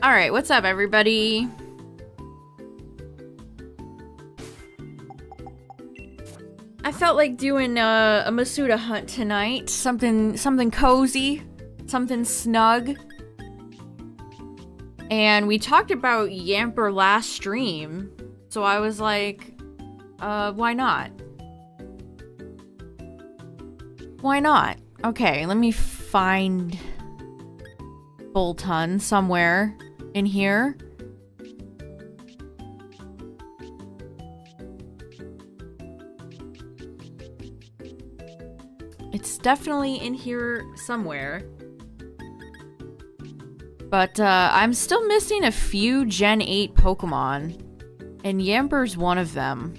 Alright, what's up, everybody? I felt like doing a Masuda hunt tonight. Something cozy, something snug. And we talked about Yamper last stream, so I was like, why not? Why not? Okay, let me find Bolton somewhere in here. It's definitely in here somewhere. But I'm still missing a few Gen 8 Pokemon, and Yamper's one of them.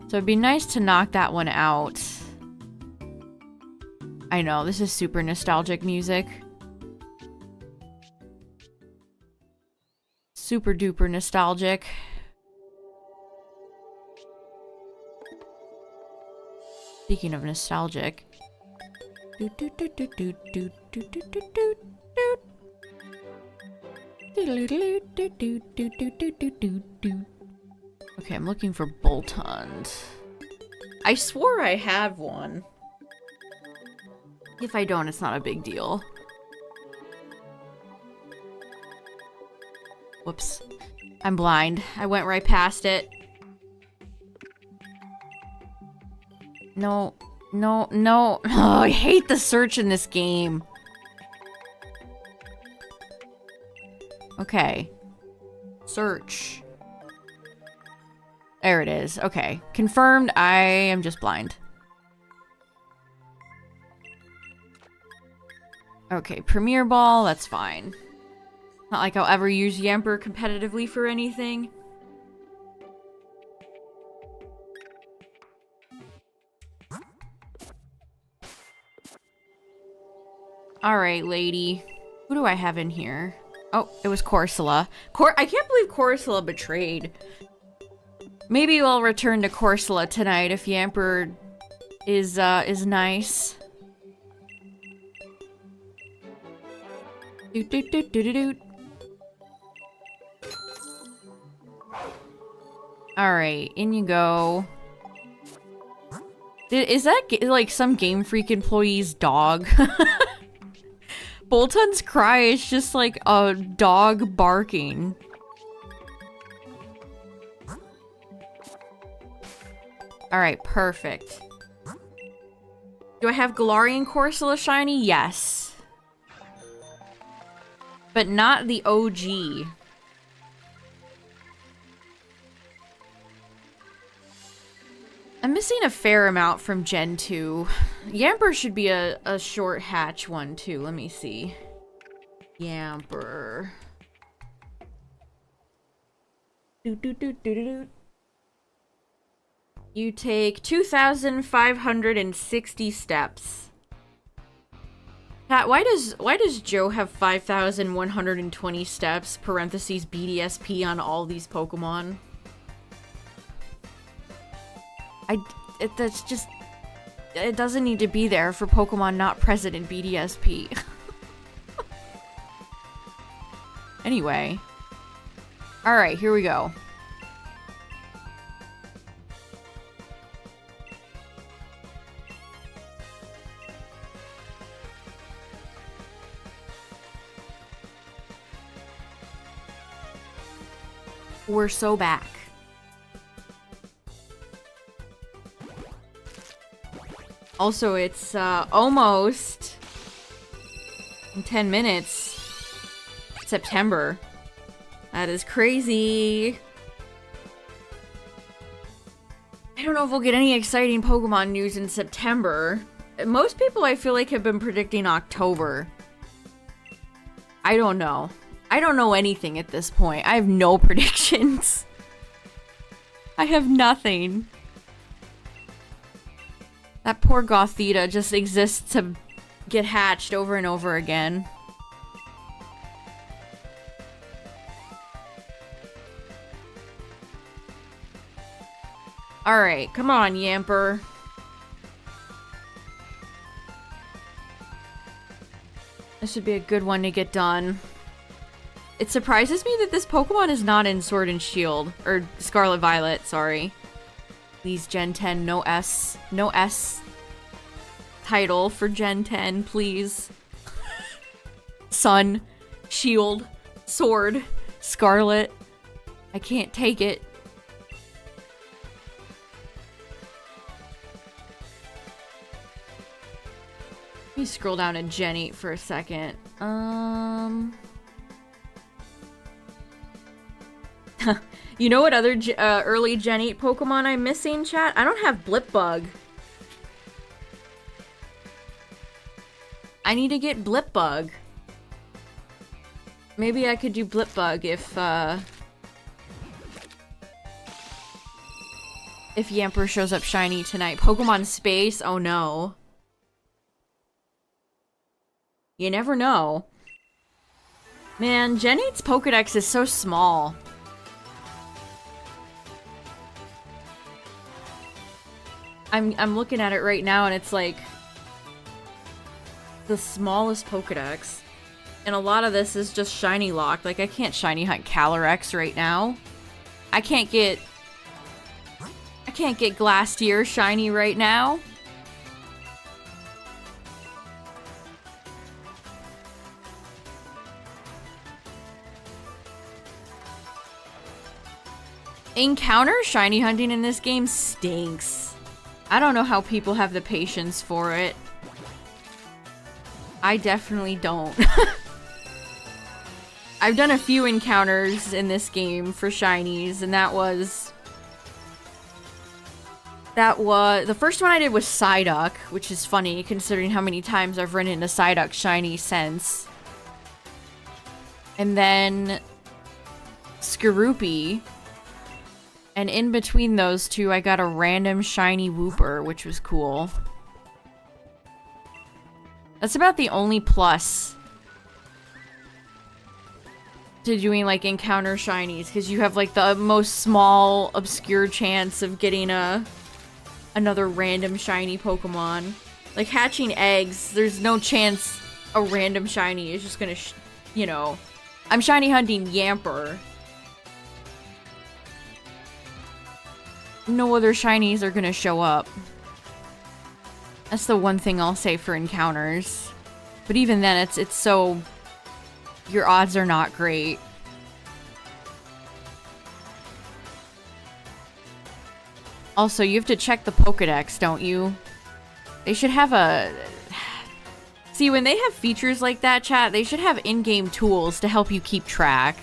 So it'd be nice to knock that one out. I know, this is super nostalgic music. Super duper nostalgic. Speaking of nostalgic. Okay, I'm looking for Boltons. I swore I had one. If I don't, it's not a big deal. Whoops. I'm blind. I went right past it. No. No, no. Oh, I hate the search in this game. Okay. Search. There it is. Okay. Confirmed. I am just blind. Okay, Premier Ball, that's fine. Not like I'll ever use Yamper competitively for anything. Alright, lady. Who do I have in here? Oh, it was Corsola. I can't believe Corsola betrayed. Maybe we'll return to Corsola tonight if Yamper is nice. Doot doot doot doot doot. Alright, in you go. Is that like some Game Freak employee's dog? Bolton's cry is just like a dog barking. Alright, perfect. Do I have Galarian Corsola shiny? Yes. But not the OG. I'm missing a fair amount from Gen 2. Yamper should be a short hatch one too. Let me see. Yamper. You take 2,560 steps. Pat, why does Joe have 5,120 steps, parentheses BDSP on all these Pokemon? That's just... It doesn't need to be there for Pokemon not present in BDSP. Anyway. Alright, here we go. We're so back. Also, it's almost in 10 minutes. September. That is crazy. I don't know if we'll get any exciting Pokemon news in September. Most people, I feel like, have been predicting October. I don't know. I don't know anything at this point. I have no predictions. I have nothing. That poor Gothita just exists to get hatched over and over again. Alright, come on, Yamper. This should be a good one to get done. It surprises me that this Pokemon is not in Sword and Shield. Or Scarlet Violet, sorry. Please, Gen 10, no S. No S title for Gen 10, please. Sun, Shield, Sword, Scarlet. I can't take it. Let me scroll down to Gen 8 for a second. You know what other early Gen 8 Pokemon I'm missing, chat? I don't have Blipbug. I need to get Blipbug. Maybe I could do Blipbug if Yamper shows up shiny tonight. Pokemon Space? Oh no. You never know. Man, Gen 8's Pokedex is so small. I'm looking at it right now and it's like the smallest Pokedex. And a lot of this is just shiny locked. Like I can't shiny hunt Calyrex right now. I can't get Glastier shiny right now. Encounter shiny hunting in this game stinks. I don't know how people have the patience for it. I definitely don't. I've done a few encounters in this game for shinies, and that was the first one I did was Psyduck, which is funny considering how many times I've run into Psyduck shiny since. And then Skorupi. And in between those two, I got a random shiny Wooper, which was cool. That's about the only plus to doing, like, encounter shinies, because you have, like, the most small, obscure chance of getting another random shiny Pokemon. Like, hatching eggs, there's no chance a random shiny is just gonna, you know... I'm shiny hunting Yamper. No other shinies are gonna show up. That's the one thing I'll say for encounters. But even then, it's so... Your odds are not great. Also, you have to check the Pokedex, don't you? They should have a... See, when they have features like that, chat, they should have in-game tools to help you keep track.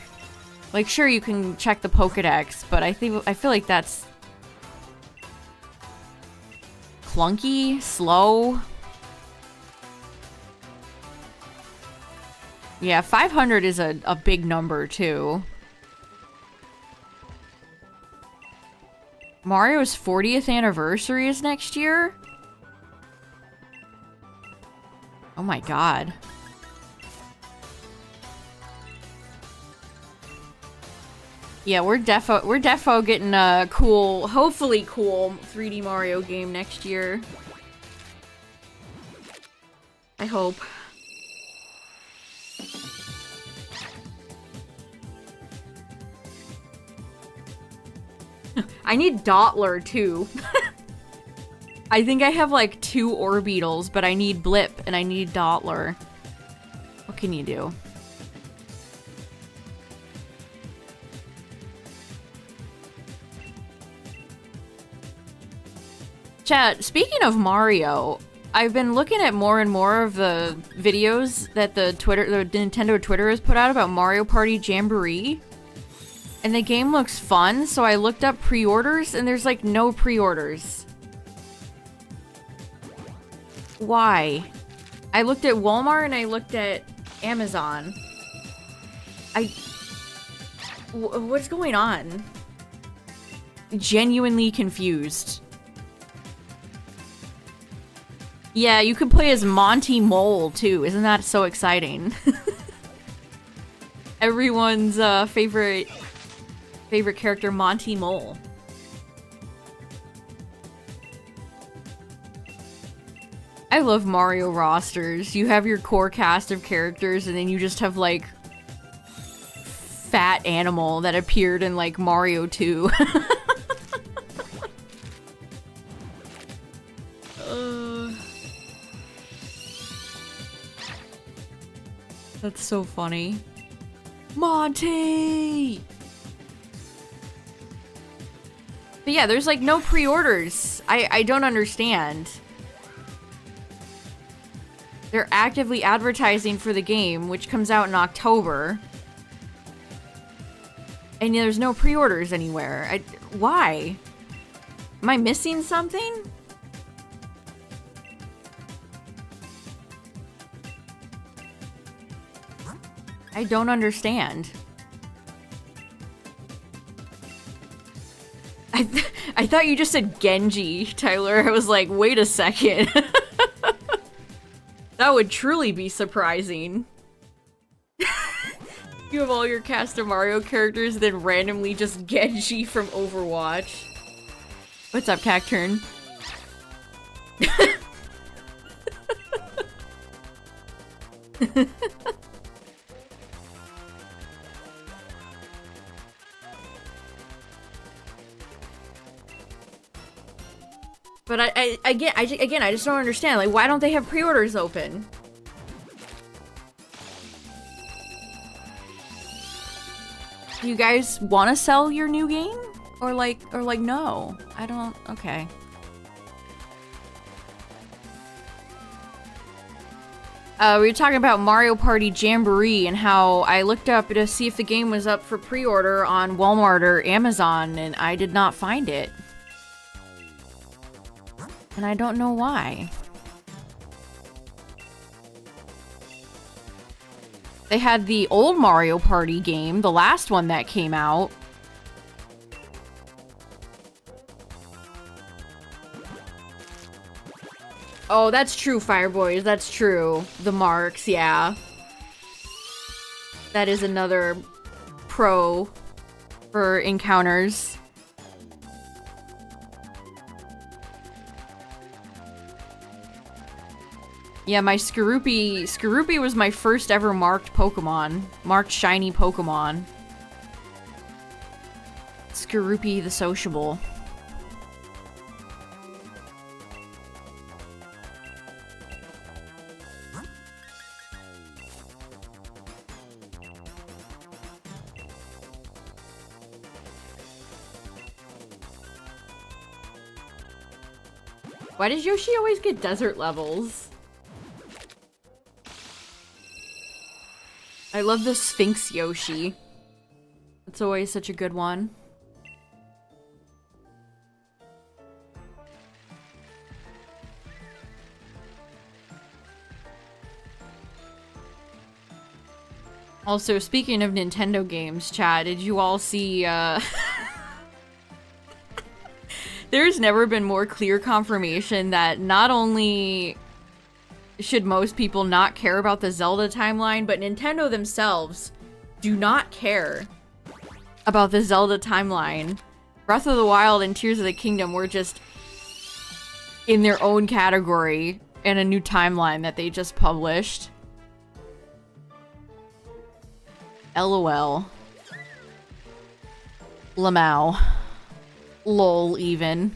Like, sure, you can check the Pokedex, but I feel like that's... clunky, slow. Yeah, 500 is a big number, too. Mario's 40th anniversary is next year? Oh my god. Yeah, we're defo getting a cool, hopefully cool 3D Mario game next year. I hope. I need Dottler too. I think I have like 2 Orbeetles, but I need Blip and I need Dottler. What can you do? Chat, speaking of Mario, I've been looking at more and more of the videos that the Nintendo Twitter has put out about Mario Party Jamboree. And the game looks fun, so I looked up pre-orders and there's like no pre-orders. Why? I looked at Walmart and I looked at Amazon. What's going on? Genuinely confused. Yeah, you can play as Monty Mole, too. Isn't that so exciting? Everyone's favorite character, Monty Mole. I love Mario rosters. You have your core cast of characters, and then you just have, like, fat animal that appeared in like Mario 2. That's so funny. Monty! But yeah, there's like no pre-orders. I don't understand. They're actively advertising for the game, which comes out in October. And there's no pre-orders anywhere. Why? Am I missing something? I don't understand. I thought you just said Genji, Tyler. I was like, wait a second. That would truly be surprising. You have all your cast of Mario characters, then randomly just Genji from Overwatch. What's up, Cacturn? But I just don't understand. Like, why don't they have pre-orders open? Do you guys want to sell your new game? Or like, no? I don't, okay. We were talking about Mario Party Jamboree and how I looked up to see if the game was up for pre-order on Walmart or Amazon, and I did not find it. And I don't know why. They had the old Mario Party game, the last one that came out. Oh, that's true, Fireboys. That's true. The marks, yeah. That is another pro for encounters. Yeah, my Skorupi was my first ever marked Pokemon. Marked shiny Pokemon. Skorupi the Sociable. Why does Yoshi always get desert levels? I love the Sphinx Yoshi. It's always such a good one. Also, speaking of Nintendo games, chat, did you all see, There's never been more clear confirmation that not only should most people not care about the Zelda timeline, but Nintendo themselves do not care about the Zelda timeline. Breath of the Wild and Tears of the Kingdom were just in their own category in a new timeline that they just published. LOL. Lamau. LOL even.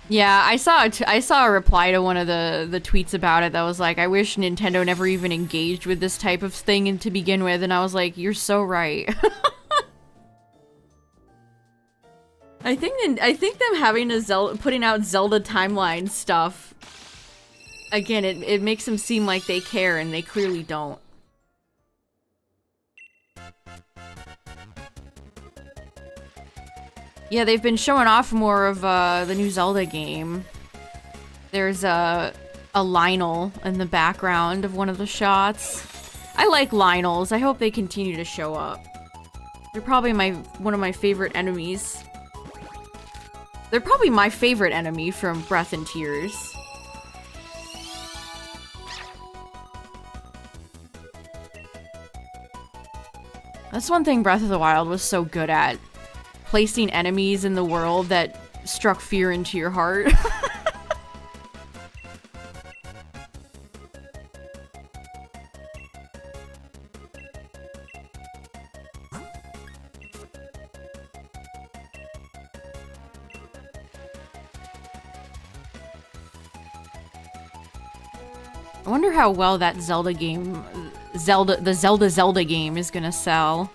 Yeah, I saw a reply to one of the tweets about it that was like, I wish Nintendo never even engaged with this type of thing and to begin with, and I was like, you're so right. I think them having putting out Zelda timeline stuff, again, it makes them seem like they care, and they clearly don't. Yeah, they've been showing off more of the new Zelda game. There's a Lionel in the background of one of the shots. I like Lionels. I hope they continue to show up. They're probably one of my favorite enemies. They're probably my favorite enemy from Breath and Tears. That's one thing Breath of the Wild was so good at. Placing enemies in the world that struck fear into your heart. I wonder how well that Zelda game, the Zelda game is gonna sell.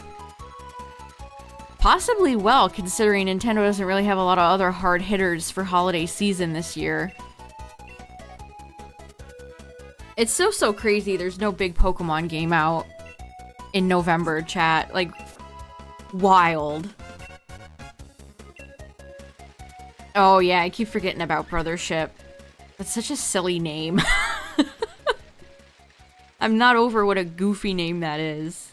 Possibly well, considering Nintendo doesn't really have a lot of other hard hitters for holiday season this year. It's still so crazy there's no big Pokemon game out in November, chat. Like, wild. Oh yeah, I keep forgetting about Brothership. That's such a silly name. I'm not over what a goofy name that is.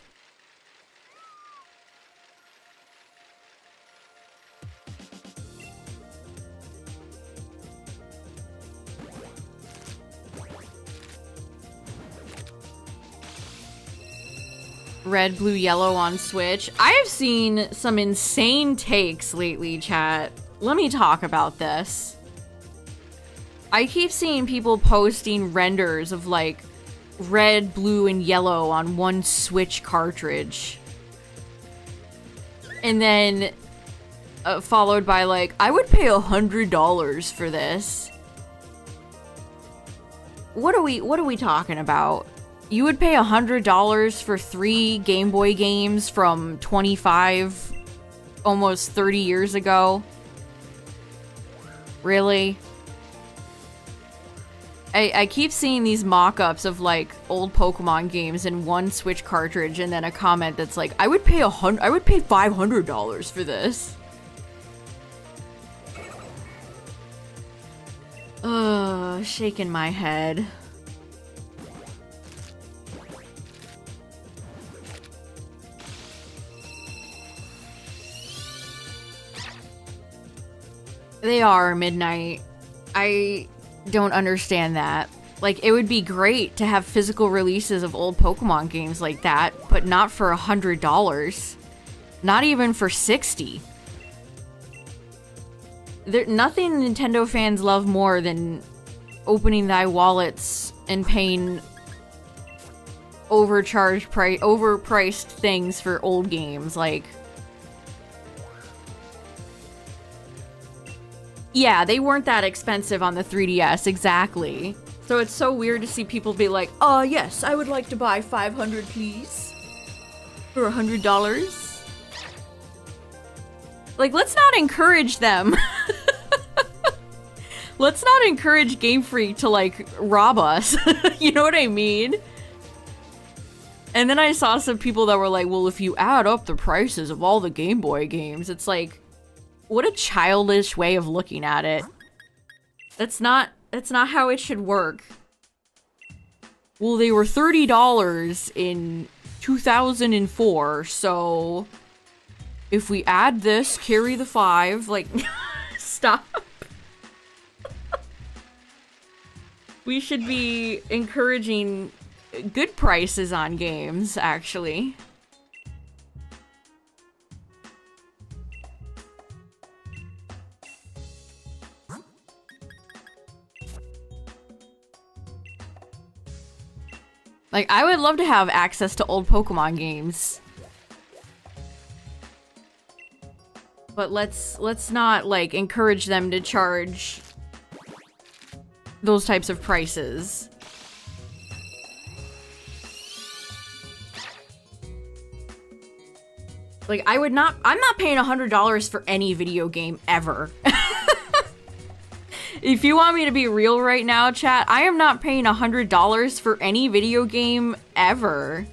Red, blue, yellow on Switch. I have seen some insane takes lately, chat. Let me talk about this. I keep seeing people posting renders of like red, blue, and yellow on one Switch cartridge. And then followed by like, I would pay $100 for this. What are we talking about? You would pay $100 for 3 Game Boy games from 25, almost 30 years ago? Really? I keep seeing these mock-ups of like old Pokemon games in one Switch cartridge, and then a comment that's like, I would pay $500 for this. Shaking my head. They are midnight. I don't understand that. Like, it would be great to have physical releases of old Pokemon games like that, but not for $100. Not even for $60. Nothing Nintendo fans love more than opening thy wallets and paying overpriced things for old games. Like, yeah, they weren't that expensive on the 3DS, exactly. So it's so weird to see people be like, oh yes, I would like to buy 500 please. For $100. Like, let's not encourage them. Let's not encourage Game Freak to, like, rob us. You know what I mean? And then I saw some people that were like, well, if you add up the prices of all the Game Boy games, it's like, what a childish way of looking at it. That's not how it should work. Well, they were $30 in 2004, so if we add this, carry the 5, like, stop. We should be encouraging good prices on games, actually. Like, I would love to have access to old Pokemon games. But let's not, like, encourage them to charge those types of prices. Like, I'm not paying $100 for any video game ever. If you want me to be real right now, chat, I am not paying $100 for any video game ever.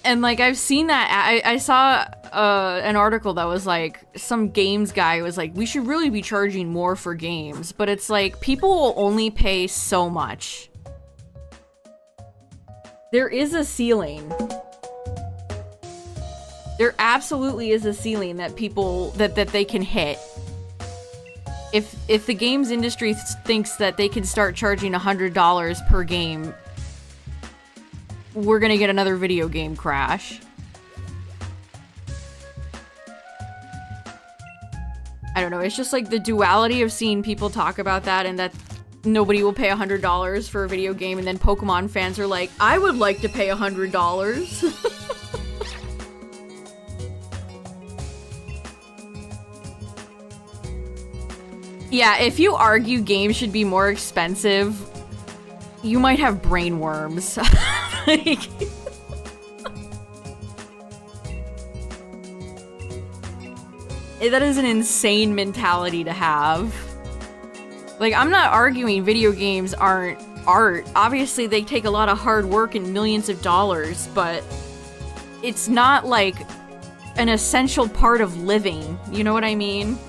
And, like, I've seen that. I saw an article that was like, some games guy was like, we should really be charging more for games. But it's like, people will only pay so much. There is a ceiling. There absolutely is a ceiling that people, that they can hit. If the games industry thinks that they can start charging $100 per game, we're gonna get another video game crash. I don't know, it's just like the duality of seeing people talk about that and that nobody will pay $100 for a video game, and then Pokemon fans are like, I would like to pay $100. Yeah, if you argue games should be more expensive, you might have brain worms. Like, that is an insane mentality to have. Like, I'm not arguing video games aren't art. Obviously, they take a lot of hard work and millions of dollars, but it's not like an essential part of living. You know what I mean?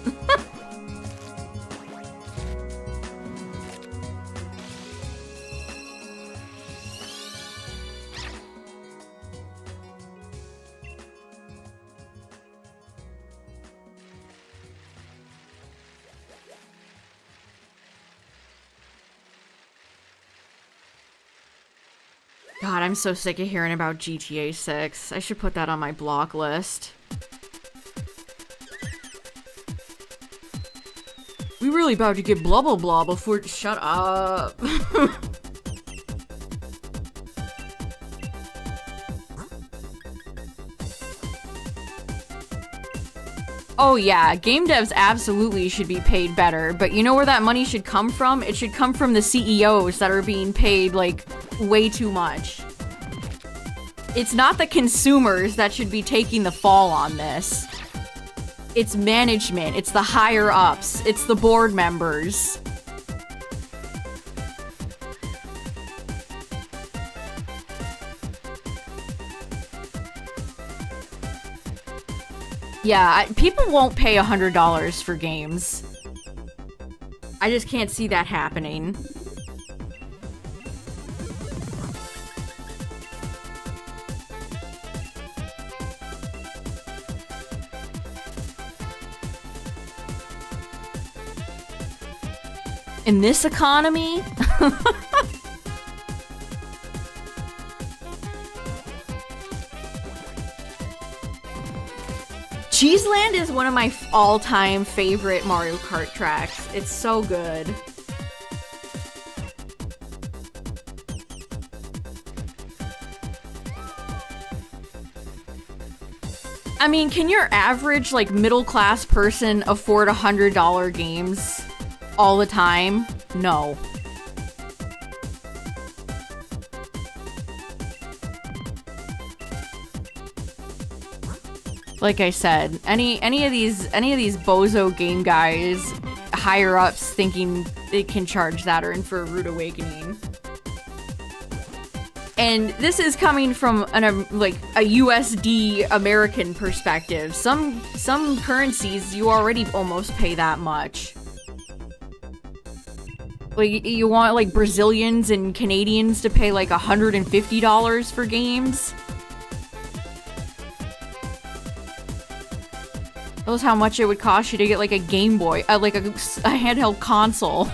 God, I'm so sick of hearing about GTA 6. I should put that on my block list. We really about to get blah blah blah before- shut up. Oh yeah, game devs absolutely should be paid better, but you know where that money should come from? It should come from the CEOs that are being paid, like, way too much. It's not the consumers that should be taking the fall on this. It's management, it's the higher-ups, it's the board members. Yeah, people won't pay $100 for games. I just can't see that happening. In this economy? Cheeseland is one of my all-time favorite Mario Kart tracks. It's so good. I mean, can your average, like, middle-class person afford $100 games all the time? No. Like I said, any of these bozo game guys, higher ups thinking they can charge that are in for a rude awakening. And this is coming from like a USD American perspective. Some currencies you already almost pay that much. Like, you want like Brazilians and Canadians to pay like $150 for games? That was how much it would cost you to get like a Game Boy, like a handheld console.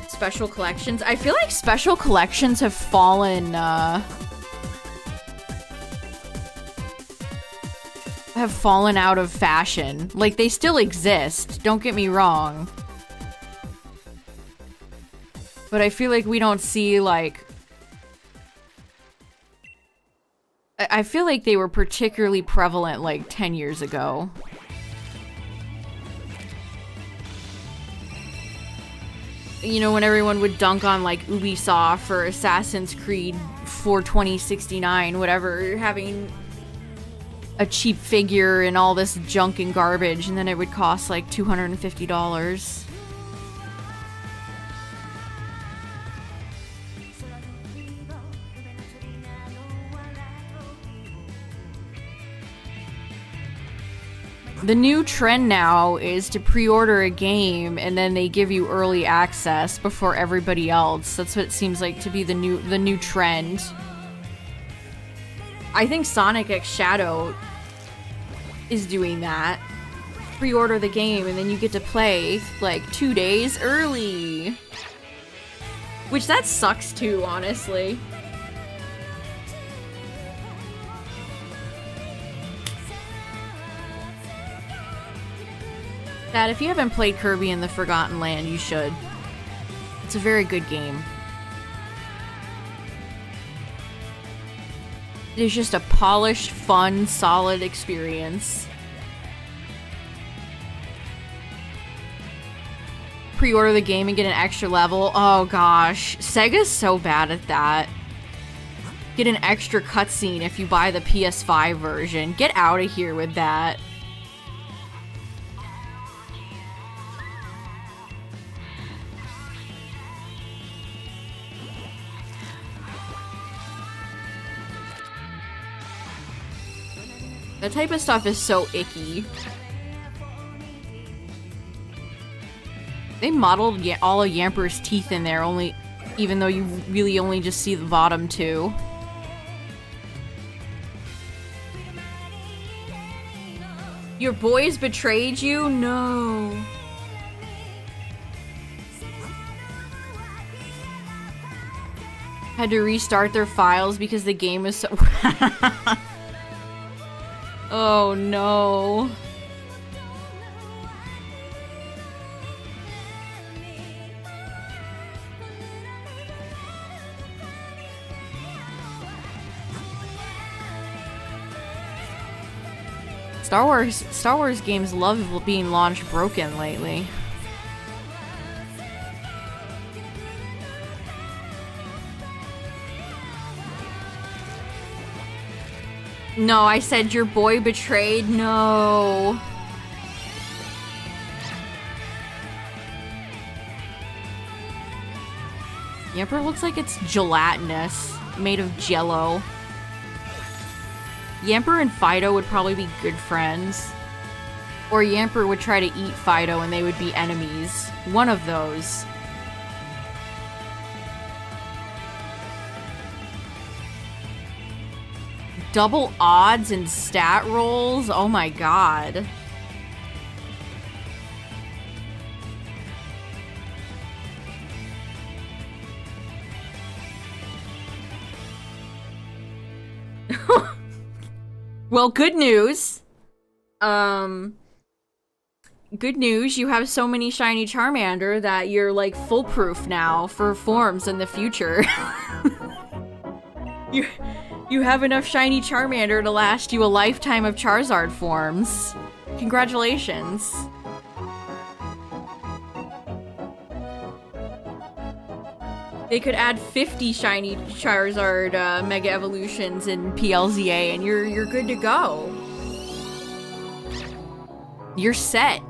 Special collections. I feel like special collections have fallen out of fashion. Like, they still exist, don't get me wrong. But I feel like we don't see, like... I feel like they were particularly prevalent, like, 10 years ago. You know, when everyone would dunk on, like, Ubisoft or Assassin's Creed 42069, whatever, having a cheap figure and all this junk and garbage, and then it would cost, like, $250. The new trend now is to pre-order a game and then they give you early access before everybody else. That's what it seems like to be the new trend. I think Sonic X Shadow is doing that. pre-order the game and then you get to play like 2 days early. Which that sucks too, honestly. Dad, if you haven't played Kirby and the Forgotten Land, you should. It's a very good game. It is just a polished, fun, solid experience. Pre-order the game and get an extra level. Oh gosh, Sega's so bad at that. Get an extra cutscene if you buy the PS5 version. Get out of here with that. That type of stuff is so icky. They modeled all of Yamper's teeth in there, even though you really only just see the bottom two. Your boys betrayed you? No. Had to restart their files because the game is so... Oh no. Star Wars games love being launched broken lately. No, I said your boy betrayed. No. Yamper looks like it's gelatinous, made of jello. Yamper and Fido would probably be good friends. Or Yamper would try to eat Fido and they would be enemies. One of those. Double odds and stat rolls? Oh my god. Well, good news. Good news, you have so many shiny Charmander that you're like foolproof now for forms in the future. You have enough shiny Charmander to last you a lifetime of Charizard forms. Congratulations. They could add 50 shiny Charizard Mega Evolutions in PLZA and you're good to go. You're set.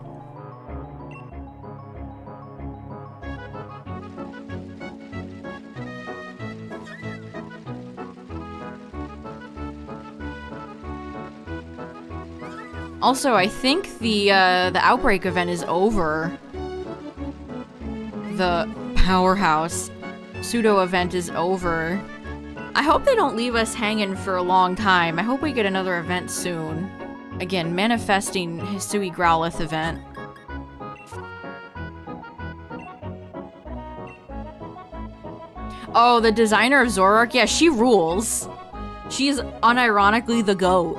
Also, I think the Outbreak event is over. The Powerhouse pseudo event is over. I hope they don't leave us hanging for a long time. I hope we get another event soon. Again, manifesting Hisui Growlithe event. Oh, the designer of Zoroark? Yeah, she rules. She's unironically the GOAT.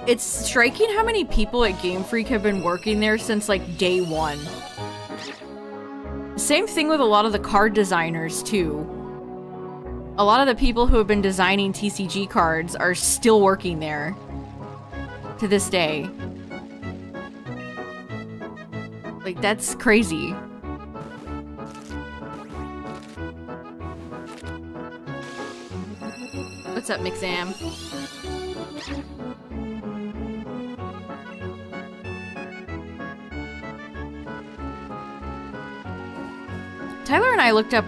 It's striking how many people at Game Freak have been working there since like day one. Same thing with a lot of the card designers too. A lot of the people who have been designing TCG cards are still working there to this day. Like, that's crazy. What's up, Mixam? Tyler and I looked up,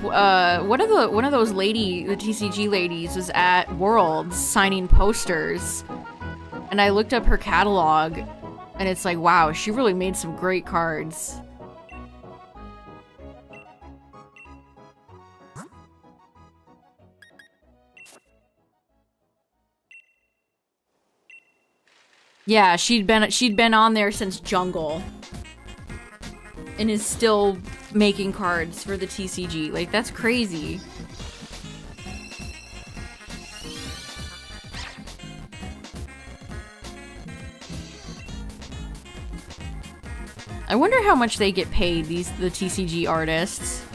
one of those the TCG ladies was at Worlds signing posters. And I looked up her catalog, and it's like, wow, she really made some great cards. Yeah, she'd been on there since Jungle. And is still making cards for the TCG. Like, that's crazy. I wonder how much they get paid, the TCG artists.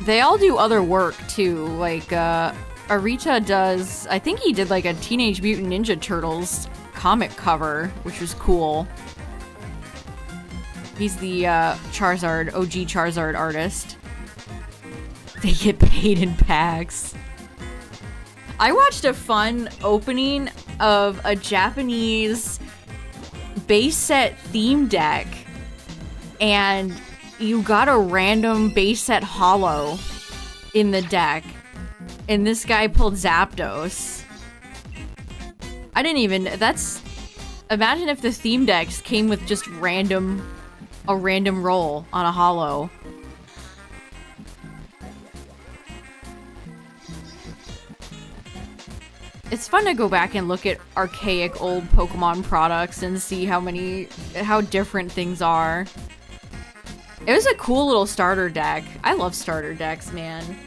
They all do other work too, like Arita does, I think he did like a Teenage Mutant Ninja Turtles comic cover, which was cool. He's the Charizard, OG Charizard artist. They get paid in packs. I watched a fun opening of a Japanese base set theme deck, and you got a random base set holo in the deck, and this guy pulled Zapdos. I didn't even, imagine if the theme decks came with just a random roll on a holo. It's fun to go back and look at archaic old Pokemon products and see how different things are. It was a cool little starter deck. I love starter decks, man.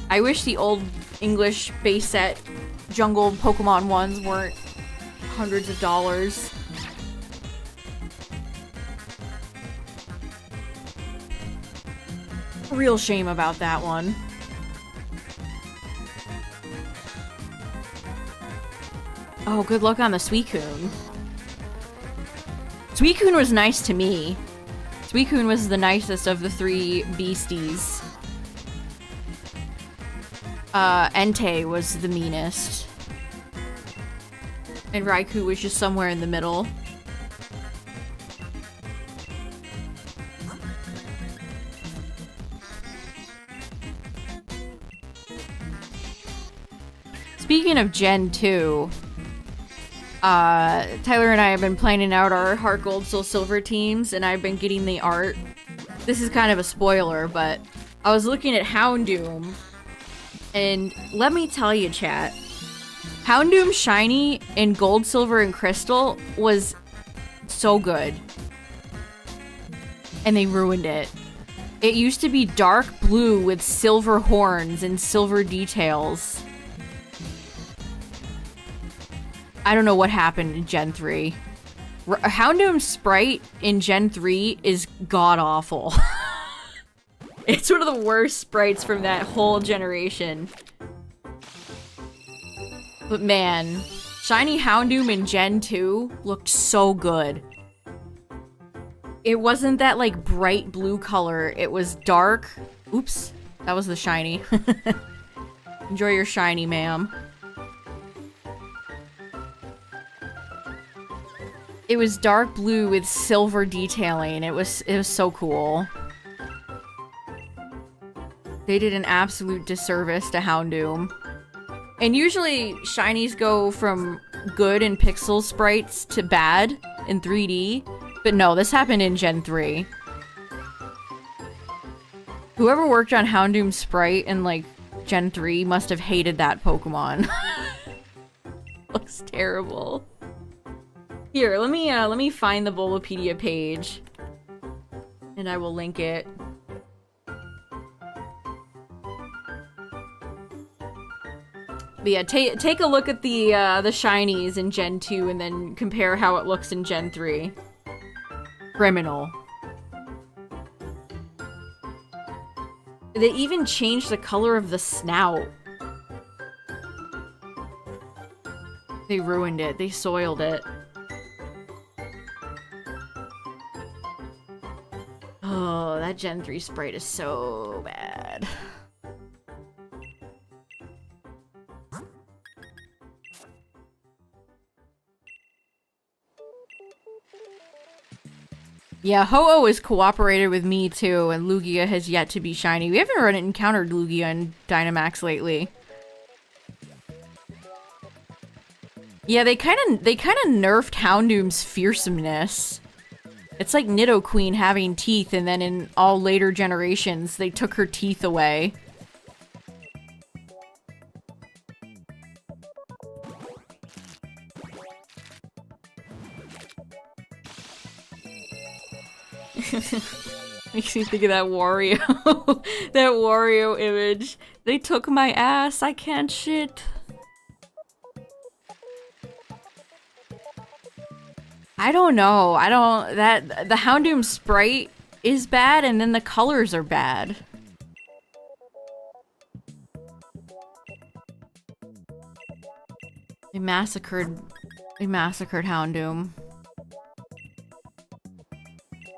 I wish the old English base set jungle Pokemon ones weren't hundreds of dollars. Real shame about that one. Oh, good luck on the Suicune. Suicune was nice to me. Suicune was the nicest of the three beasties. Entei was the meanest. And Raikou was just somewhere in the middle. Speaking of Gen 2, Tyler and I have been planning out our Heart Gold Soul Silver teams, and I've been getting the art. This is kind of a spoiler, but I was looking at Houndoom, and let me tell you, chat, Houndoom Shiny in Gold, Silver, and Crystal was so good. And they ruined it. It used to be dark blue with silver horns and silver details. I don't know what happened in Gen 3. Houndoom's sprite in Gen 3 is god-awful. It's one of the worst sprites from that whole generation. But man, Shiny Houndoom in Gen 2 looked so good. It wasn't that, like, bright blue color. It was dark. Oops, that was the shiny. Enjoy your shiny, ma'am. It was dark blue with silver detailing. It was so cool. They did an absolute disservice to Houndoom. And usually shinies go from good in pixel sprites to bad in 3D. But no, this happened in Gen 3. Whoever worked on Houndoom's sprite in, like, Gen 3 must have hated that Pokemon. Looks terrible. Here, let me find the Bulbapedia page. And I will link it. But yeah, take a look at the shinies in Gen 2 and then compare how it looks in Gen 3. Criminal. They even changed the color of the snout. They ruined it. They soiled it. Oh, that Gen 3 sprite is so bad. Yeah, Ho-Oh has cooperated with me too, and Lugia has yet to be shiny. We haven't encountered Lugia in Dynamax lately. Yeah, they kind of nerfed Houndoom's fearsomeness. It's like Nidoqueen having teeth, and then in all later generations, they took her teeth away. Makes me think of that Wario. That Wario image. They took my ass, I can't shit. I don't know. The Houndoom sprite is bad, and then the colors are bad. They massacred Houndoom.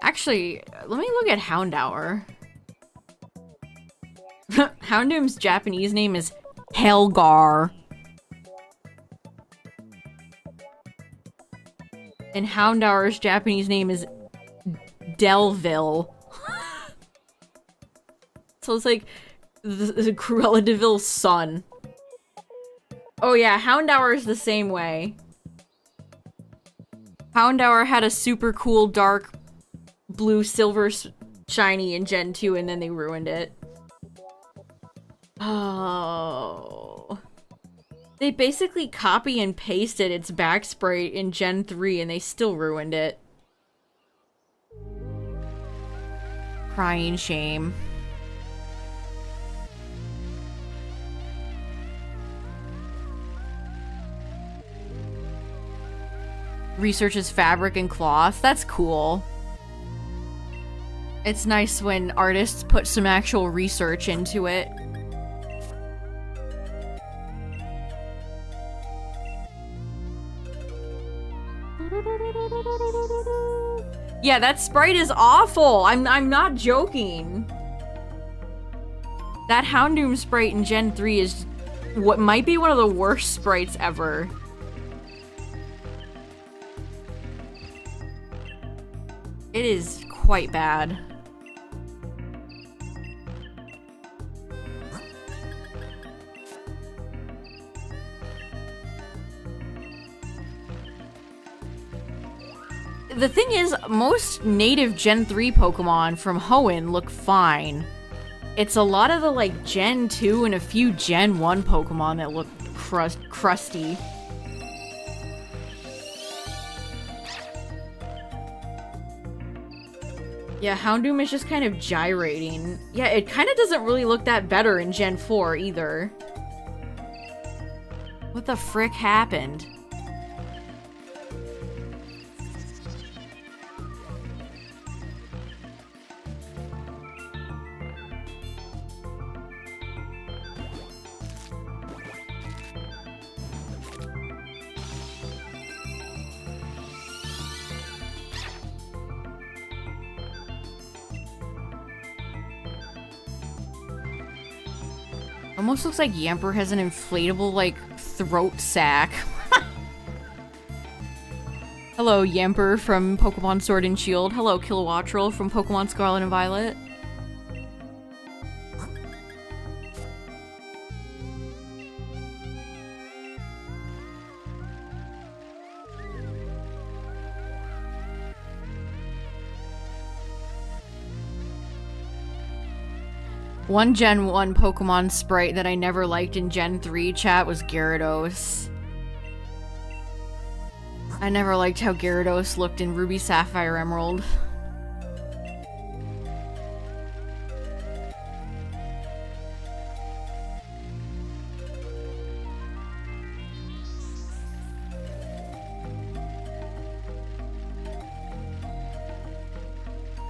Actually, let me look at Houndour. Houndoom's Japanese name is Helgar. And Houndour's Japanese name is Delville. So it's like the Cruella de Vil's son. Oh yeah, Houndour is the same way. Houndour had a super cool dark blue silver shiny in Gen 2 and then they ruined it. Oh. They basically copy and pasted its back sprite in Gen 3 and they still ruined it. Crying shame. Researches fabric and cloth. That's cool. It's nice when artists put some actual research into it. Yeah, that sprite is awful. I'm not joking. That Houndoom sprite in Gen 3 is what might be one of the worst sprites ever. It is quite bad. The thing is, most native Gen 3 Pokemon from Hoenn look fine. It's a lot of the, like, Gen 2 and a few Gen 1 Pokemon that look crusty. Yeah, Houndoom is just kind of gyrating. Yeah, it kind of doesn't really look that better in Gen 4 either. What the frick happened? Almost looks like Yamper has an inflatable, like, throat sack. Hello, Yamper from Pokemon Sword and Shield. Hello, Kilowattrel from Pokemon Scarlet and Violet. One Gen 1 Pokemon sprite that I never liked in Gen 3 chat was Gyarados. I never liked how Gyarados looked in Ruby, Sapphire, Emerald.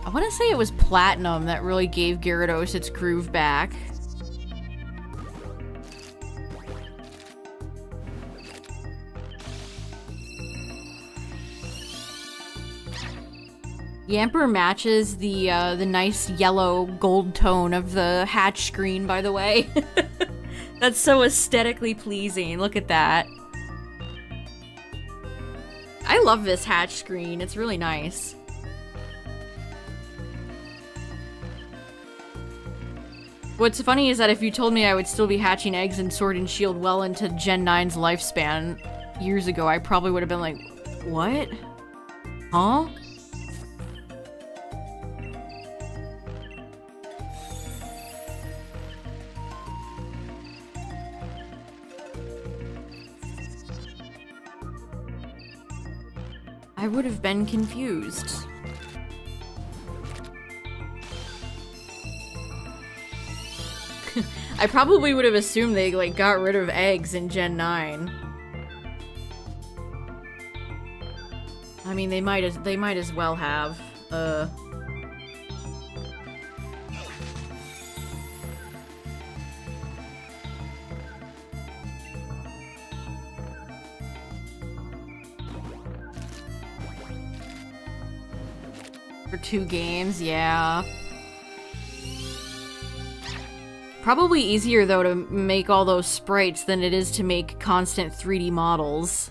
I want to say it was Platinum that really gave Gyarados its groove back. Yamper matches the nice yellow gold tone of the hatch screen, by the way. That's so aesthetically pleasing. Look at that. I love this hatch screen. It's really nice. What's funny is that if you told me I would still be hatching eggs in Sword and Shield well into Gen 9's lifespan years ago, I probably would have been like, what? Huh? I would have been confused. I probably would have assumed they, like, got rid of eggs in Gen 9. I mean, they might as well have. For 2 games, yeah. Probably easier, though, to make all those sprites than it is to make constant 3D models.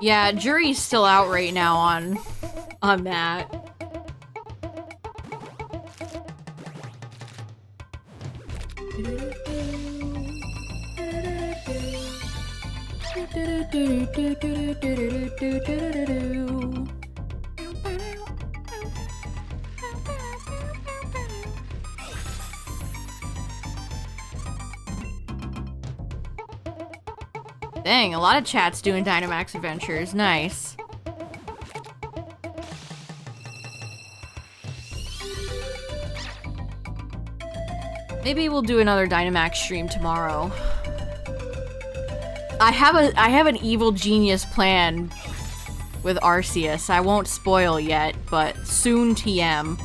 Yeah, jury's still out right now on that. Dang, a lot of chat's doing Dynamax Adventures. Nice. Maybe we'll do another Dynamax stream tomorrow. I have an evil genius plan with Arceus. I won't spoil yet, but soon TM.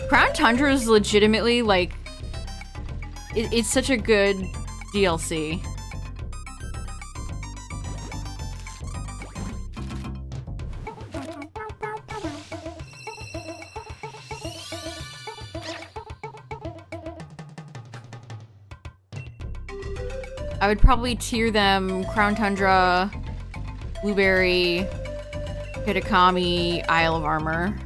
Crown Tundra is legitimately, like, it's such a good DLC. I would probably tier them Crown Tundra, Blueberry, Kitakami, Isle of Armor.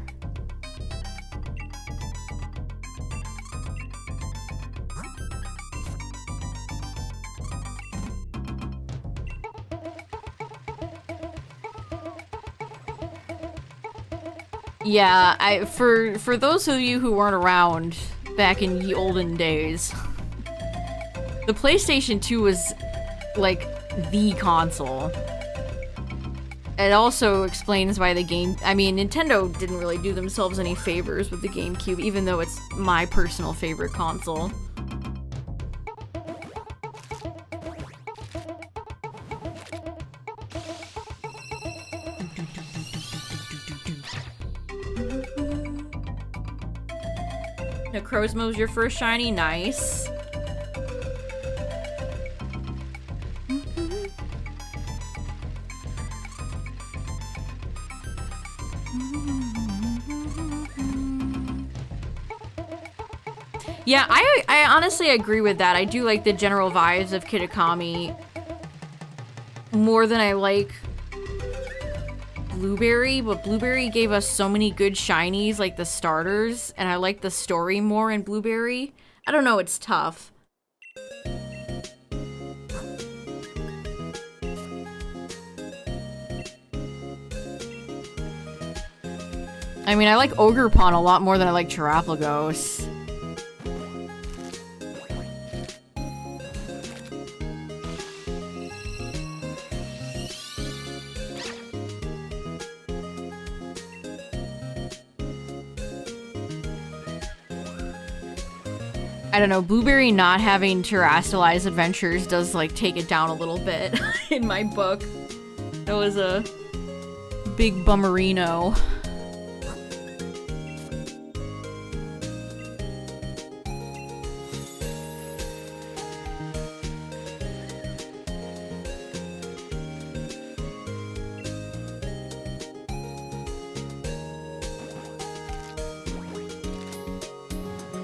Yeah, for those of you who weren't around back in ye olden days, the PlayStation 2 was, like, the console. It also explains why the game... I mean, Nintendo didn't really do themselves any favors with the GameCube, even though it's my personal favorite console. Necrozma's your first shiny? Nice. Yeah, I honestly agree with that. I do like the general vibes of Kitakami more than I like Blueberry, but Blueberry gave us so many good shinies, like the starters, and I like the story more in Blueberry. I don't know, it's tough. I mean, I like Ogerpon a lot more than I like Terapagos. I don't know, Blueberry not having Terastallized Adventures does, like, take it down a little bit in my book. That was a big bummerino.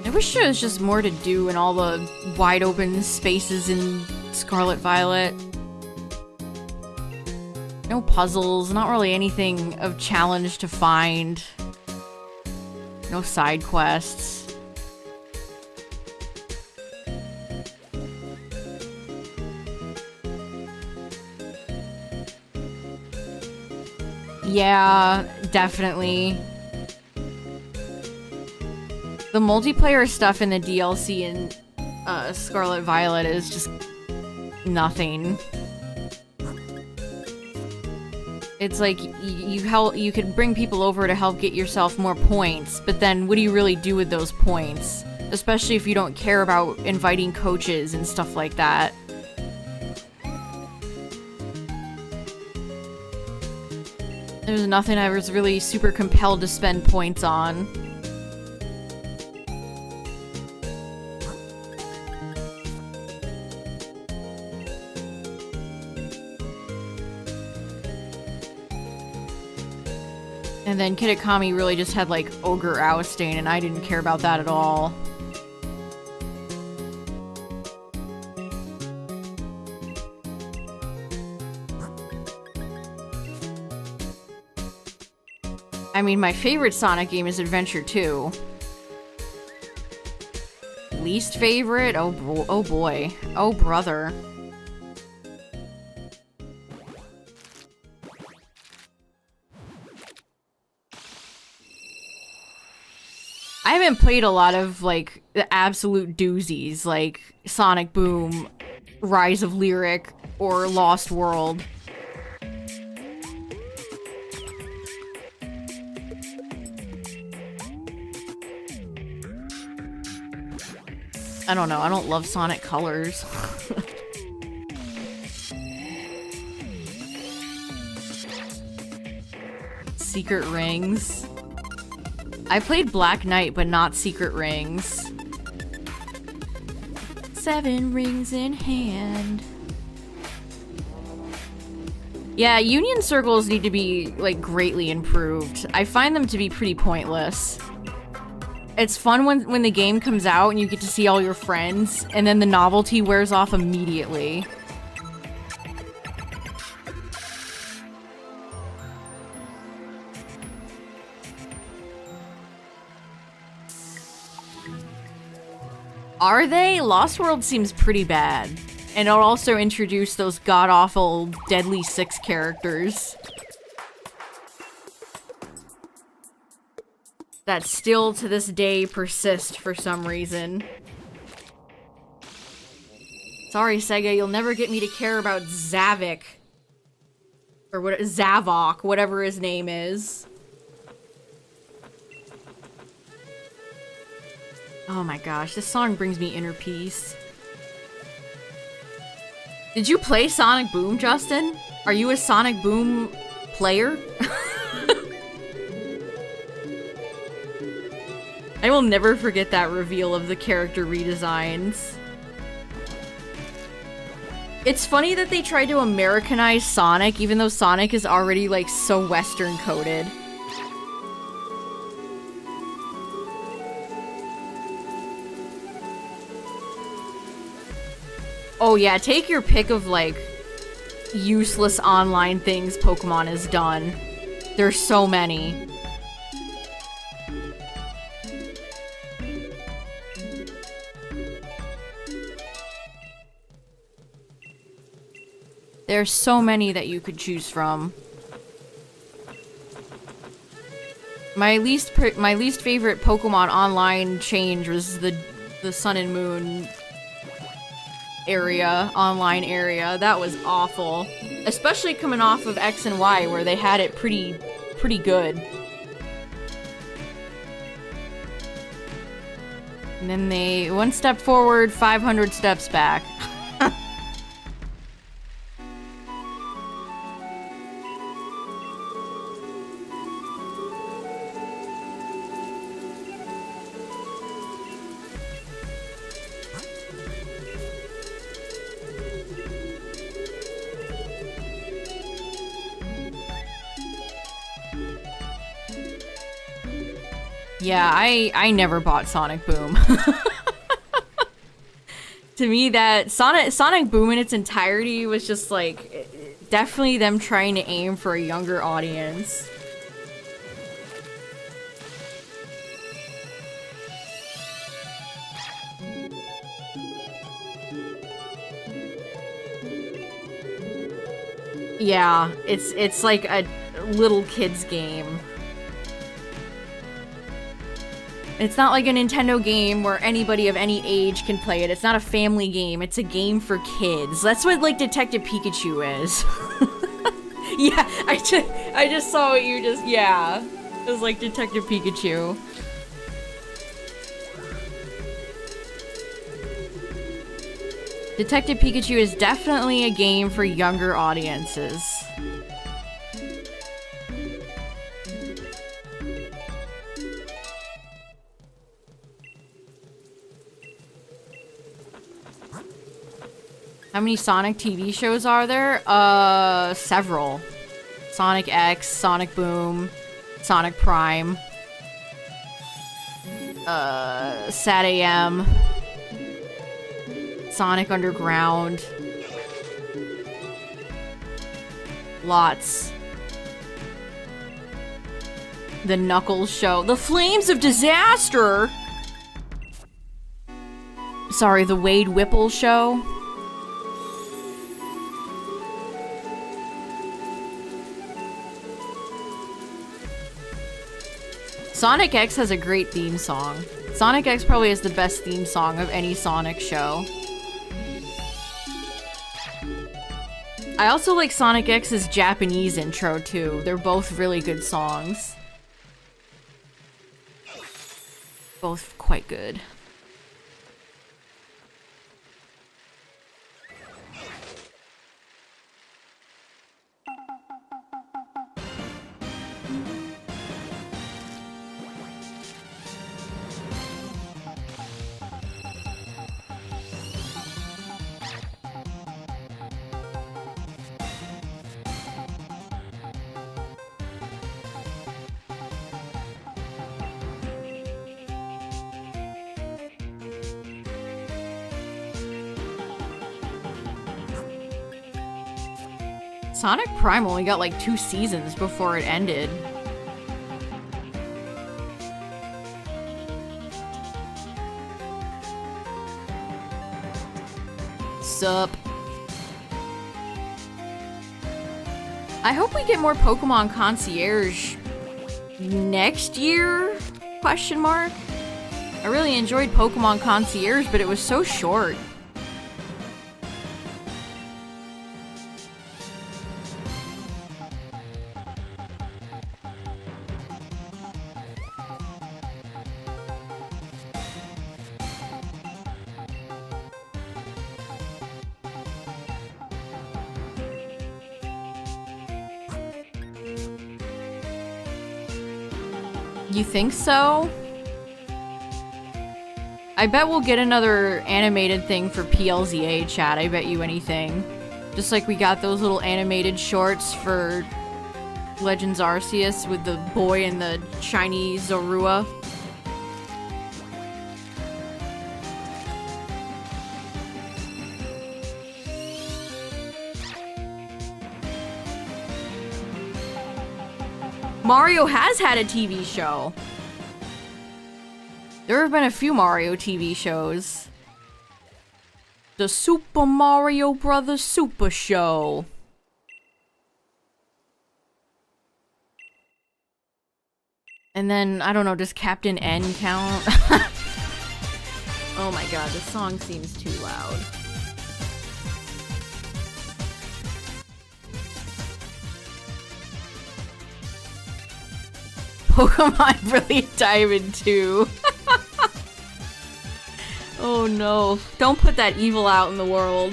I wish there was just more to do in all the wide open spaces in Scarlet Violet. No puzzles, not really anything of challenge to find. No side quests. Yeah, definitely. The multiplayer stuff in the DLC in Scarlet Violet is just nothing. It's like you could bring people over to help get yourself more points, but then what do you really do with those points? Especially if you don't care about inviting coaches and stuff like that. There's nothing I was really super compelled to spend points on. And then Kitakami really just had like Ogre Ousting, and I didn't care about that at all. I mean, my favorite Sonic game is Adventure 2. Least favorite? Oh boy. Oh brother. I haven't played a lot of, like, the absolute doozies, like Sonic Boom, Rise of Lyric, or Lost World. I don't know, I don't love Sonic Colors. Secret Rings. I played Black Knight, but not Secret Rings. 7 rings in hand. Yeah, Union Circles need to be, like, greatly improved. I find them to be pretty pointless. It's fun when the game comes out and you get to see all your friends, and then the novelty wears off immediately. Are they? Lost World seems pretty bad. And it'll also introduce those god-awful Deadly Six characters that still to this day persist for some reason. Sorry, Sega, you'll never get me to care about Zavok. Or what? Zavok, whatever his name is. Oh my gosh, this song brings me inner peace. Did you play Sonic Boom, Justin? Are you a Sonic Boom player? I will never forget that reveal of the character redesigns. It's funny that they tried to Americanize Sonic, even though Sonic is already, like, so Western-coded. Oh yeah, take your pick of, like, useless online things Pokemon has done. There's so many. There's so many that you could choose from. My least favorite Pokemon online change was the Sun and Moon area, online area. That was awful. Especially coming off of X and Y, where they had it pretty good. And then they, one step forward, 500 steps back. Yeah, I never bought Sonic Boom. To me, that Sonic Boom in its entirety was just like definitely them trying to aim for a younger audience. Yeah, it's like a little kid's game. It's not like a Nintendo game where anybody of any age can play it. It's not a family game. It's a game for kids. That's what, like, Detective Pikachu is. Yeah, I just saw what you just... Yeah. It was like Detective Pikachu. Detective Pikachu is definitely a game for younger audiences. How many Sonic TV shows are there? Several. Sonic X, Sonic Boom, Sonic Prime, Sat AM, Sonic Underground. Lots. The Knuckles Show. The Flames of Disaster! Sorry, the Wade Whipple Show. Sonic X has a great theme song. Sonic X probably has the best theme song of any Sonic show. I also like Sonic X's Japanese intro too. They're both really good songs. Both quite good. Sonic Prime only got like 2 seasons before it ended. Sup? I hope we get more Pokemon Concierge next year? Question mark. I really enjoyed Pokemon Concierge, but it was so short. You think so? I bet we'll get another animated thing for PLZA, chat. I bet you anything. Just like we got those little animated shorts for Legends Arceus with the boy and the shiny Zorua. Mario has had a TV show. There have been a few Mario TV shows. The Super Mario Brothers Super Show. And then, I don't know, does Captain N count? Oh my god, this song seems too loud. Pokemon Brilliant Diamond 2. Oh no. Don't put that evil out in the world.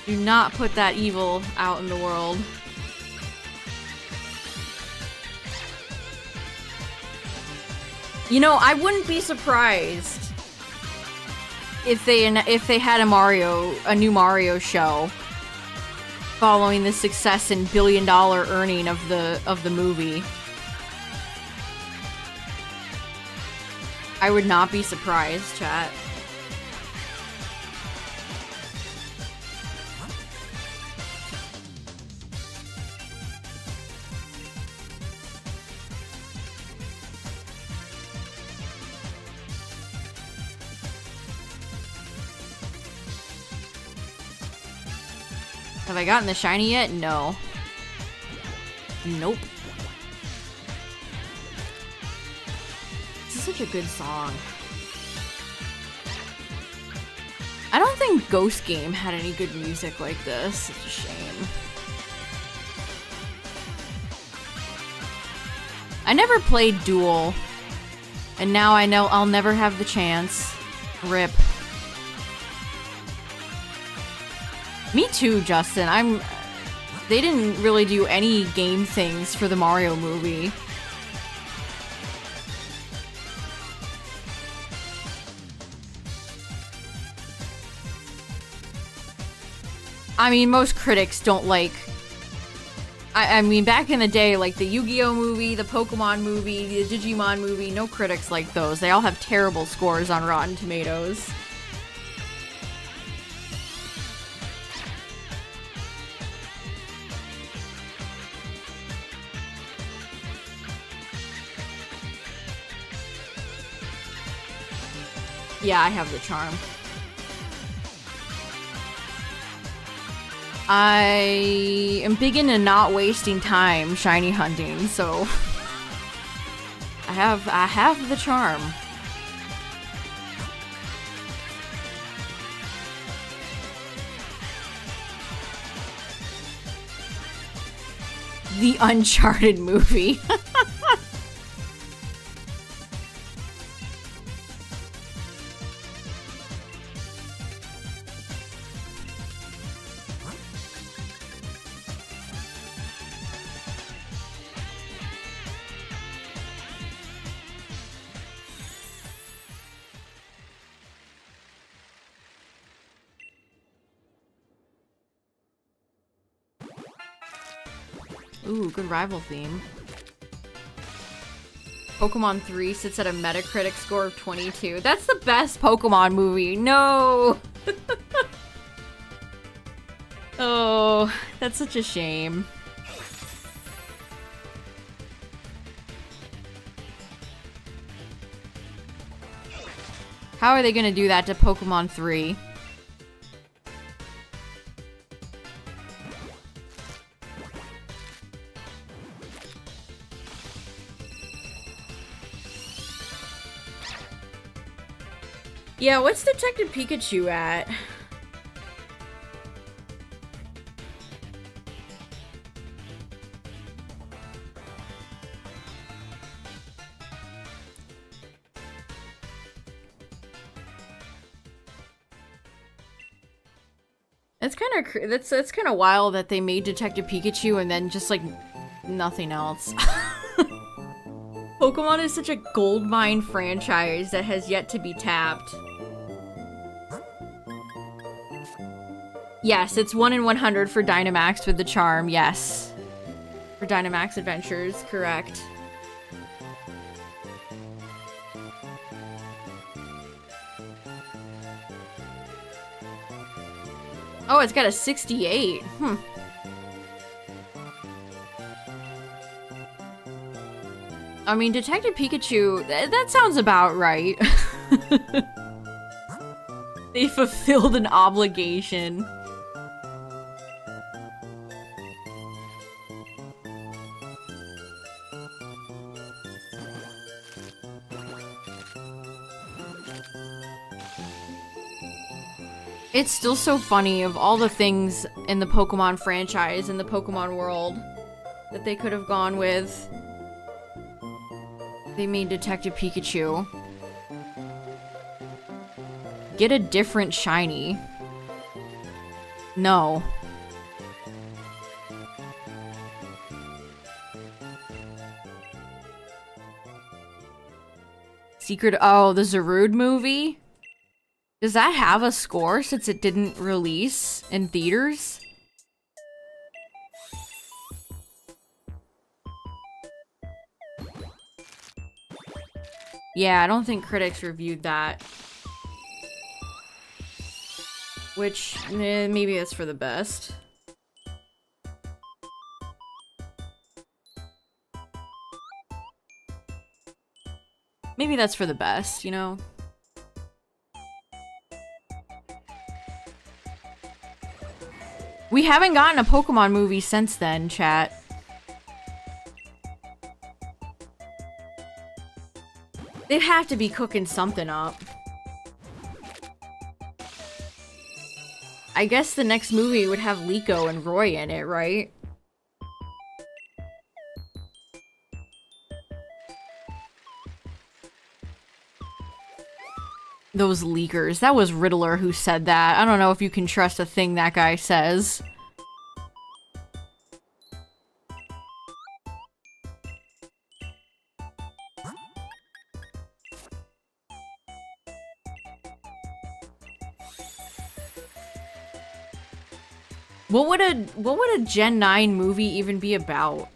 Do not put that evil out in the world. You know, I wouldn't be surprised if they had a new Mario show. following the success and billion-dollar earning of the movie. I would not be surprised, chat. Have I gotten the shiny yet? No. Nope. This is such a good song. I don't think Ghost Game had any good music like this. It's a shame. I never played Duel, and now I know I'll never have the chance. RIP. Me too, Justin. They didn't really do any game things for the Mario movie. I mean, most critics don't like... I mean, back in the day, like the Yu-Gi-Oh movie, the Pokemon movie, the Digimon movie, no critics like those. They all have terrible scores on Rotten Tomatoes. Yeah, I have the charm. I am big into not wasting time shiny hunting, so I have the charm. The Uncharted movie. Ooh, good rival theme. Pokemon 3 sits at a Metacritic score of 22. That's the best Pokemon movie. No! Oh, that's such a shame. How are they gonna do that to Pokemon 3? Yeah, what's Detective Pikachu at? It's kind of that's kind of wild that they made Detective Pikachu and then just like nothing else. Pokemon is such a goldmine franchise that has yet to be tapped. Yes, it's 1 in 100 for Dynamax with the charm, yes. For Dynamax Adventures, correct. Oh, it's got a 68. I mean, Detective Pikachu, that sounds about right. They fulfilled an obligation. It's still so funny of all the things in the Pokemon franchise, in the Pokemon world, that they could have gone with. They made Detective Pikachu. Get a different shiny. No. Secret- oh, the Zarude movie? Does that have a score since it didn't release in theaters? Yeah, I don't think critics reviewed that. Which, maybe that's for the best. Maybe that's for the best, you know? We haven't gotten a Pokemon movie since then, chat. They'd have to be cooking something up. I guess the next movie would have Liko and Roy in it, right? Those leakers. That was Riddler who said that. I don't know if you can trust a thing that guy says. What would a Gen 9 movie even be about?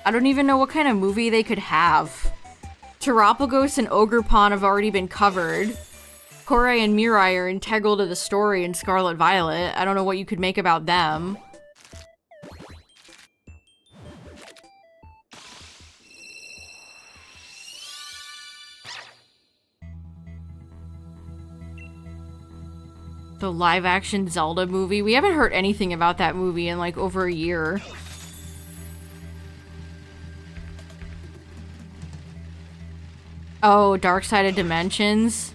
I don't even know what kind of movie they could have. Terapagos and Ogerpon have already been covered. Korai and Mirai are integral to the story in Scarlet Violet. I don't know what you could make about them. The live-action Zelda movie. We haven't heard anything about that movie in like over a year. Oh, Dark Side of Dimensions.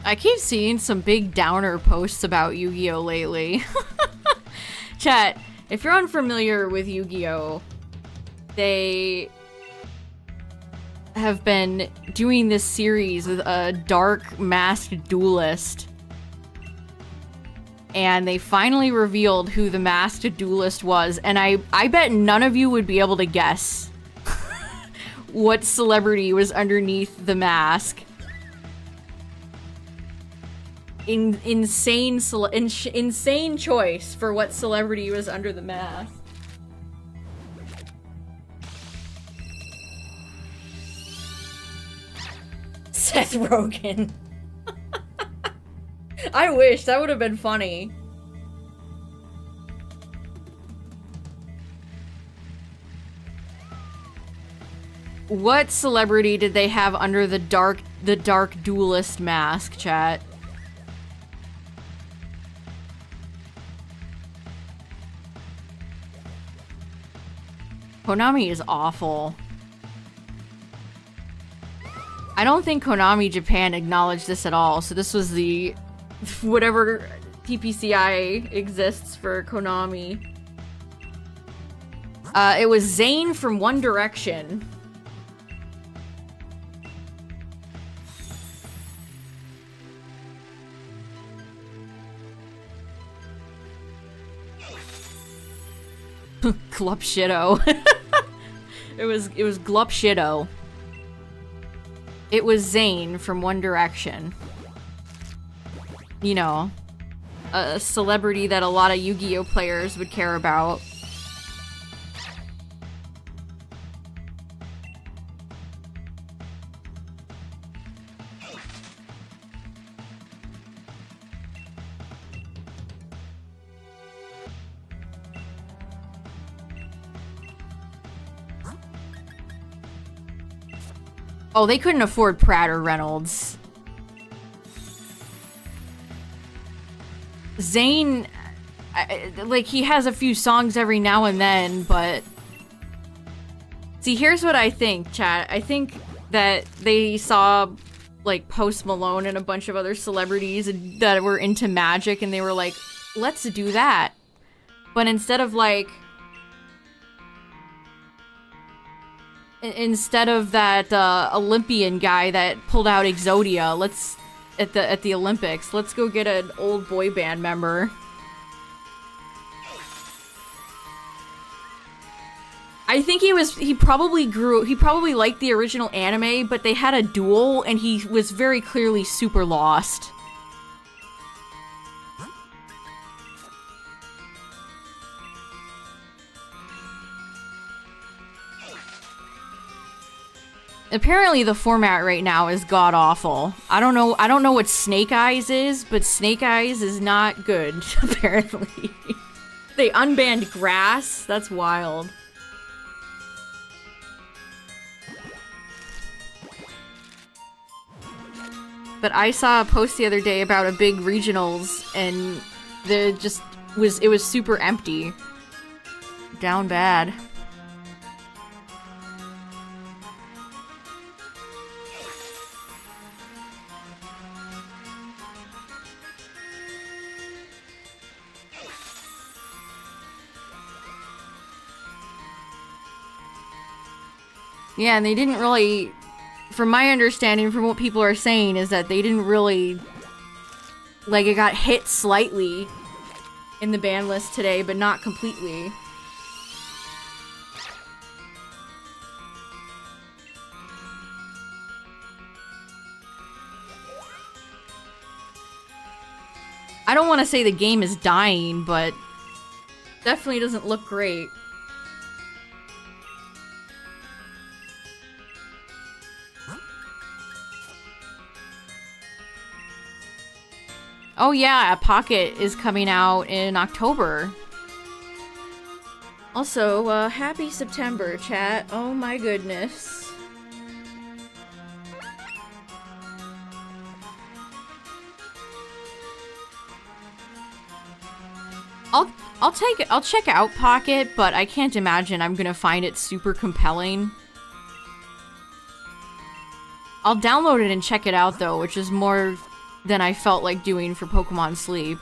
I keep seeing some big downer posts about Yu-Gi-Oh! Lately. Chat, if you're unfamiliar with Yu-Gi-Oh!, they have been doing this series with a dark masked duelist. And they finally revealed who the masked duelist was, and I bet none of you would be able to guess what celebrity was underneath the mask. Insane choice for what celebrity was under the mask. Seth Rogen. I wish, that would have been funny. What celebrity did they have under the dark duelist mask, chat? Konami is awful. I don't think Konami Japan acknowledged this at all, so this was the whatever TPCI exists for Konami. It was Zayn from One Direction. Glupshido. It was Glupshido. It was Zayn from One Direction. You know, a celebrity that a lot of Yu-Gi-Oh! Players would care about. Oh, they couldn't afford Pratt or Reynolds. Zayn, like, he has a few songs every now and then, but... See, here's what I think, chat. I think that they saw, like, Post Malone and a bunch of other celebrities that were into magic, and they were like, let's do that. But instead of, like... Instead of that Olympian guy that pulled out Exodia, let's at the Olympics, let's go get an old boy band member. I think he probably liked the original anime, but they had a duel and he was very clearly super lost. Apparently the format right now is god-awful. I don't know what Snake Eyes is, but Snake Eyes is not good, apparently. They unbanned grass? That's wild. But I saw a post the other day about a big regionals, and it was super empty. Down bad. Yeah, and they didn't really, from my understanding, from what people are saying, is that they didn't really, like, it got hit slightly in the ban list today, but not completely. I don't want to say the game is dying, but definitely doesn't look great. Oh yeah, Pocket is coming out in October. Also, happy September, chat. Oh my goodness. I'll check out Pocket, but I can't imagine I'm gonna find it super compelling. I'll download it and check it out though, which is more than I felt like doing for Pokemon Sleep.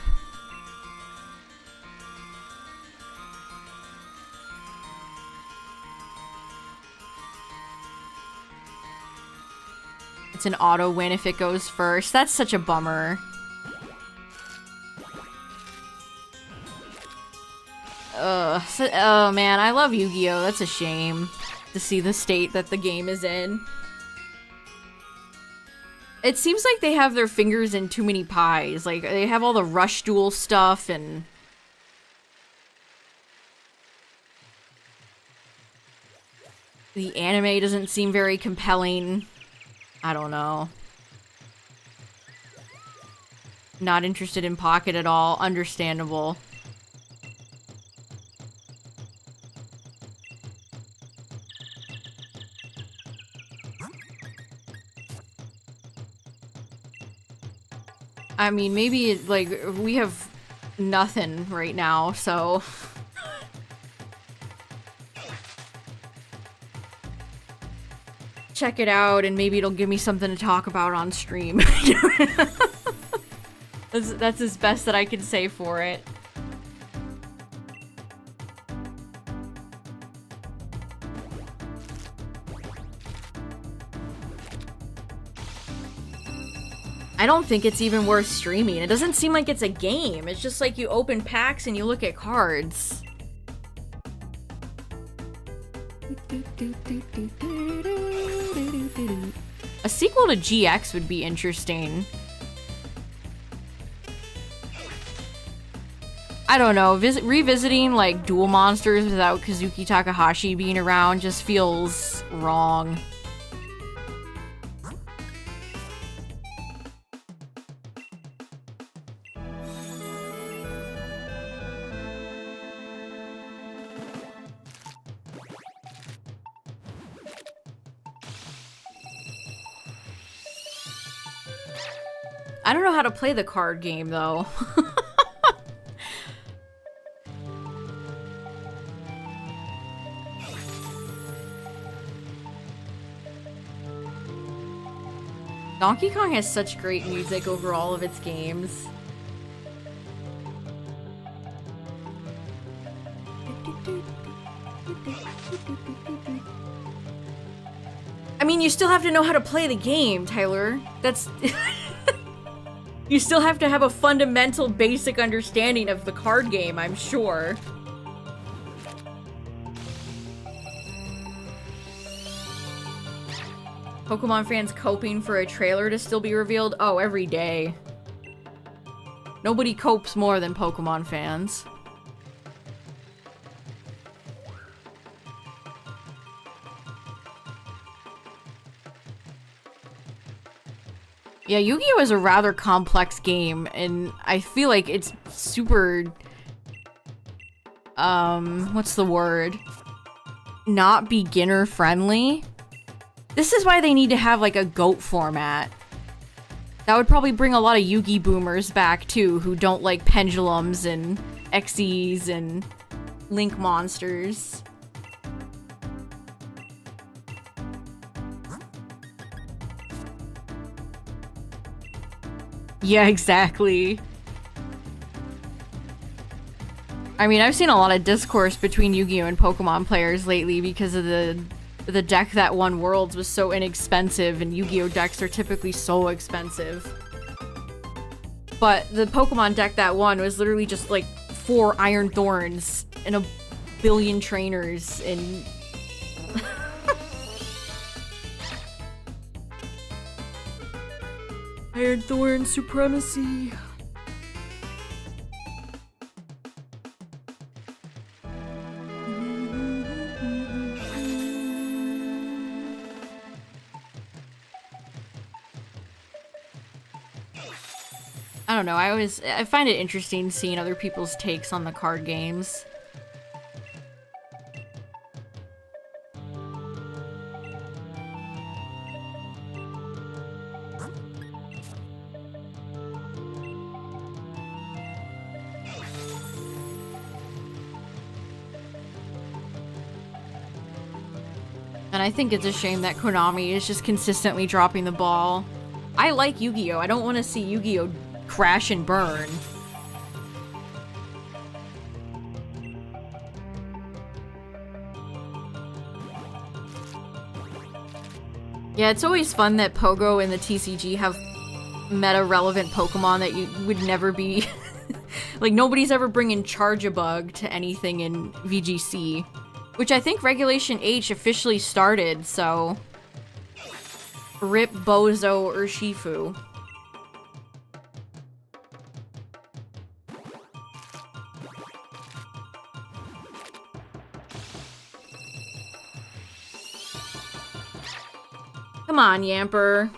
It's an auto win if it goes first. That's such a bummer. Oh man, I love Yu-Gi-Oh! That's a shame to see the state that the game is in. It seems like they have their fingers in too many pies. Like, they have all the Rush Duel stuff and... the anime doesn't seem very compelling. I don't know. Not interested in Pocket at all. Understandable. I mean, maybe, like, we have nothing right now, so... check it out, and maybe it'll give me something to talk about on stream. That's as best that I can say for it. I don't think it's even worth streaming. It doesn't seem like it's a game. It's just like you open packs and you look at cards. A sequel to GX would be interesting. I don't know. Revisiting like Duel Monsters without Kazuki Takahashi being around just feels wrong. I don't know how to play the card game, though. Donkey Kong has such great music over all of its games. I mean, you still have to know how to play the game, Tyler. That's... You still have to have a fundamental, basic understanding of the card game, I'm sure. Pokemon fans coping for a trailer to still be revealed? Oh, every day. Nobody copes more than Pokemon fans. Yeah, Yu-Gi-Oh! Is a rather complex game, and I feel like it's super... what's the word? Not beginner-friendly? This is why they need to have, like, a GOAT format. That would probably bring a lot of Yu-Gi boomers back, too, who don't like pendulums and Xyz and Link monsters. Yeah, exactly. I mean, I've seen a lot of discourse between Yu-Gi-Oh! And Pokemon players lately because of the deck that won Worlds was so inexpensive, and Yu-Gi-Oh! Decks are typically so expensive. But the Pokemon deck that won was literally just like 4 Iron Thorns and a billion trainers and... Iron Thorn supremacy. I don't know, I find it interesting seeing other people's takes on the card games. And I think it's a shame that Konami is just consistently dropping the ball. I like Yu-Gi-Oh! I don't want to see Yu-Gi-Oh! Crash and burn. Yeah, it's always fun that Pogo and the TCG have meta-relevant Pokemon that you would never be... like, nobody's ever bringing Charge-a-Bug to anything in VGC. Which I think Regulation H officially started, so... RIP Bozo Urshifu. Come on, Yamper.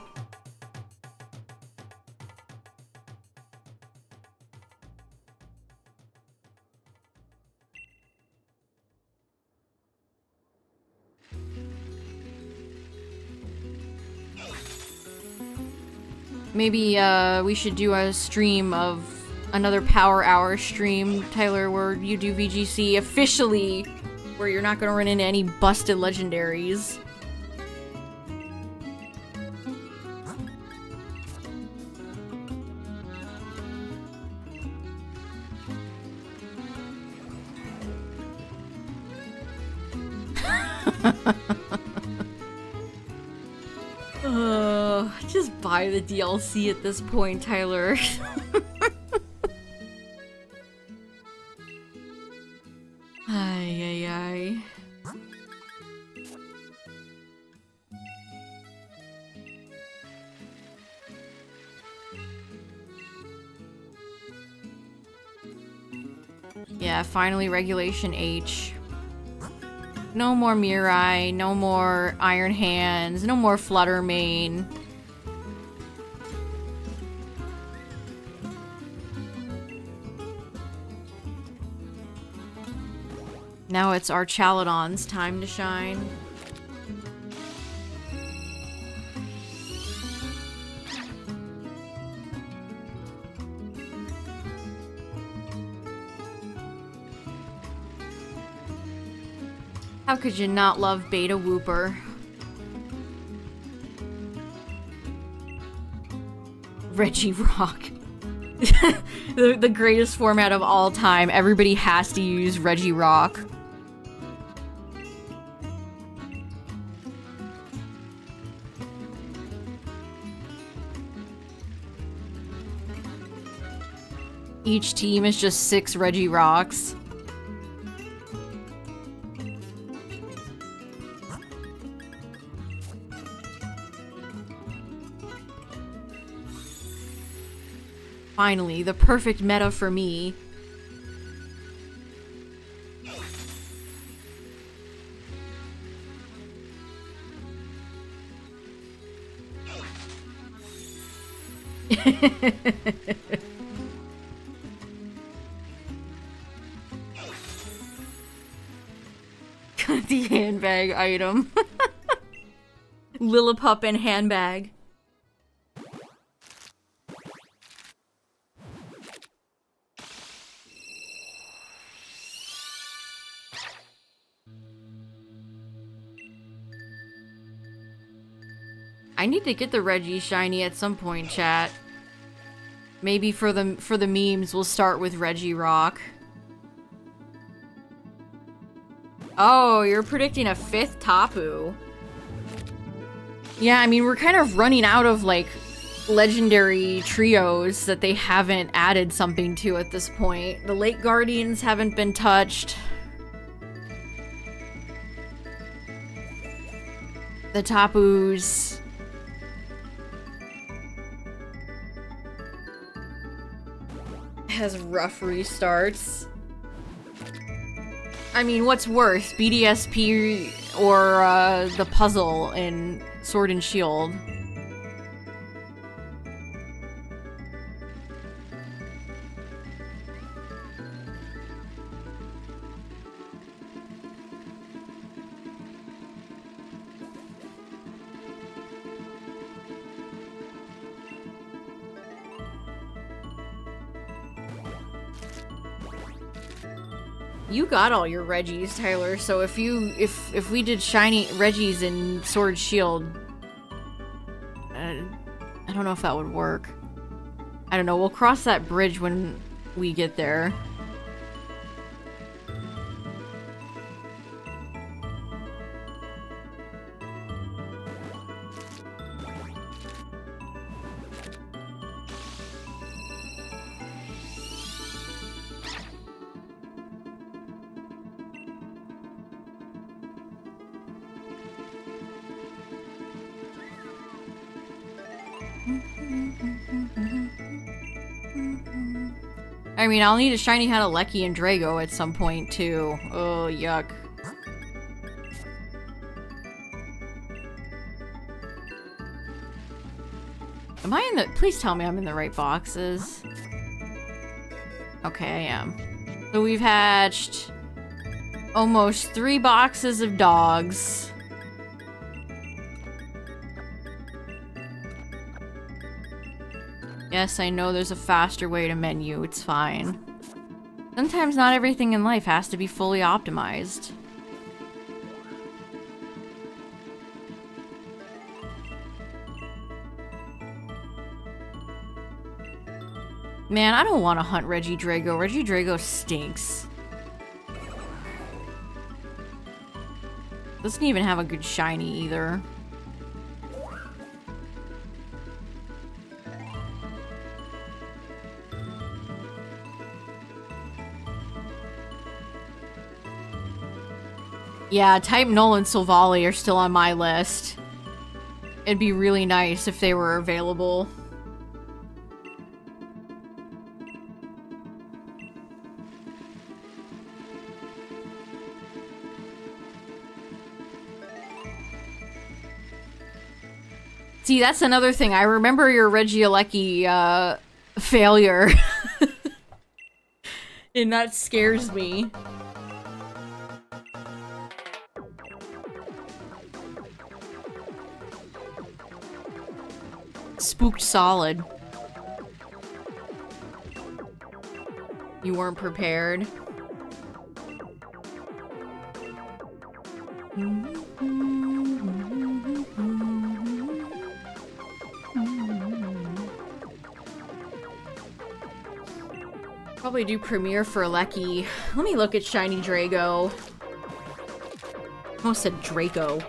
Maybe, we should do a stream of another Power Hour stream, Tyler, where you do VGC officially, where you're not gonna run into any busted legendaries. Just buy the DLC at this point, Tyler. Ay, ay, ay. Yeah, finally Regulation H. No more Mirai, no more Iron Hands, no more Flutter Mane. Now it's our Chalodon's time to shine. How could you not love Beta Whooper? Reggie Rock. the greatest format of all time. Everybody has to use Reggie Rock. Each team is just 6 Reggie Rocks. Finally, the perfect meta for me. The handbag item. Lillipup and handbag. I need to get the Reggie shiny at some point, chat. Maybe for the memes, we'll start with Reggie Rock. Oh, you're predicting a 5th Tapu. Yeah, I mean, we're kind of running out of, like, legendary trios that they haven't added something to at this point. The Lake Guardians haven't been touched. The Tapus. Has rough restarts. I mean, what's worse, BDSP or the puzzle in Sword and Shield? You got all your Reggies, Tyler, so if we did shiny Reggies in Sword Shield, I don't know if that would work. I don't know, we'll cross that bridge when we get there. I mean, I'll need a shiny Hanaleki and Drago at some point, too. Oh, yuck. Am I in the- please tell me I'm in the right boxes. Okay, I am. So we've hatched almost 3 boxes of dogs. Yes, I know there's a faster way to menu, it's fine. Sometimes not everything in life has to be fully optimized. Man, I don't want to hunt Reggie Drago. Reggie Drago stinks. Doesn't even have a good shiny either. Yeah, Type Null and Silvally are still on my list. It'd be really nice if they were available. See, that's another thing. I remember your Regieleki, failure. And that scares me. Spooked solid. You weren't prepared. Probably do premiere for Lecky. Let me look at Shiny Drago. Almost said Draco.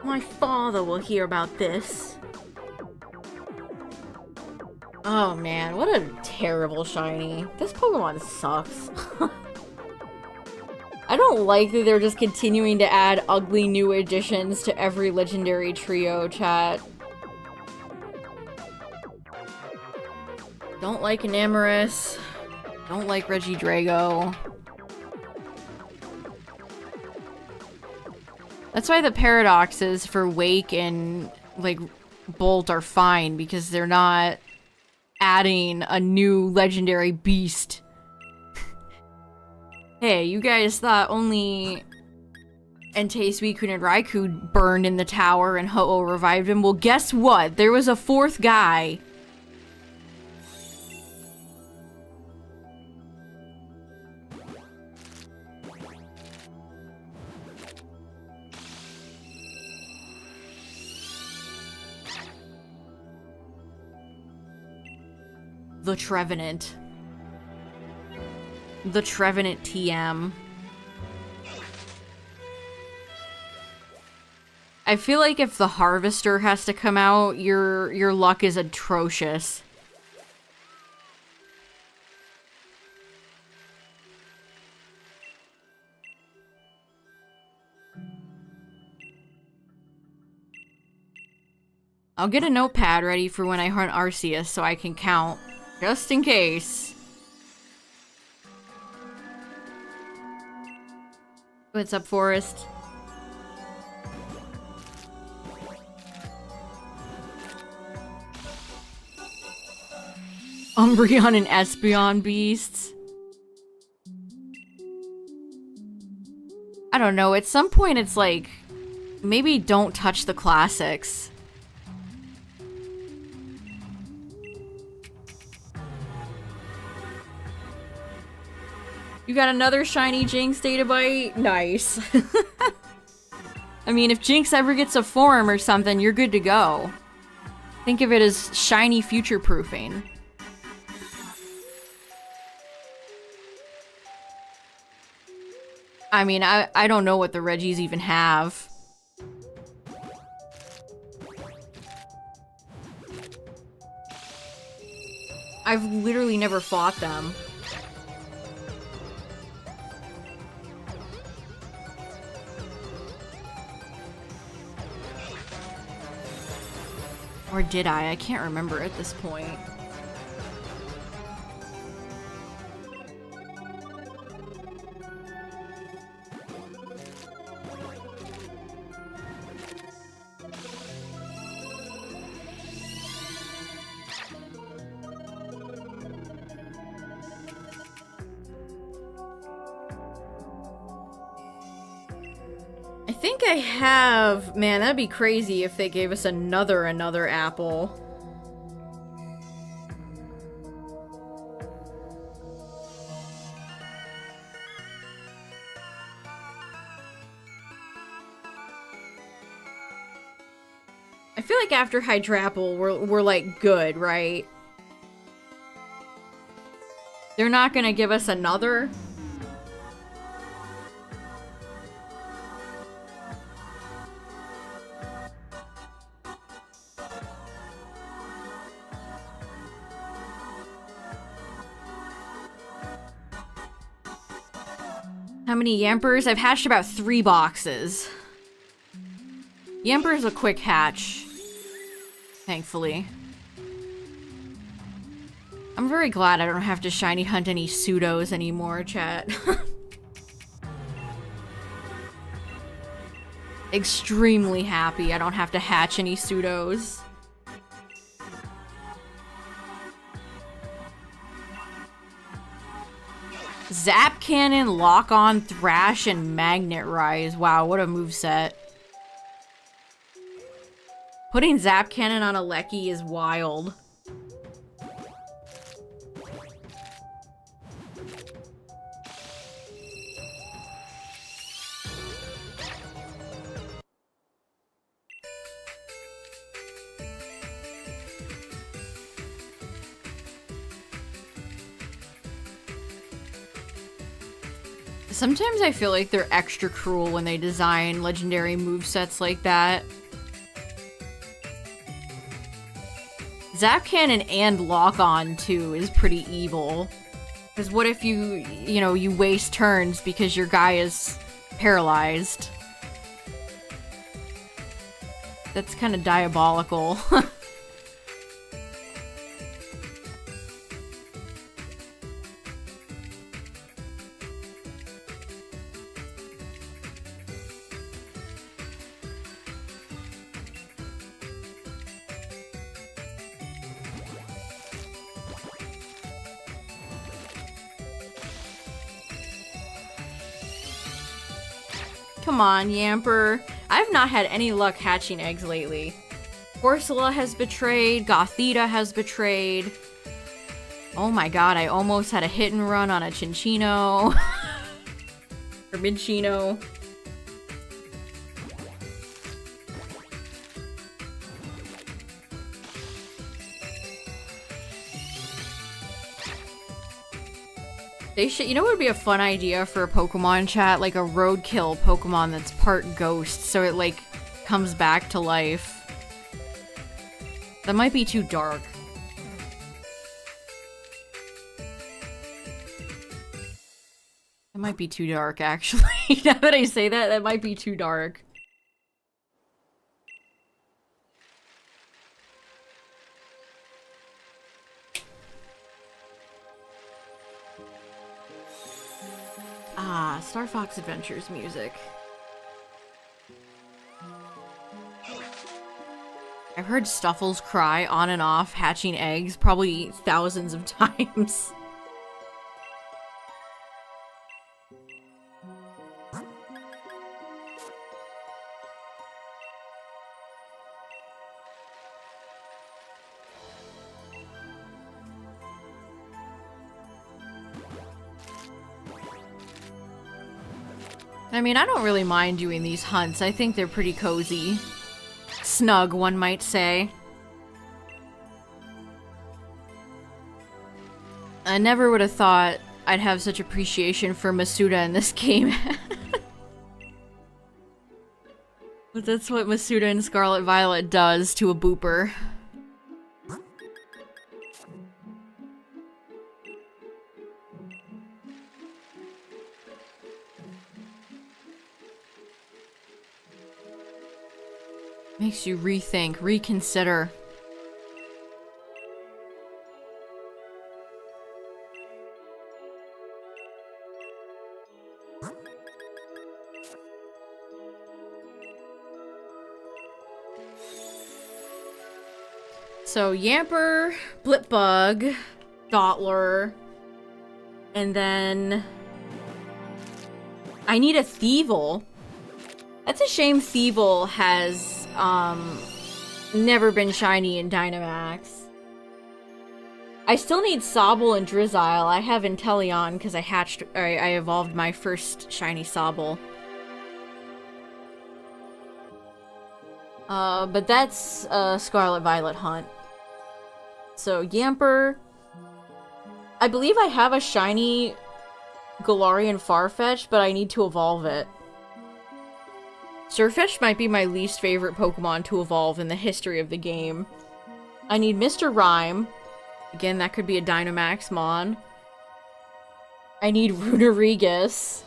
My father will hear about this. Oh man, what a terrible shiny. This Pokemon sucks. I don't like that they're just continuing to add ugly new additions to every legendary trio, chat. Don't like Enamorus. Don't like Regidrago. That's why the paradoxes for Wake and, like, Bolt are fine, because they're not adding a new legendary beast. Hey, you guys thought only Entei, Suicune, and Raikou burned in the tower and Ho-Oh revived him? Well, guess what? There was a fourth guy. The Trevenant. The Trevenant TM. I feel like if the Harvester has to come out, your luck is atrocious. I'll get a notepad ready for when I hunt Arceus so I can count. Just in case. What's up, Forest? Umbreon and Espeon beasts. I don't know, at some point it's like, maybe don't touch the classics. You got another shiny Jinx data bite? Nice. I mean, if Jinx ever gets a form or something, you're good to go. Think of it as shiny future-proofing. I mean, I don't know what the Regis even have. I've literally never fought them. Or did I? I can't remember at this point. I think I have... Man, that'd be crazy if they gave us another apple. I feel like after Hydrapple, we're like good, right? They're not gonna give us another? How many Yampers? I've hatched about 3 boxes. Yamper's a quick hatch. Thankfully. I'm very glad I don't have to shiny hunt any pseudos anymore, chat. Extremely happy I don't have to hatch any pseudos. Zap Cannon, Lock On, Thrash, and Magnet Rise. Wow, what a moveset. Putting Zap Cannon on a Lecky is wild. Sometimes I feel like they're extra cruel when they design legendary movesets like that. Zap Cannon and Lock On too is pretty evil. Because what if you waste turns because your guy is paralyzed? That's kind of diabolical. Come on, Yamper. I've not had any luck hatching eggs lately. Corsola has betrayed, Gothita has betrayed. Oh my god, I almost had a hit and run on a Cinccino. Or Minccino. They should, you know what would be a fun idea for a Pokemon chat? Like a roadkill Pokemon that's part ghost, so it like comes back to life. That might be too dark. That might be too dark, actually. Now that I say that, that might be too dark. Ah, Star Fox Adventures music. I've heard Stuffles cry on and off hatching eggs probably thousands of times. I mean, I don't really mind doing these hunts. I think they're pretty cozy. Snug, one might say. I never would have thought I'd have such appreciation for Masuda in this game. But that's what Masuda in Scarlet Violet does to a booper. Makes you rethink, reconsider. So Yamper, Blipbug, Dottler, and then I need a Thievul. That's a shame Thievul has never been shiny in Dynamax. I still need Sobble and Drizzile. I have Inteleon because I evolved my first shiny Sobble. But that's a Scarlet Violet hunt. So Yamper, I believe I have a shiny Galarian Farfetch, but I need to evolve it. Sirfetch'd might be my least favorite Pokemon to evolve in the history of the game. I need Mr. Rhyme. Again, that could be a Dynamax Mon. I need Runerigus.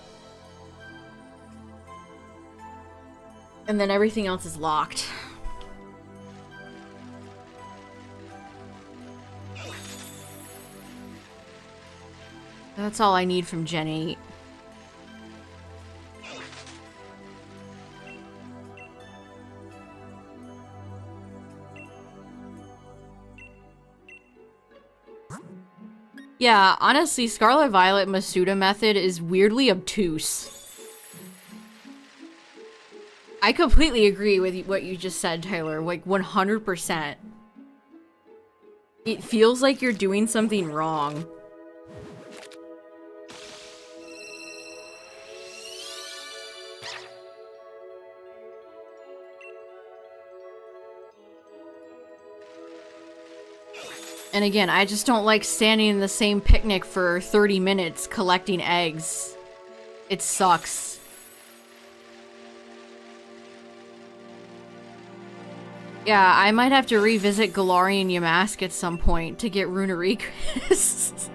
And then everything else is locked. That's all I need from Gen 8. Yeah, honestly, Scarlet Violet Masuda method is weirdly obtuse. I completely agree with what you just said, Tyler. Like, 100%. It feels like you're doing something wrong. And again, I just don't like standing in the same picnic for 30 minutes collecting eggs. It sucks. Yeah, I might have to revisit Galarian Yamask at some point to get Runerigus.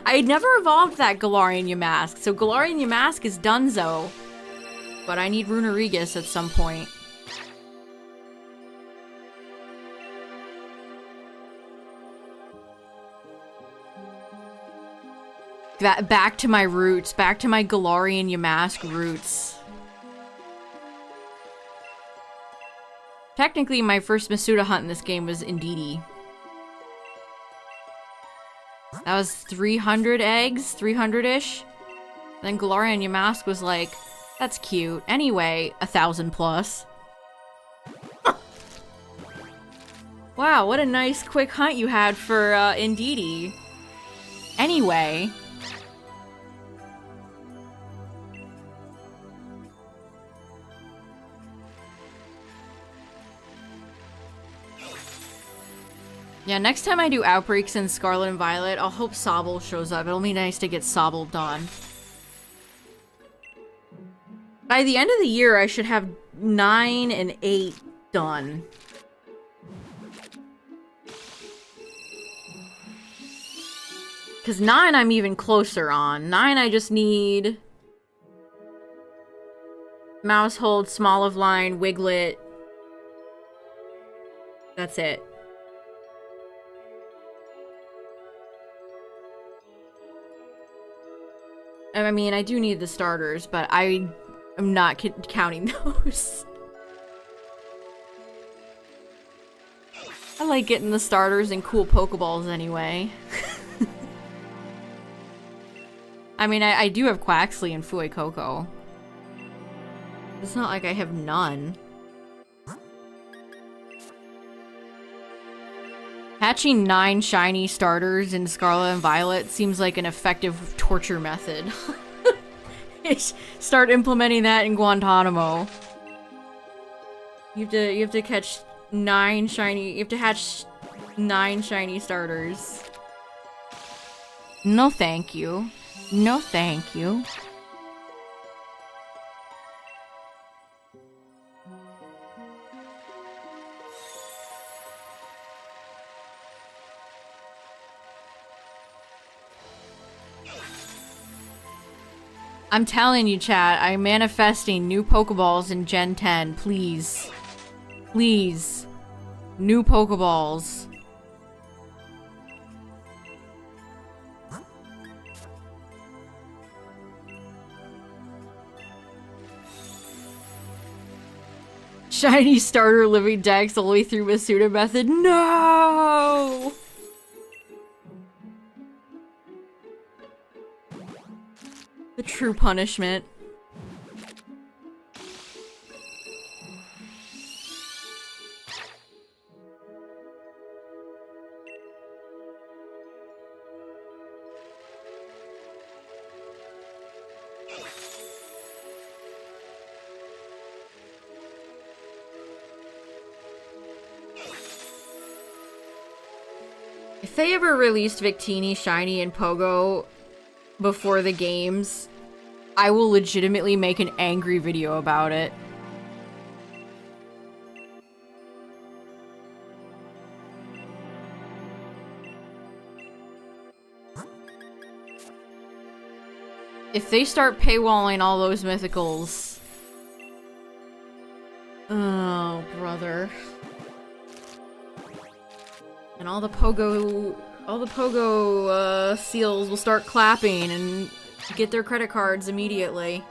I never evolved that Galarian Yamask, so Galarian Yamask is donezo. But I need Runerigus at some point. Back to my roots, back to my Galarian Yamask roots. Technically, my first Masuda hunt in this game was Indeedee. That was 300 eggs, 300-ish. Then Galarian Yamask was like, that's cute. Anyway, 1,000 plus. Wow, what a nice quick hunt you had for Indeedee. Anyway. Yeah, next time I do Outbreaks in Scarlet and Violet, I'll hope Sobble shows up. It'll be nice to get Sobble done. By the end of the year, I should have 9 and 8 done. Because 9 I'm even closer on. 9 I just need... Mousehold, Small of Line, Wiglet. That's it. I mean, I do need the starters, but I am not counting those. I like getting the starters and cool Pokeballs anyway. I mean, I do have Quaxley and Fuecoco. It's not like I have none. Hatching 9 shiny starters in Scarlet and Violet seems like an effective torture method. Start implementing that in Guantanamo. You have to catch 9 shiny. You have to hatch 9 shiny starters. No, thank you. No, thank you. I'm telling you, chat, I'm manifesting new Pokeballs in Gen 10, please. Please. New Pokeballs. Shiny starter living dex all the way through Masuda method. No! The true punishment. If they ever released Victini, Shiny, and Pogo before the games, I will legitimately make an angry video about it. If they start paywalling all those mythicals... Oh, brother. And all the Pogo seals will start clapping and get their credit cards immediately.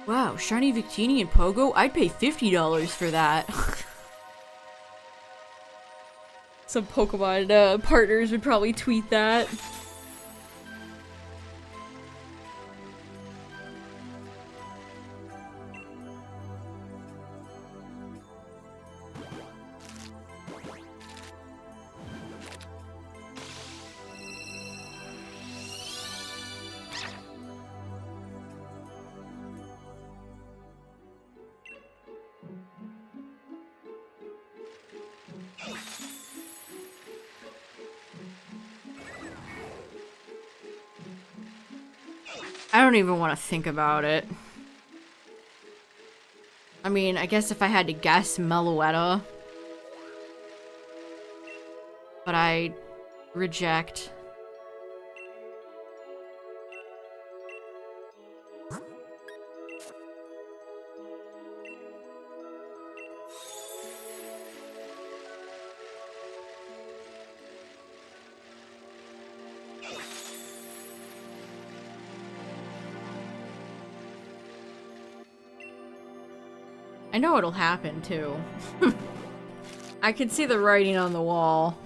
Wow, shiny Victini and Pogo? I'd pay $50 for that. Some Pokemon partners would probably tweet that. I don't even want to think about it. I mean, I guess if I had to guess, Meloetta. But I reject. I know it'll happen, too. I can see the writing on the wall.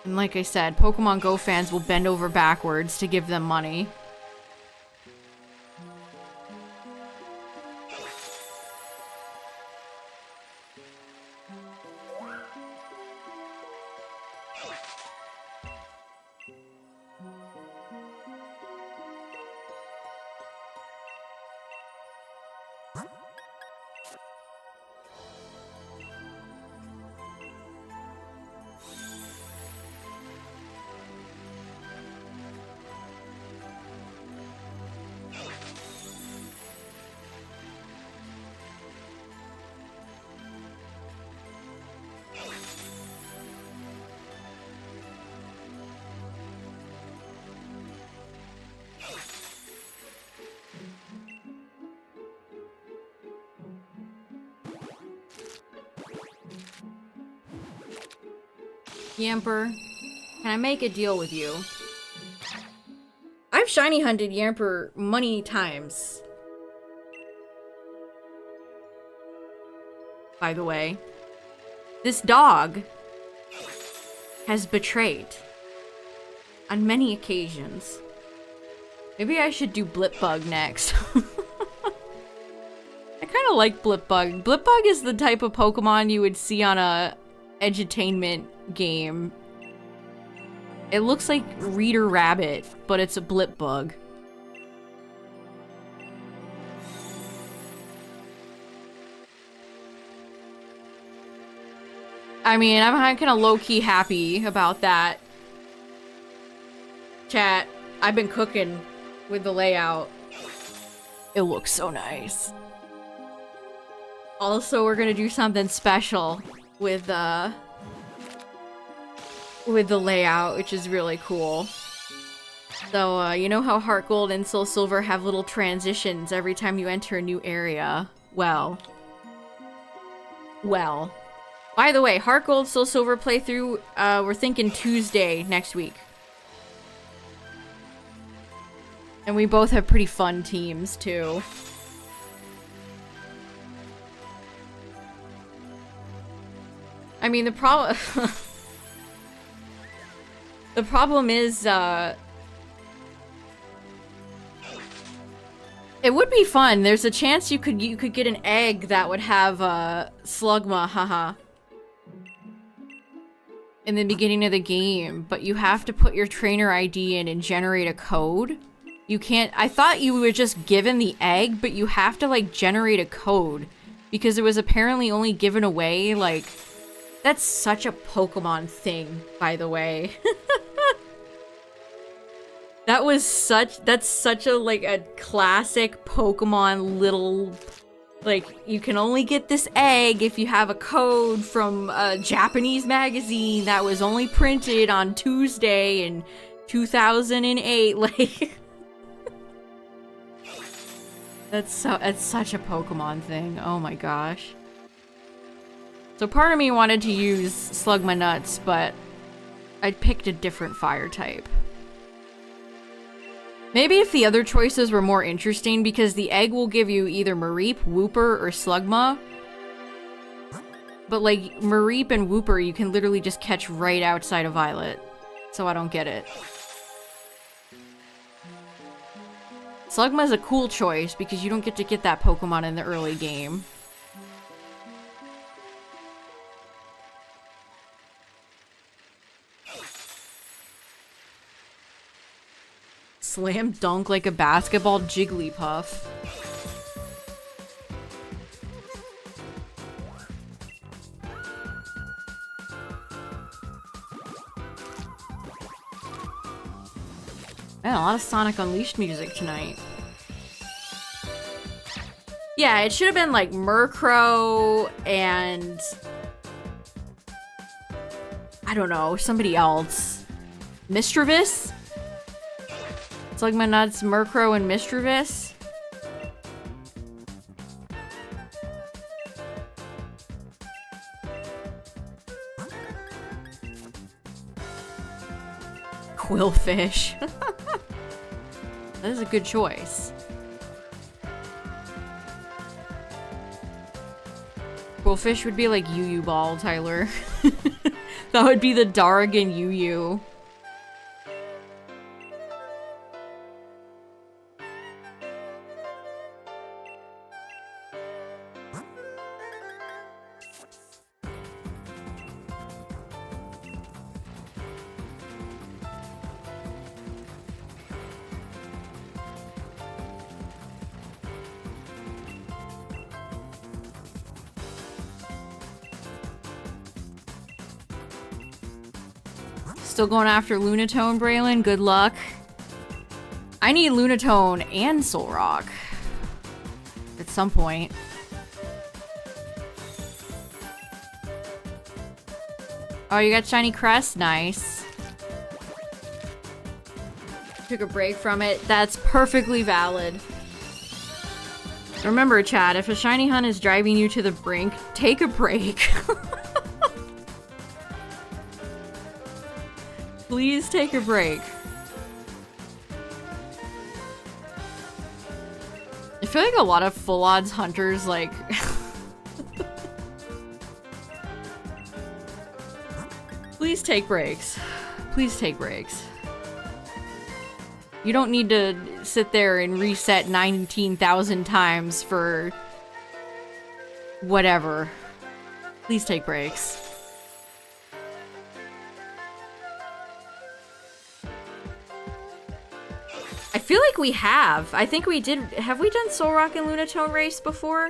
And like I said, Pokemon Go fans will bend over backwards to give them money. Yamper, can I make a deal with you? I've shiny hunted Yamper many times. By the way, this dog has betrayed on many occasions. Maybe I should do Blipbug next. I kind of like Blipbug. Blipbug is the type of Pokemon you would see on a edutainment game. It looks like Reader Rabbit, but it's a Blipbug. I mean, I'm kind of low-key happy about that. Chat, I've been cooking with the layout. It looks so nice. Also, we're gonna do something special with the layout, which is really cool. So, you know how Heart Gold and Soul Silver have little transitions every time you enter a new area? Well. By the way, Heart Gold, Soul Silver playthrough, we're thinking Tuesday next week. And we both have pretty fun teams, too. I mean, the problem... The problem is, it would be fun. There's a chance you could get an egg that would have, Slugma, haha. In the beginning of the game, but you have to put your trainer ID in and generate a code. You can't- I thought you were just given the egg, but you have to, like, generate a code. Because it was apparently only given away, like... That's such a Pokemon thing, by the way. That's such a, like, a classic Pokemon little, like, you can only get this egg if you have a code from a Japanese magazine that was only printed on Tuesday in 2008, like... It's such a Pokemon thing, oh my gosh. So part of me wanted to use Slugma Nuts, but I picked a different fire type. Maybe if the other choices were more interesting, because the egg will give you either Mareep, Wooper, or Slugma. But like, Mareep and Wooper you can literally just catch right outside of Violet. So I don't get it. Slugma is a cool choice, because you don't get to get that Pokemon in the early game. Slam dunk like a basketball, Jigglypuff. Yeah, a lot of Sonic Unleashed music tonight. Yeah, it should have been like Murkrow and... I don't know, somebody else. Mischievous? It's like my nuts, Murkrow and Mischievous. Quillfish. That is a good choice. Quillfish would be like UU Ball, Tyler. That would be the Dargan UU. Still going after Lunatone, Braylon? Good luck. I need Lunatone and Solrock. At some point. Oh, you got Shiny Crest? Nice. Took a break from it. That's perfectly valid. Remember, chat, if a Shiny Hunt is driving you to the brink, take a break. Please take a break. I feel like a lot of full odds hunters, like... Please take breaks. Please take breaks. You don't need to sit there and reset 19,000 times for... whatever. Please take breaks. I feel like we have. I think we did. Have we done Solrock and Lunatone race before?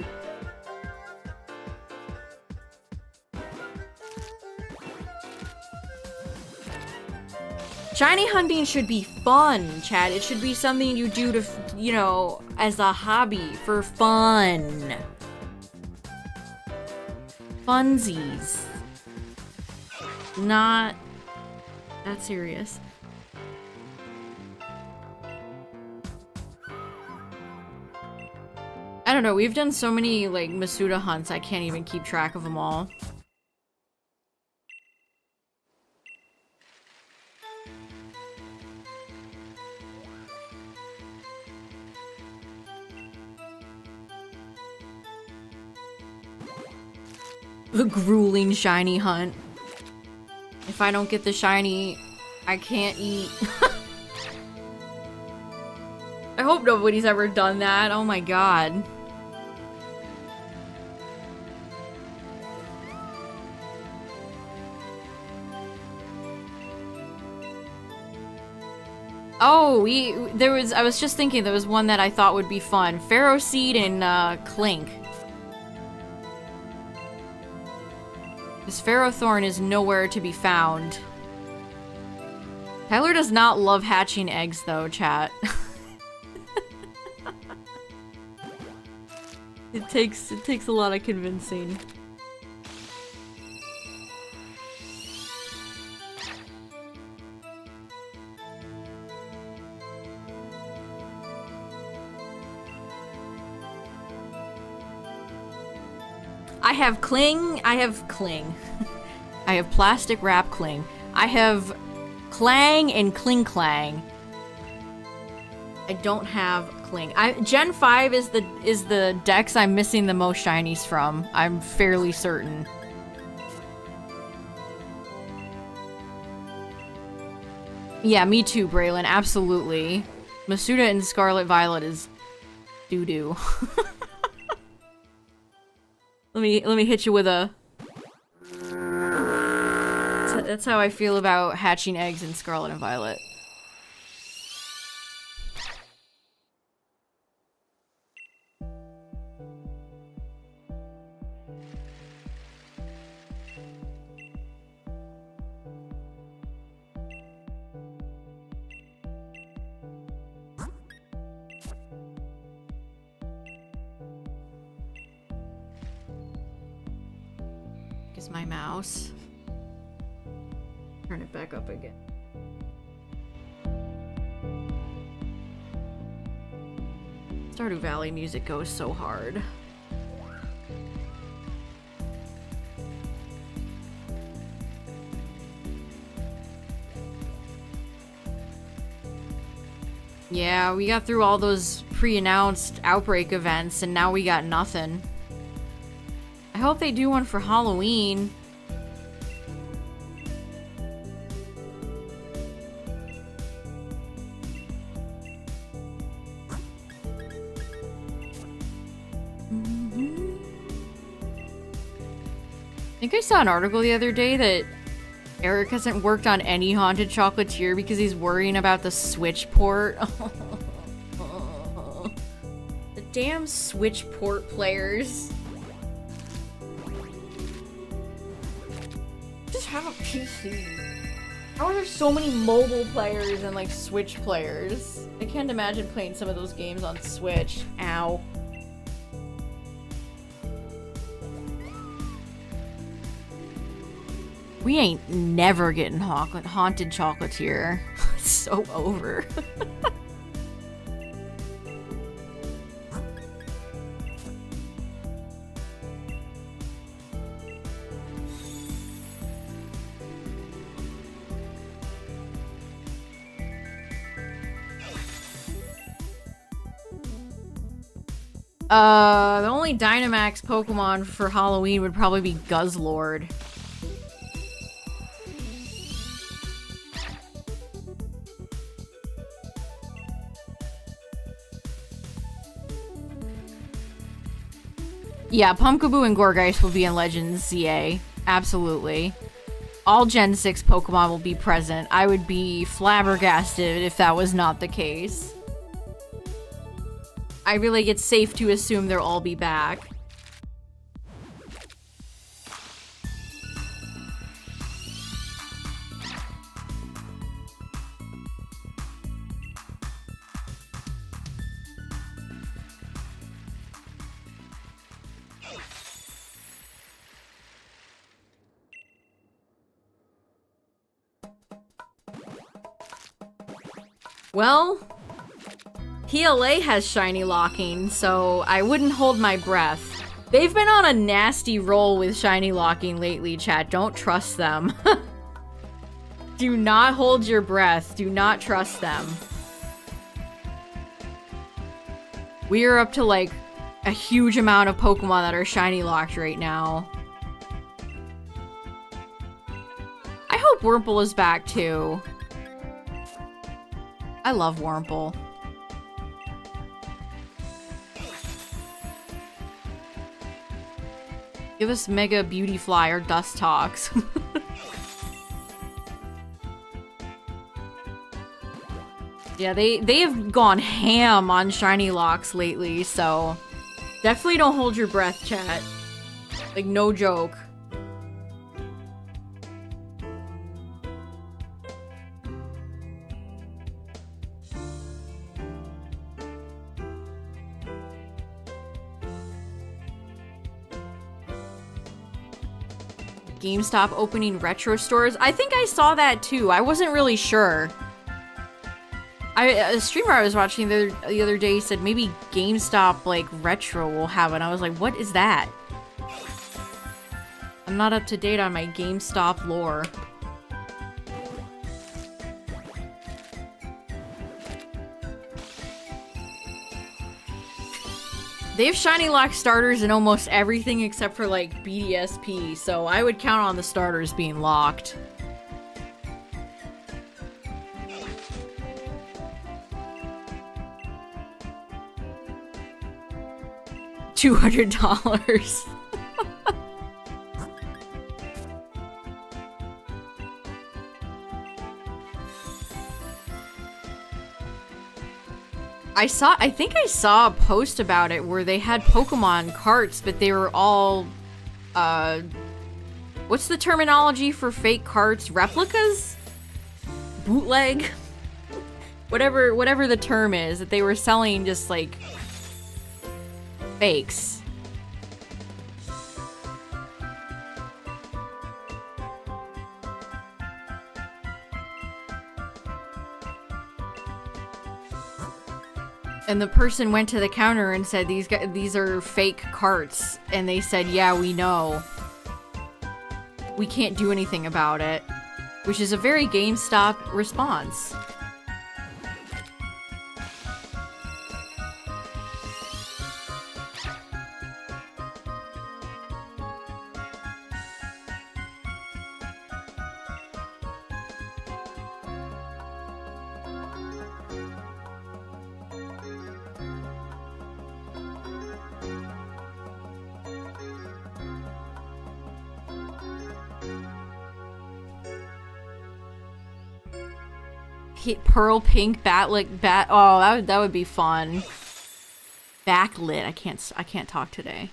Shiny hunting should be fun, Chad. It should be something you do to, you know, as a hobby for fun. Funsies. Not that serious. I don't know, we've done so many, like, Masuda hunts, I can't even keep track of them all. The grueling shiny hunt. If I don't get the shiny, I can't eat. I hope nobody's ever done that, oh my god. Oh, I was just thinking there was one that I thought would be fun. Pharaoh Seed and, Clink. This Ferrothorn is nowhere to be found. Tyler does not love hatching eggs, though, chat. It takes a lot of convincing. I have Cling. I have Cling. I have Plastic Wrap Cling. I have Clang and Cling Clang. I don't have Cling. Gen 5 is the dex I'm missing the most shinies from. I'm fairly certain. Yeah, me too, Braylon. Absolutely. Masuda and Scarlet Violet is doo-doo. Let me hit you with a... That's how I feel about hatching eggs in Scarlet and Violet. heck is my mouse? Turn it back up again. Stardew Valley music goes so hard. Yeah, we got through all those pre-announced Outbreak events, and now we got nothing. I hope they do one for Halloween. I think I saw an article the other day that Eric hasn't worked on any Haunted Chocolatier because he's worrying about the Switch port. The damn Switch port players. Just have a PC. How are there so many mobile players and like Switch players? I can't imagine playing some of those games on Switch. Ow. We ain't never getting Haunted Chocolatier. It's so over. The only Dynamax Pokemon for Halloween would probably be Guzzlord. Yeah, Pumpkaboo and Gourgeist will be in Legends ZA. Absolutely. All Gen 6 Pokemon will be present. I would be flabbergasted if that was not the case. I feel like it's safe to assume they'll all be back. Well, PLA has shiny locking, so I wouldn't hold my breath. They've been on a nasty roll with shiny locking lately, chat. Don't trust them. Do not hold your breath. Do not trust them. We are up to like a huge amount of Pokemon that are shiny locked right now. I hope Wurmple is back too. I love Wurmple. Give us Mega Beautyfly or Dustox. Yeah, they have gone ham on shiny locks lately, so definitely don't hold your breath, chat. Like, no joke. GameStop opening retro stores. I think I saw that too. I wasn't really sure. A streamer I was watching the other day said maybe GameStop like retro will have it. I was like, what is that? I'm not up to date on my GameStop lore. They have shiny lock starters in almost everything except for like BDSP, so I would count on the starters being locked. $200. I think I saw a post about it where they had Pokemon carts, but they were all, what's the terminology for fake carts? Replicas? Bootleg? Whatever the term is, that they were selling just, like, fakes. And the person went to the counter and said, these are fake carts. And they said, yeah, we know. We can't do anything about it. Which is a very GameStop response. Pearl pink batlit bat. Oh, that would be fun. Backlit. I can't talk today.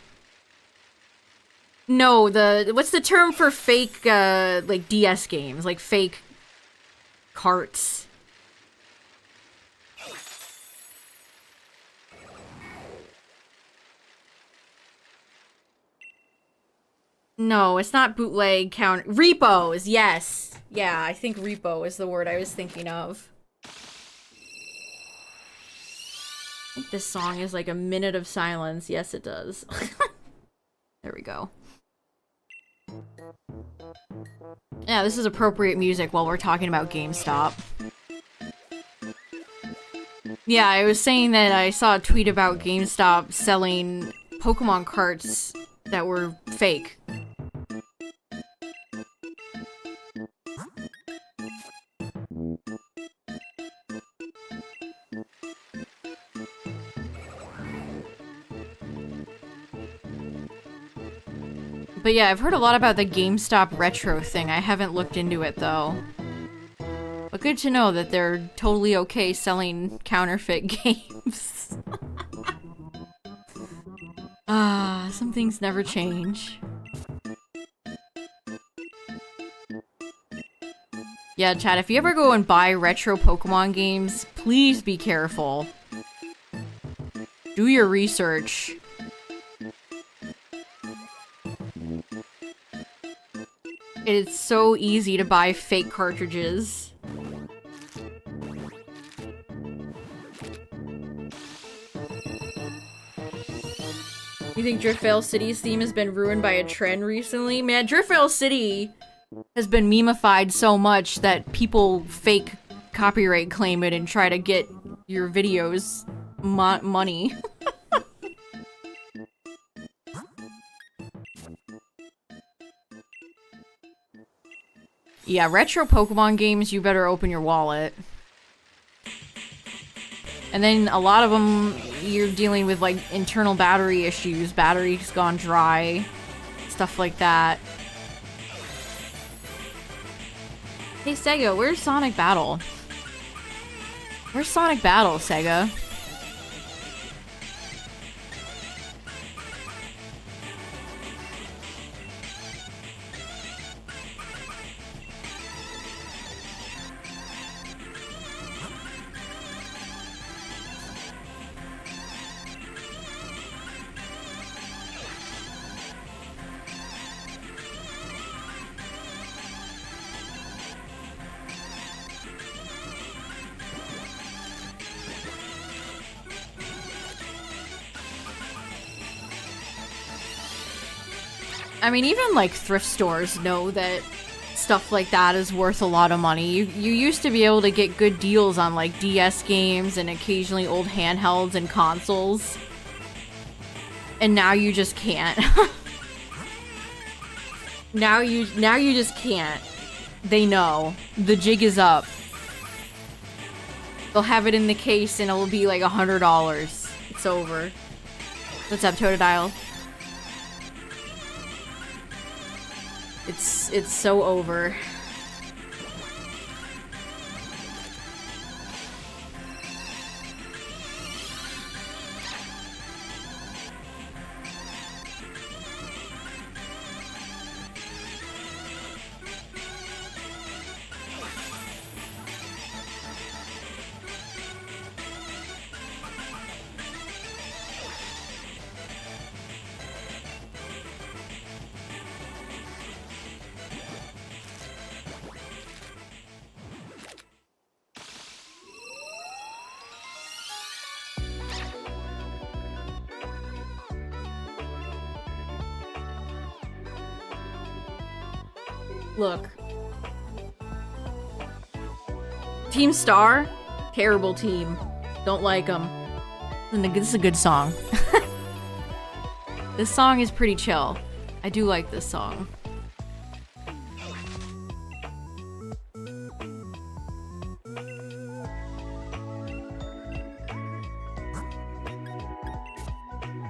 No, what's the term for fake like DS games, like fake carts? No, it's not bootleg count. Repos, yes. Yeah, I think repo is the word I was thinking of. I think this song is like a minute of silence. Yes, it does. There we go. Yeah, this is appropriate music while we're talking about GameStop. Yeah, I was saying that I saw a tweet about GameStop selling Pokemon carts that were fake. But yeah, I've heard a lot about the GameStop retro thing. I haven't looked into it though. But good to know that they're totally okay selling counterfeit games. Some things never change. Yeah, chat, if you ever go and buy retro Pokemon games, please be careful. Do your research. It's so easy to buy fake cartridges. You think Driftveil City's theme has been ruined by a trend recently? Man, Driftveil City has been memeified so much that people fake copyright claim it and try to get your videos money. Yeah, retro Pokemon games, you better open your wallet. And then a lot of them, you're dealing with like internal battery issues, batteries gone dry, stuff like that. Hey Sega, where's Sonic Battle? Where's Sonic Battle, Sega? I mean, even like thrift stores know that stuff like that is worth a lot of money. You used to be able to get good deals on like DS games and occasionally old handhelds and consoles. And now you just can't. Now you just can't. They know. The jig is up. They'll have it in the case and it'll be like $100. It's over. What's up, Totodile? It's so over. Look. Team Star? Terrible team. Don't like them. This is a good song. This song is pretty chill. I do like this song.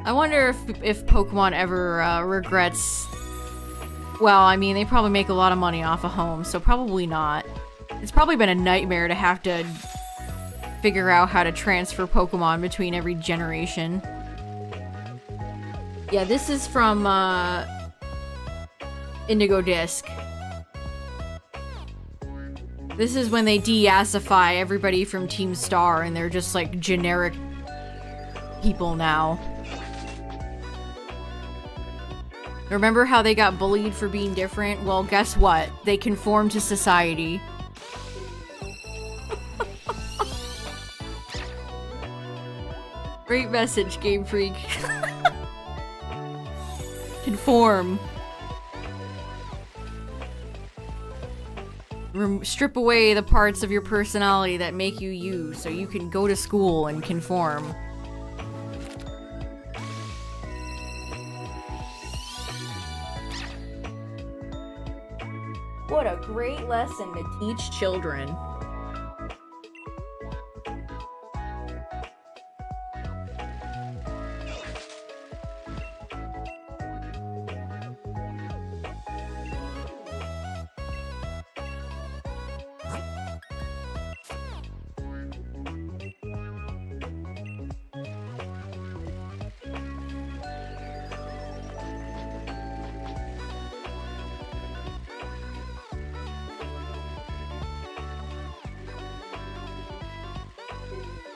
I wonder if Pokemon ever regrets... Well, I mean, they probably make a lot of money off of home, so probably not. It's probably been a nightmare to have to figure out how to transfer Pokemon between every generation. Yeah, this is from Indigo Disc. This is when they de-assify everybody from Team Star and they're just like generic people now. Remember how they got bullied for being different? Well, guess what? They conform to society. Great message, Game Freak. Conform. Strip away the parts of your personality that make you you, so you can go to school and conform. What a great lesson to teach children.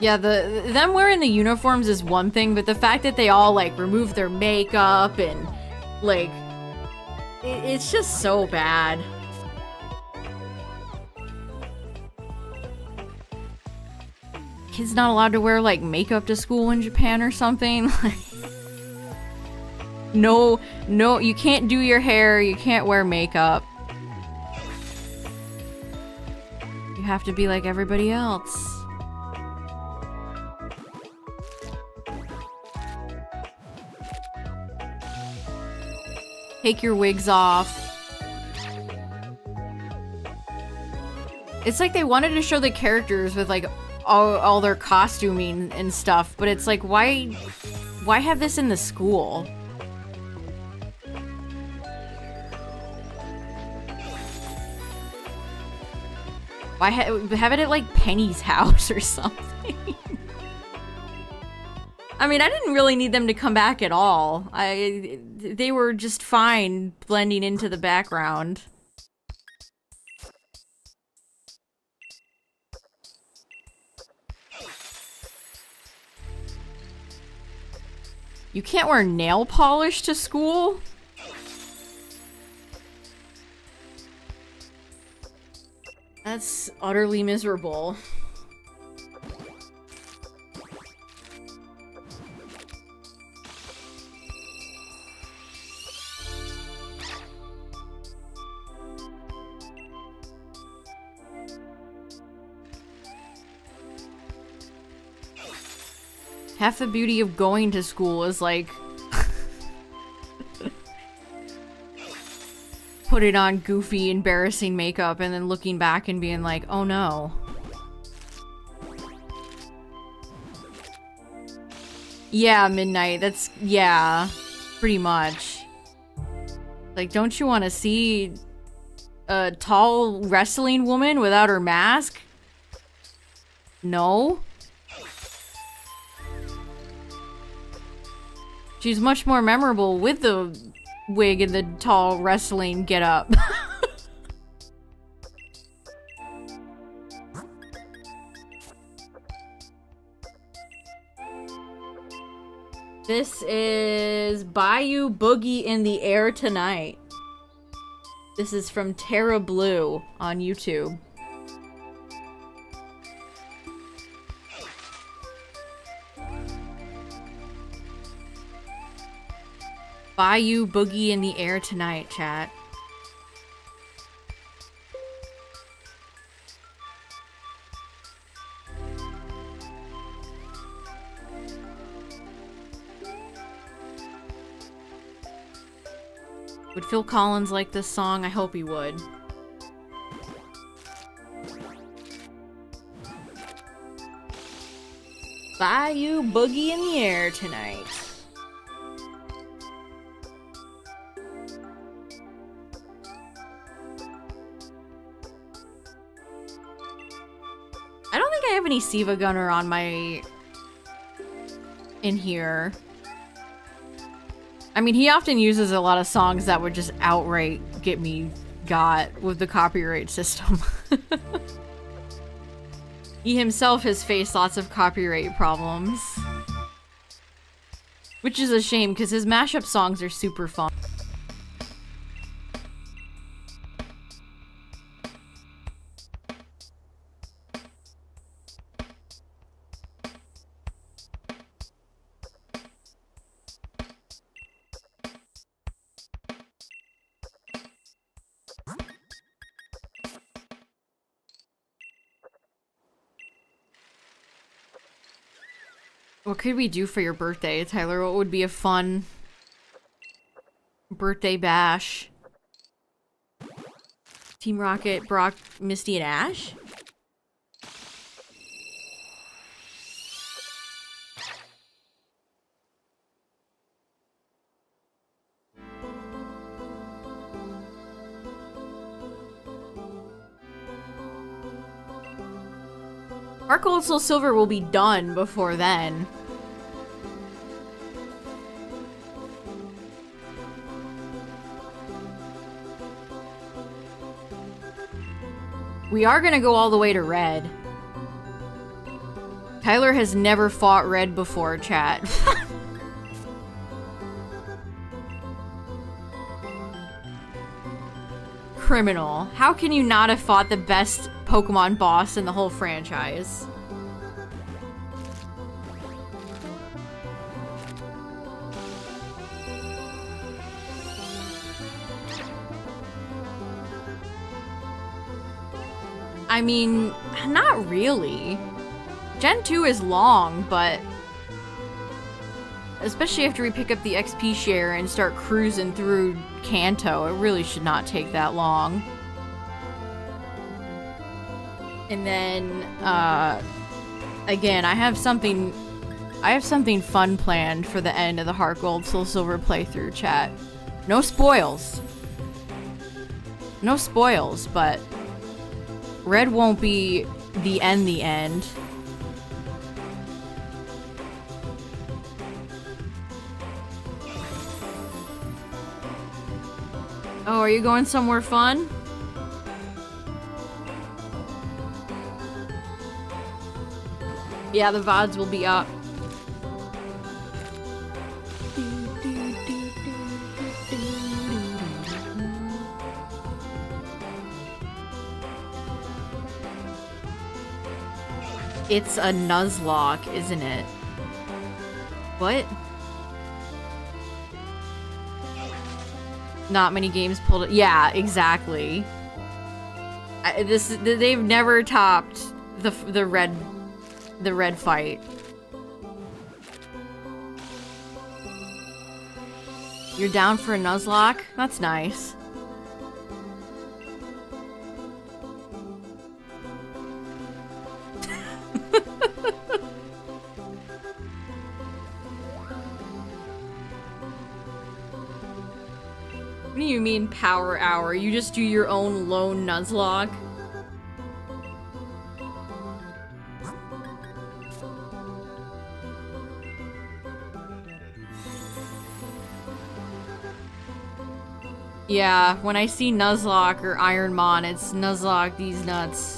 Yeah, them wearing the uniforms is one thing, but the fact that they all, like, remove their makeup and, like, it's just so bad. Kids not allowed to wear, like, makeup to school in Japan or something? No, you can't do your hair, you can't wear makeup. You have to be like everybody else. Take your wigs off. It's like they wanted to show the characters with like all their costuming and stuff, but it's like, why have this in the school? Why have it at like Penny's house or something? I mean, I didn't really need them to come back at all. They were just fine blending into the background. You can't wear nail polish to school? That's utterly miserable. Half the beauty of going to school is like putting on goofy, embarrassing makeup and then looking back and being like, oh no. Yeah, Midnight, that's, yeah, pretty much. Like, don't you want to see a tall wrestling woman without her mask? No? She's much more memorable with the wig and the tall wrestling getup. This is Bayou Boogie in the Air Tonight. This is from Terra Blue on YouTube. Bayou Boogie in the Air Tonight, chat. Would Phil Collins like this song? I hope he would. Bayou Boogie in the air tonight. I don't think I have any Siva Gunner on my... in here. I mean, he often uses a lot of songs that would just outright get me got with the copyright system. He himself has faced lots of copyright problems. Which is a shame, because his mashup songs are super fun. What could we do for your birthday, Tyler? What would be a fun birthday bash? Team Rocket, Brock, Misty, and Ash? Heart Gold Soul Silver will be done before then. We are gonna go all the way to red. Tyler has never fought red before, chat. Criminal. How can you not have fought the best Pokemon boss in the whole franchise? I mean, not really. Gen 2 is long, but... especially after we pick up the XP share and start cruising through Kanto, it really should not take that long. And then, again, I have something fun planned for the end of the Heart Gold Soul Silver playthrough, chat. No spoils. No spoils, but... red won't be the end. Oh, are you going somewhere fun? Yeah, the VODs will be up. It's a Nuzlocke, isn't it? What? Not many games pulled it. Yeah, exactly. They've never topped the red fight. You're down for a Nuzlocke? That's nice. What do you mean power hour? You just do your own lone Nuzlocke? Yeah, when I see Nuzlocke or Ironmon, it's Nuzlocke these nuts.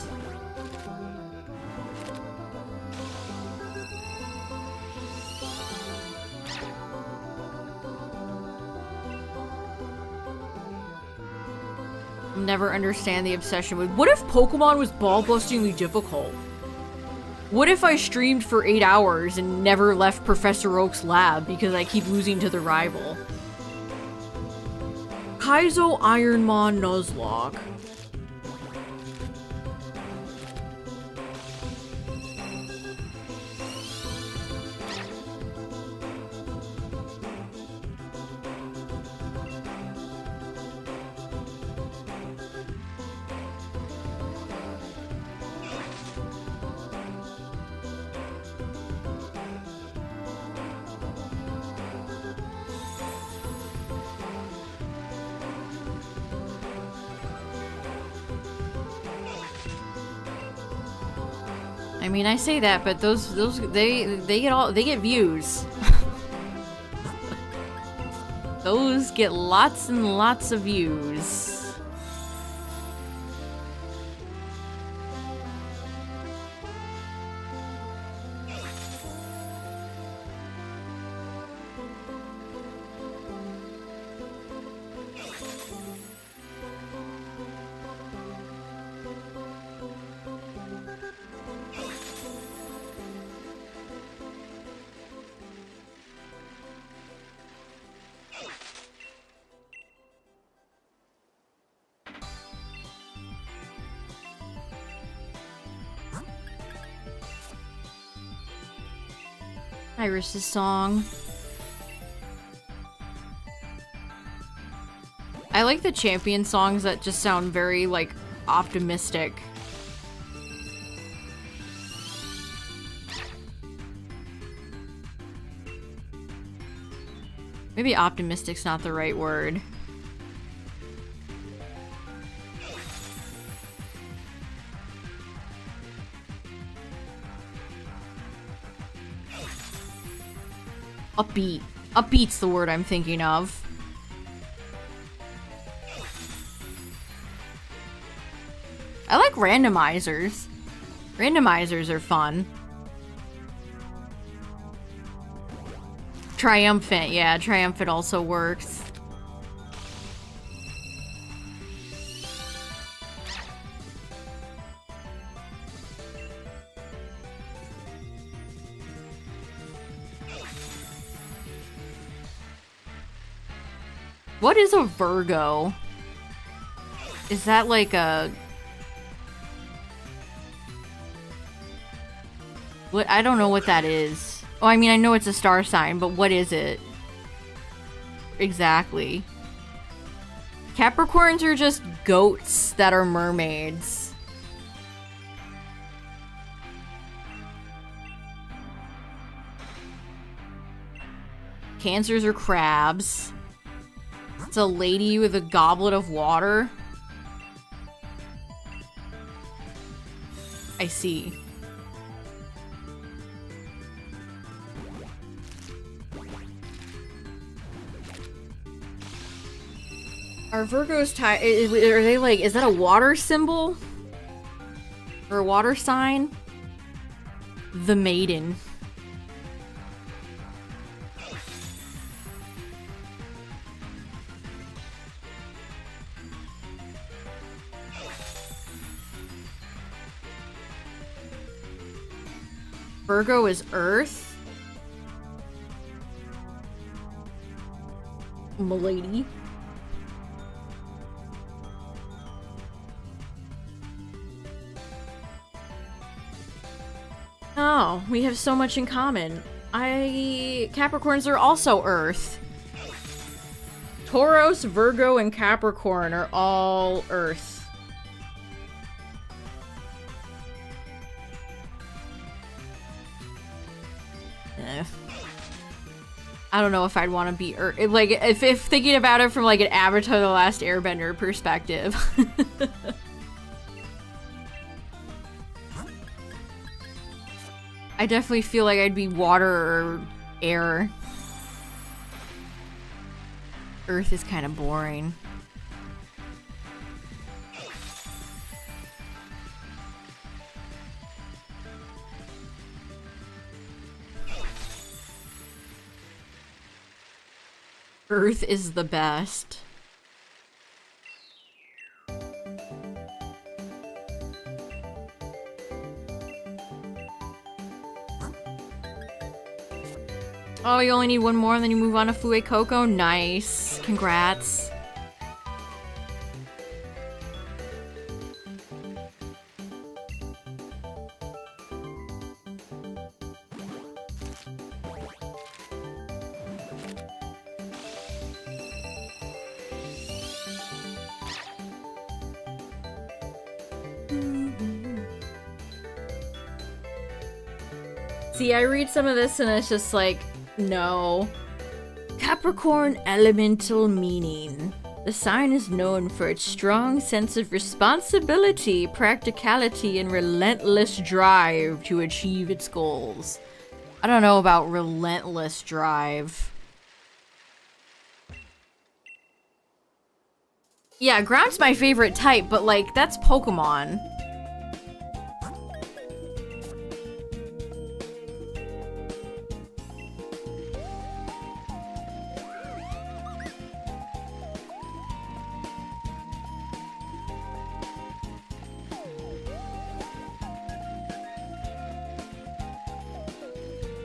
Never understand the obsession with, what if Pokemon was ball-bustingly difficult? What if I streamed for 8 hours and never left Professor Oak's lab because I keep losing to the rival? Kaizo Ironmon Nuzlocke. I mean, I say that, but they get views. Those get lots and lots of views. Iris's song. I like the champion songs that just sound very, like, optimistic. Maybe optimistic's not the right word. Upbeat. Upbeat's the word I'm thinking of. I like randomizers. Randomizers are fun. Triumphant, yeah, triumphant also works. What is a Virgo? Is that like a... What? I don't know what that is. Oh, I mean, I know it's a star sign, but what is it? Exactly. Capricorns are just goats that are mermaids. Cancers are crabs. It's a lady with a goblet of water. I see. Are Virgos tied? Are they like, is that a water symbol? Or a water sign? The Maiden. Virgo is Earth. Milady. Oh, we have so much in common. Capricorns are also Earth. Taurus, Virgo, and Capricorn are all Earth. I don't know if I'd want to be Earth. Like, if thinking about it from like an Avatar: The Last Airbender perspective. I definitely feel like I'd be water or air. Earth is kind of boring. Earth is the best. Oh, you only need one more and then you move on to Fue Coco? Nice. Congrats. See, I read some of this and it's just like, no. Capricorn elemental meaning. The sign is known for its strong sense of responsibility, practicality, and relentless drive to achieve its goals. I don't know about relentless drive. Yeah, ground's my favorite type, but like, that's Pokemon.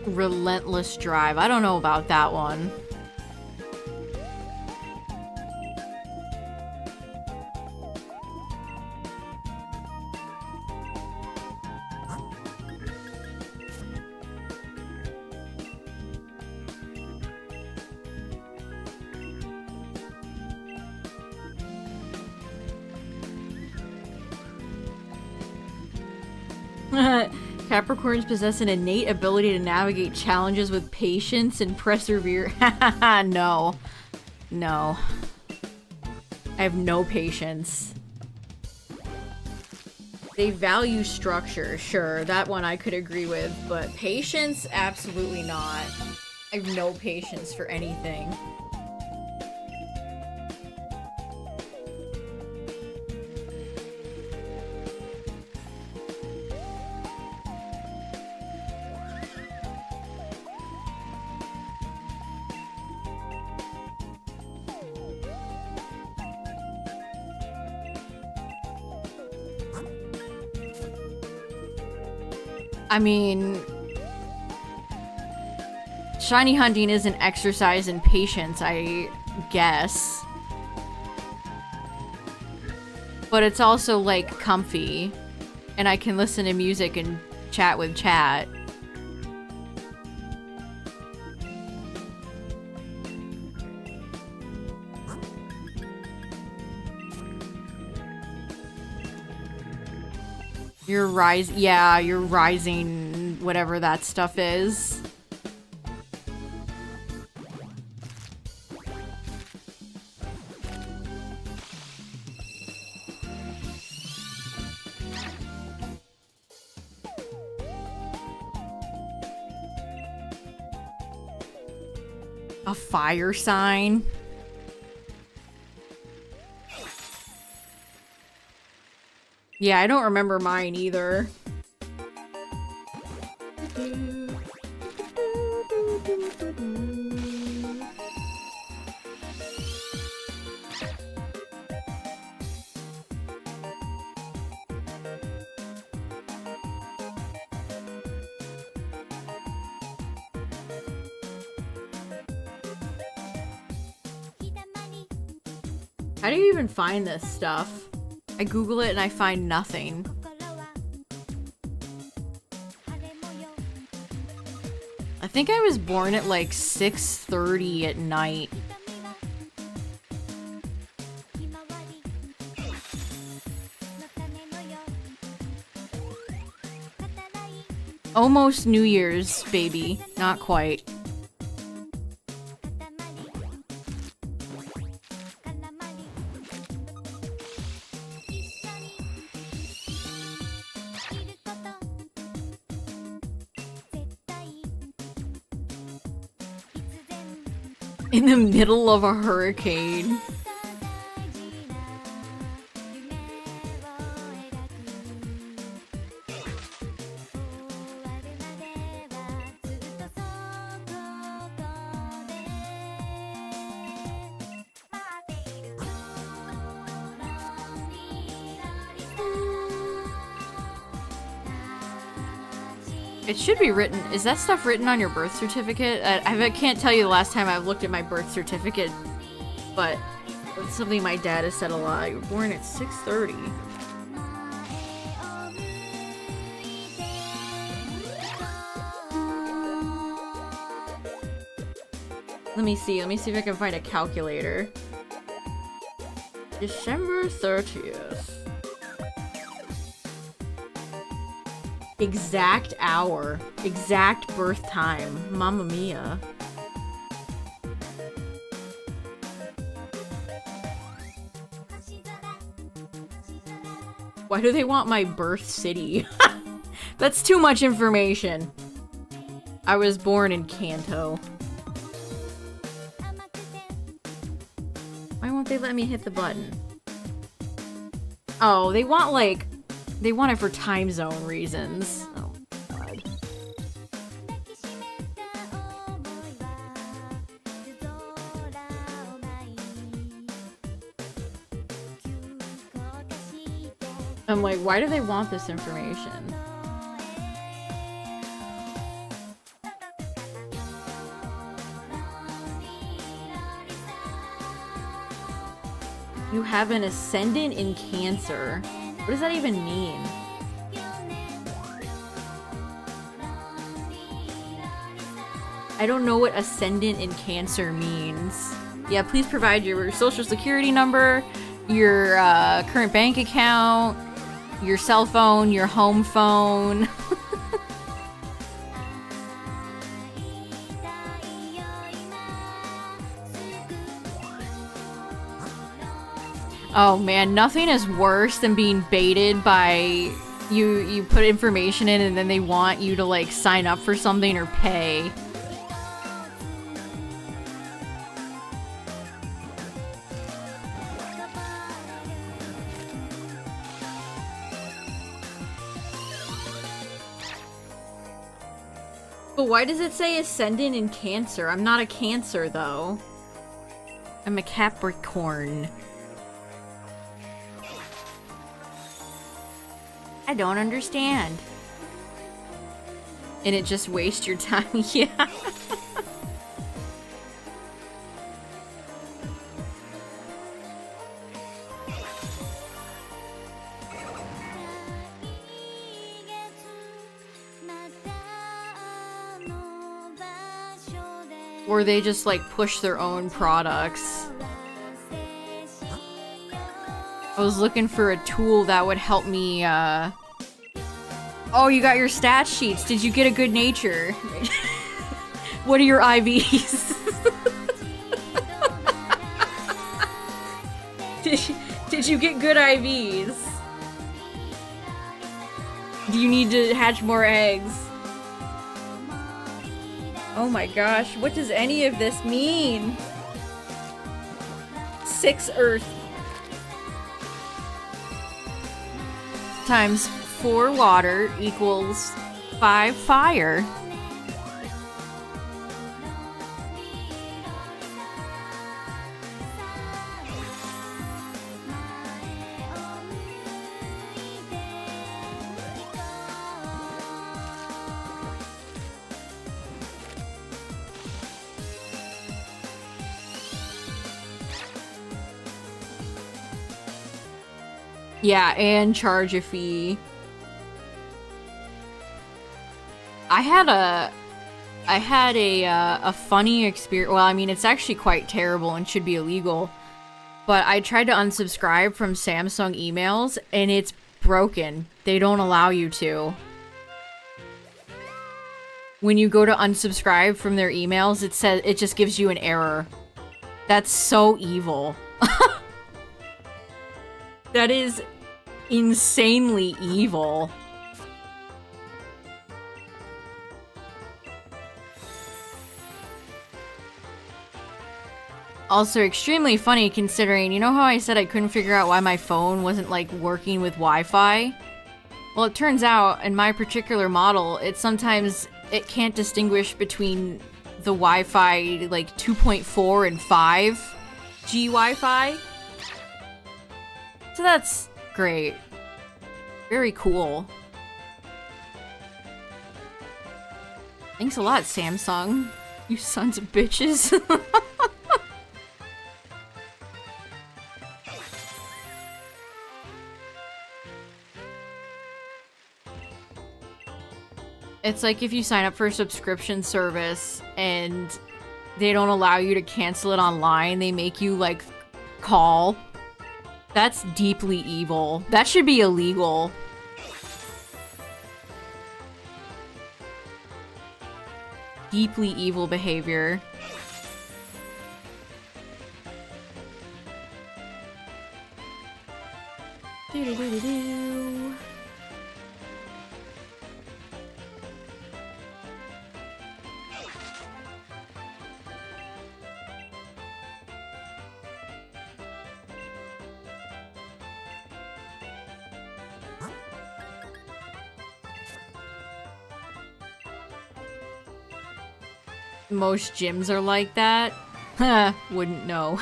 Relentless drive. I don't know about that one. Capricorns possess an innate ability to navigate challenges with patience and persevere. No. No. I have no patience. They value structure, sure, that one I could agree with, but patience, absolutely not. I have no patience for anything. I mean, shiny hunting is an exercise in patience, I guess. But it's also, like, comfy. And I can listen to music and chat with chat. You're you're rising, whatever that stuff is. A fire sign. Yeah, I don't remember mine either. How do you even find this stuff? I Google it and I find nothing. I think I was born at like 6:30 at night. Almost New Year's, baby. Not quite. In the middle of a hurricane. It should be written. Is that stuff written on your birth certificate? I can't tell you the last time I've looked at my birth certificate, but it's something my dad has said a lot. You were born at 6:30. Let me see if I can find a calculator. December 30th. Exact hour. Exact birth time. Mamma mia. Why do they want my birth city? That's too much information. I was born in Kanto. Why won't they let me hit the button? Oh, they want like... They want it for time zone reasons. Oh, God. I'm like, why do they want this information? You have an ascendant in Cancer. What does that even mean? I don't know what ascendant in Cancer means. Yeah, please provide your social security number, your current bank account, your cell phone, your home phone. Oh man, nothing is worse than being baited by you put information in and then they want you to like sign up for something or pay. But why does it say ascendant in Cancer? I'm not a Cancer though. I'm a Capricorn. I don't understand. And it just wastes your time, yeah. Or they just like push their own products. I was looking for a tool that would help me, Oh, you got your stat sheets. Did you get a good nature? What are your IVs? Did you get good IVs? Do you need to hatch more eggs? Oh my gosh, what does any of this mean? 6 Earth times 4 water equals 5 fire. Yeah, and charge a fee. I had a funny experience. Well, I mean, it's actually quite terrible and should be illegal. But I tried to unsubscribe from Samsung emails, and it's broken. They don't allow you to. When you go to unsubscribe from their emails, it just gives you an error. That's so evil. That is insanely evil. Also extremely funny considering, you know how I said I couldn't figure out why my phone wasn't like working with Wi-Fi? Well, it turns out in my particular model, it can't distinguish between the Wi-Fi like 2.4 and 5G Wi-Fi. So that's great. Very cool. Thanks a lot, Samsung. You sons of bitches. It's like if you sign up for a subscription service and they don't allow you to cancel it online, they make you like call. That's deeply evil. That should be illegal. Deeply evil behavior. Do-do-do-do-do. Most gyms are like that. Huh, wouldn't know.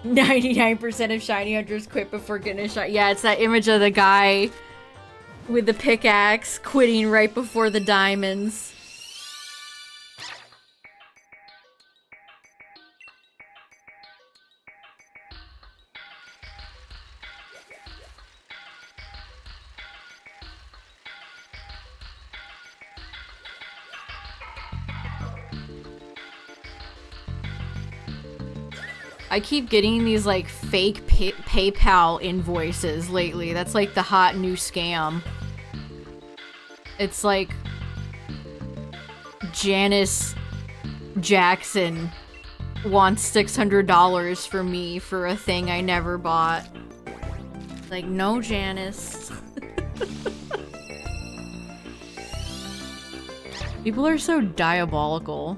99% of shiny hunters quit before getting a shot. Yeah, it's that image of the guy with the pickaxe quitting right before the diamonds. I keep getting these like fake PayPal invoices lately. That's like the hot new scam. It's like Janice Jackson wants $600 for me for a thing I never bought. Like, no, Janice. People are so diabolical.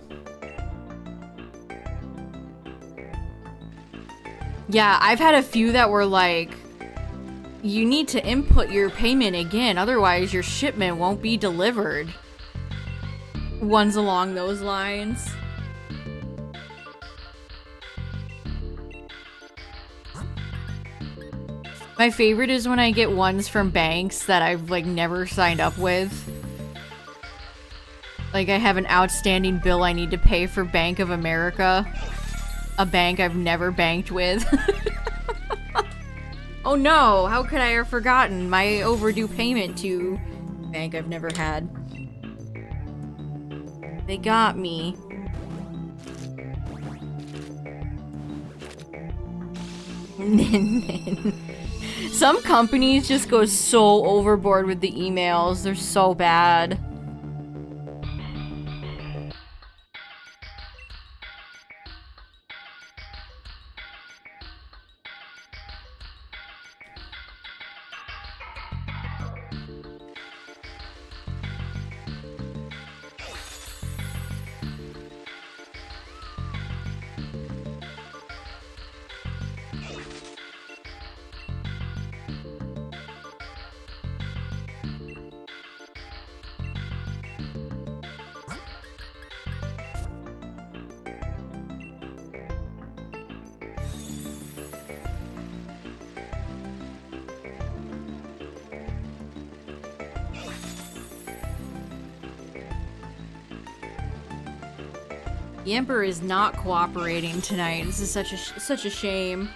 Yeah, I've had a few that were like, you need to input your payment again, otherwise your shipment won't be delivered. Ones along those lines. My favorite is when I get ones from banks that I've like never signed up with. Like I have an outstanding bill I need to pay for Bank of America. A bank I've never banked with. Oh no, how could I have forgotten my overdue payment to a bank I've never had? They got me. Some companies just go so overboard with the emails. They're so bad. Yamper is not cooperating tonight. This is such a shame.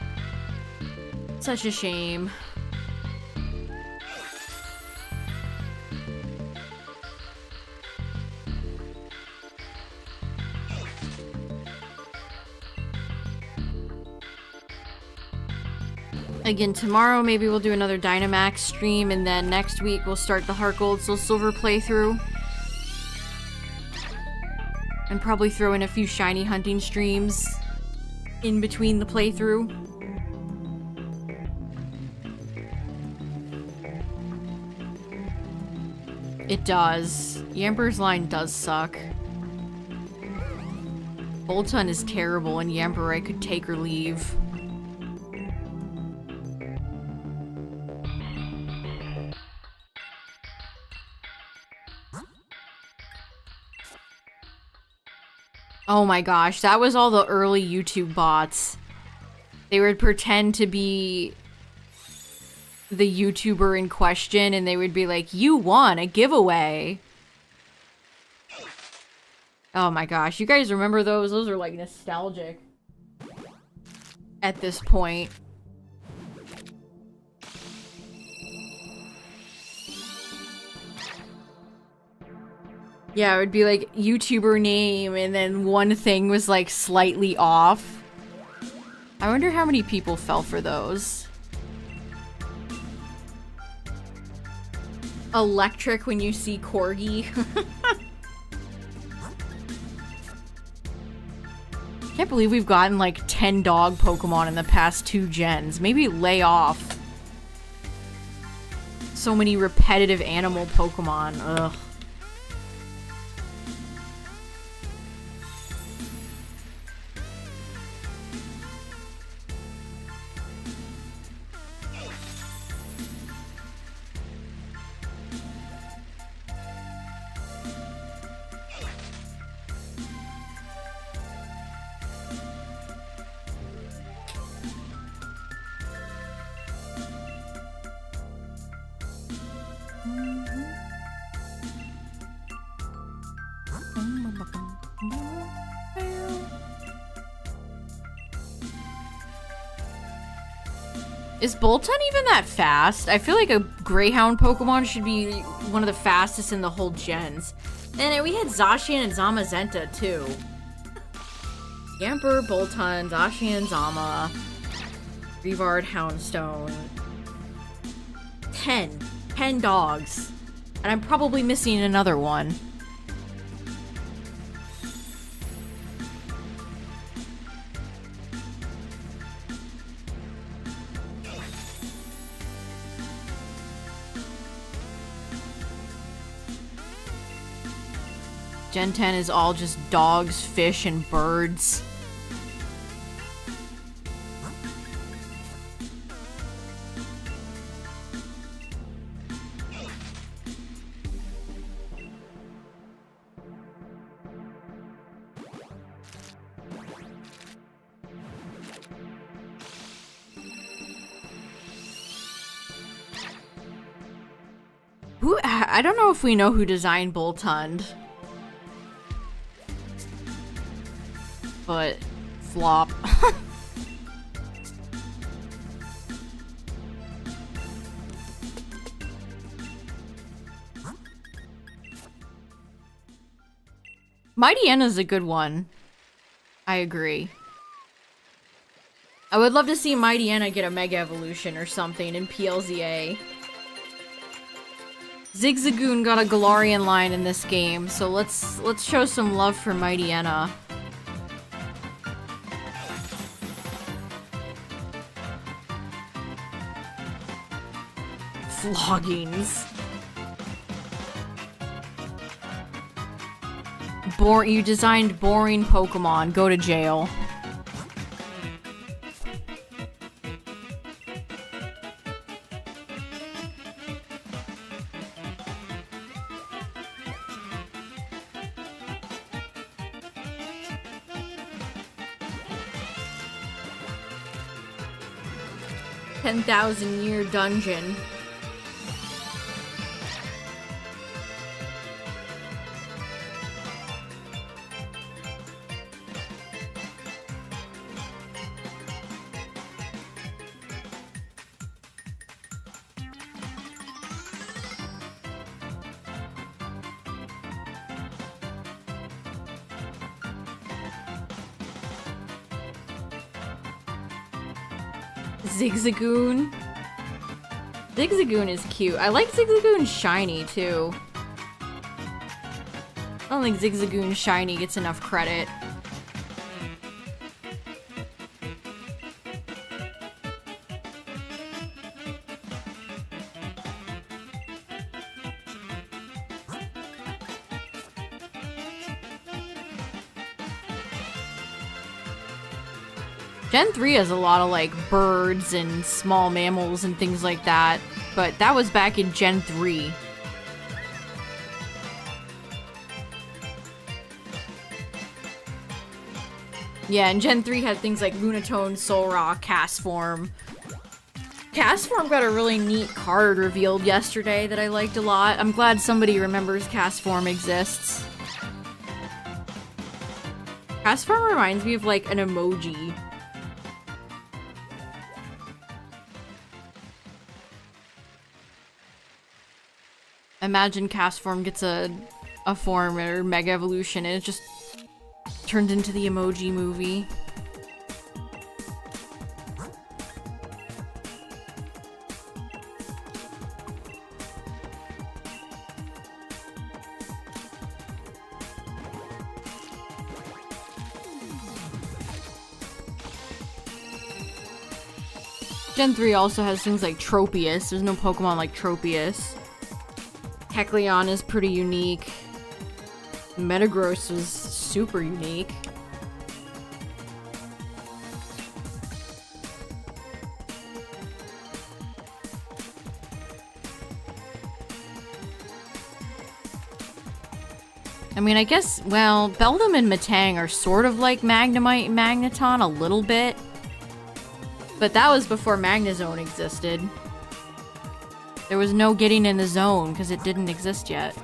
Such a shame. Again, tomorrow maybe we'll do another Dynamax stream, and then next week we'll start the Heart Gold Soul Silver playthrough. And probably throw in a few shiny hunting streams in between the playthrough. It does. Yamper's line does suck. Bolton is terrible, and Yamper I could take or leave. Oh my gosh, that was all the early YouTube bots. They would pretend to be the YouTuber in question, and they would be like, you won a giveaway. Oh my gosh, you guys remember those? Those are like nostalgic at this point. Yeah, it would be like YouTuber name, and then one thing was like slightly off. I wonder how many people fell for those. Electric when you see Corgi. Can't believe we've gotten like 10 dog Pokemon in the past 2 gens. Maybe lay off. So many repetitive animal Pokemon. Ugh. Is Bolton even that fast? I feel like a Greyhound Pokemon should be one of the fastest in the whole gens. And we had Zacian and Zamazenta too. Yamper, Bolton, Zacian, Zama, Revard, Houndstone. 10 dogs. And I'm probably missing another one. Gen 10 is all just dogs, fish, and birds. I don't know if we know who designed Boltund. But flop. Mightyana's a good one. I agree. I would love to see Mightyena get a Mega Evolution or something in PLZA. Zigzagoon got a Galarian line in this game, so let's show some love for Mightyena. Floggings. You designed boring Pokemon. Go to jail. $10,000-year dungeon. Zigzagoon. Zigzagoon is cute. I like Zigzagoon shiny too. I don't think Zigzagoon shiny gets enough credit. Gen 3 has a lot of, like, birds and small mammals and things like that, but that was back in Gen 3. Yeah, and Gen 3 had things like Lunatone, Solrock, Castform. Castform got a really neat card revealed yesterday that I liked a lot. I'm glad somebody remembers Castform exists. Castform reminds me of, like, an emoji. Imagine Castform gets a form or Mega Evolution and it just turns into the Emoji Movie. Gen 3 also has things like Tropius. There's no Pokemon like Tropius. Kecleon is pretty unique. Metagross was super unique. I mean, I guess, well, Beldum and Metang are sort of like Magnemite and Magneton a little bit. But that was before Magnezone existed. There was no getting in the zone because it didn't exist yet.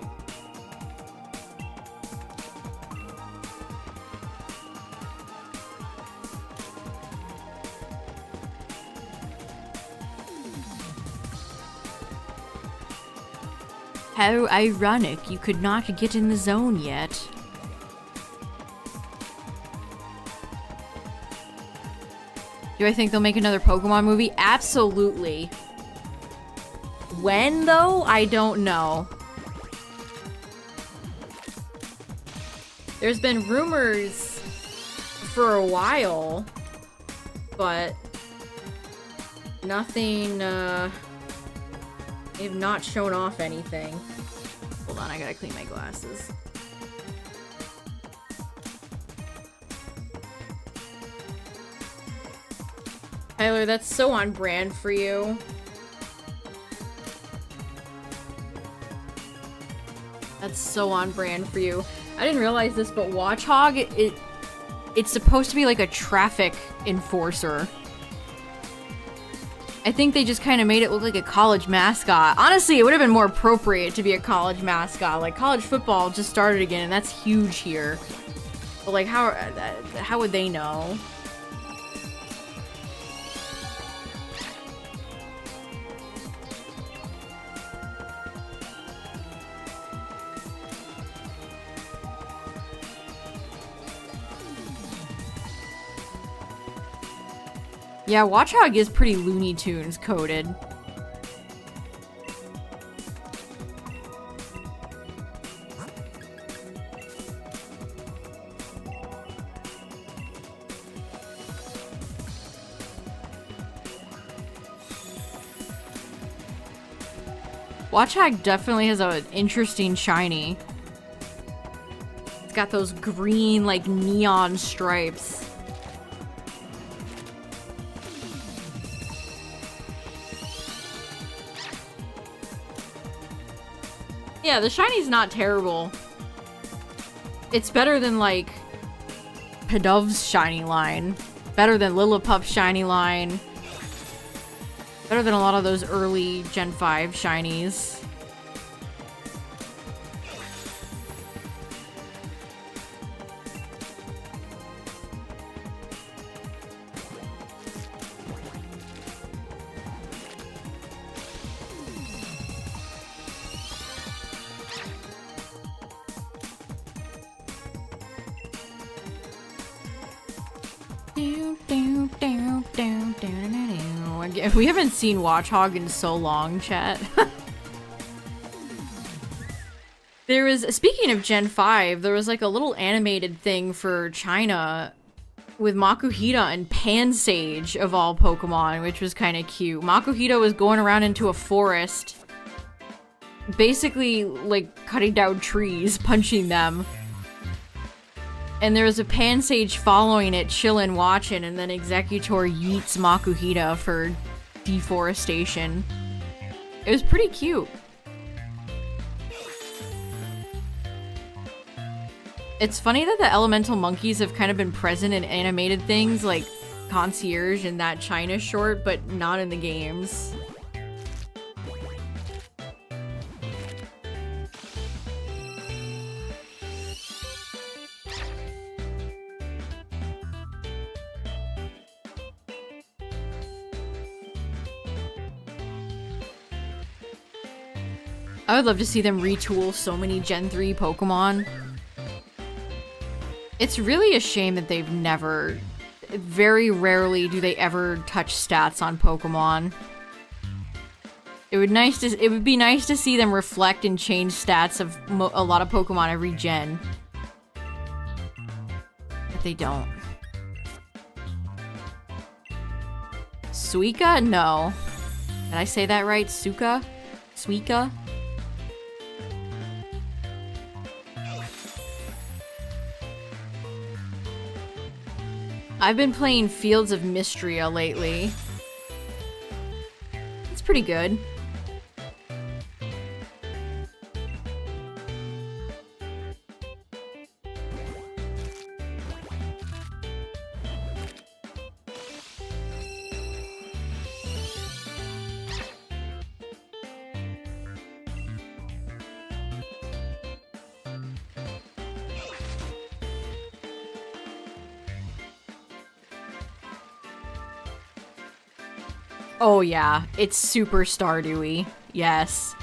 How ironic you could not get in the zone yet. Do I think they'll make another Pokemon movie? Absolutely. When, though? I don't know. There's been rumors for a while, but nothing, they've not shown off anything. Hold on, I gotta clean my glasses. Tyler, that's so on brand for you. That's so on brand for you. I didn't realize this, but Watchog, it's supposed to be like a traffic enforcer. I think they just kind of made it look like a college mascot. Honestly, it would have been more appropriate to be a college mascot. Like, college football just started again, and that's huge here. But like, how would they know? Yeah, Watchog is pretty Looney Tunes coded. Watchog definitely has an interesting shiny. It's got those green, like, neon stripes. Yeah, the shiny's not terrible. It's better than, like, Pidov's shiny line. Better than Lillipup's shiny line. Better than a lot of those early Gen 5 shinies. We haven't seen Watchog in so long, chat. There was, speaking of Gen 5, there was like a little animated thing for China with Makuhita and Pansage of all Pokemon, which was kind of cute. Makuhita was going around into a forest, basically like cutting down trees, punching them. And there was a Pansage following it, chillin', watching, and then Executor yeets Makuhita for deforestation. It was pretty cute. It's funny that the elemental monkeys have kind of been present in animated things like Concierge and that China short, but not in the games. I would love to see them retool so many Gen 3 Pokemon. It's really a shame that they've never... Very rarely do they ever touch stats on Pokemon. It would be nice to see them reflect and change stats of a lot of Pokemon every gen. But they don't. Suika? No. Did I say that right? Suika? Suika? I've been playing Fields of Mystria lately. It's pretty good. Oh yeah, it's super Stardewy. Yes.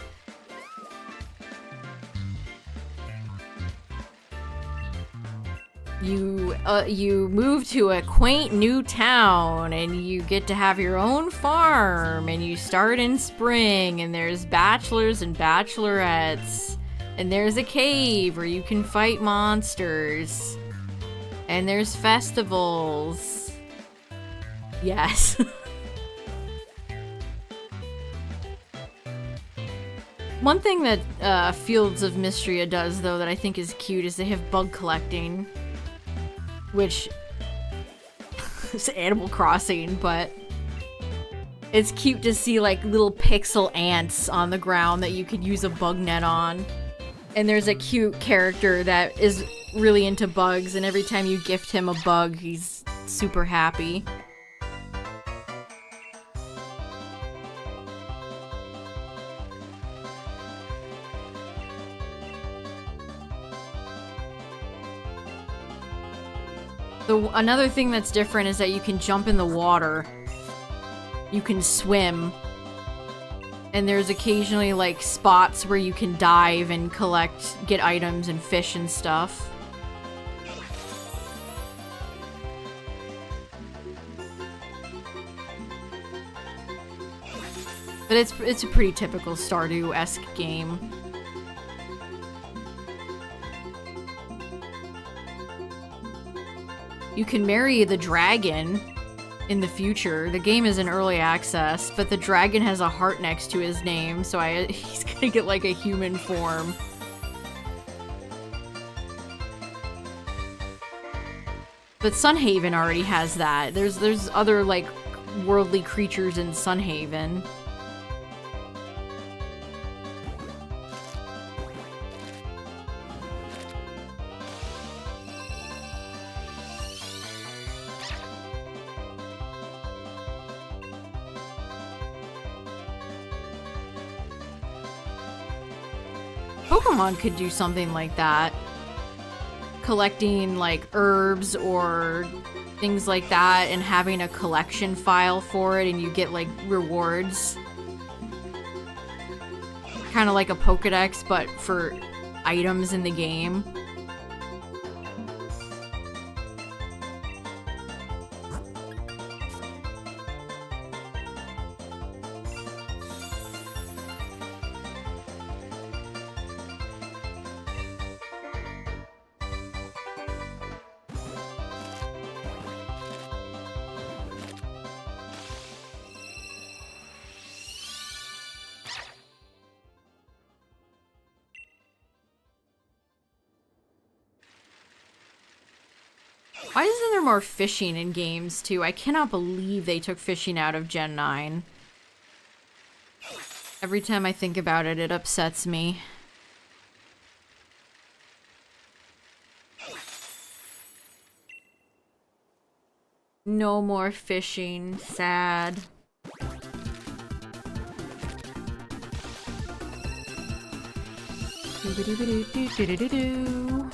you move to a quaint new town and you get to have your own farm and you start in spring and there's bachelors and bachelorettes and there's a cave where you can fight monsters and there's festivals. Yes. One thing that Fields of Mystria does though that I think is cute is they have bug collecting. Which is Animal Crossing, but it's cute to see like little pixel ants on the ground that you could use a bug net on. And there's a cute character that is really into bugs, and every time you gift him a bug, he's super happy. Another thing that's different is that you can jump in the water. You can swim. And there's occasionally like spots where you can dive and get items and fish and stuff. But it's a pretty typical Stardew-esque game. You can marry the dragon in the future. The game is in early access, but the dragon has a heart next to his name, so he's gonna get like a human form. But Sunhaven already has that. There's other like worldly creatures in Sunhaven. Pokemon could do something like that. Collecting like herbs or things like that and having a collection file for it and you get like rewards. Kind of like a Pokédex but for items in the game. Why isn't there more fishing in games, too? I cannot believe they took fishing out of Gen 9. Every time I think about it, it upsets me. No more fishing. Sad. Do-ba-do-ba-do-do-do-do-do.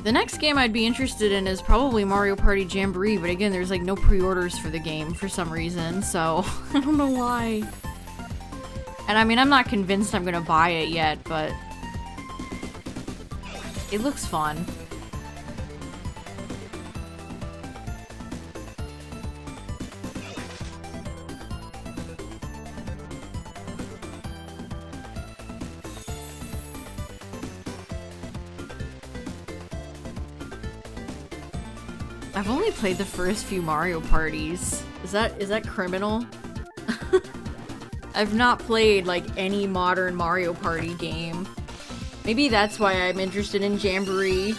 The next game I'd be interested in is probably Mario Party Jamboree, but again, there's like no pre-orders for the game for some reason, so I don't know why. And I mean, I'm not convinced I'm gonna buy it yet, but it looks fun. I've only played the first few Mario Parties. Is that criminal? I've not played like any modern Mario Party game. Maybe that's why I'm interested in Jamboree.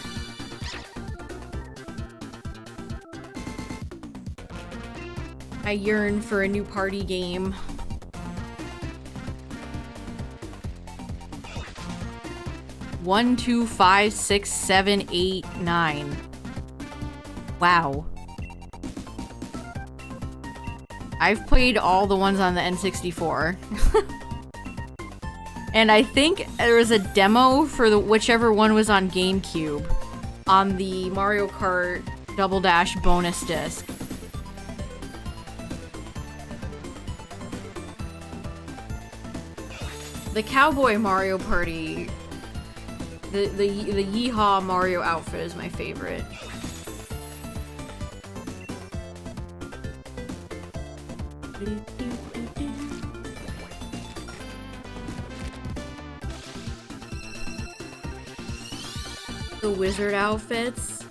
I yearn for a new party game. One, two, five, six, seven, eight, nine. Wow. I've played all the ones on the N64. And I think there was a demo for the whichever one was on GameCube on the Mario Kart Double Dash bonus disc. The Cowboy Mario Party, the Yeehaw Mario outfit is my favorite. The wizard outfits.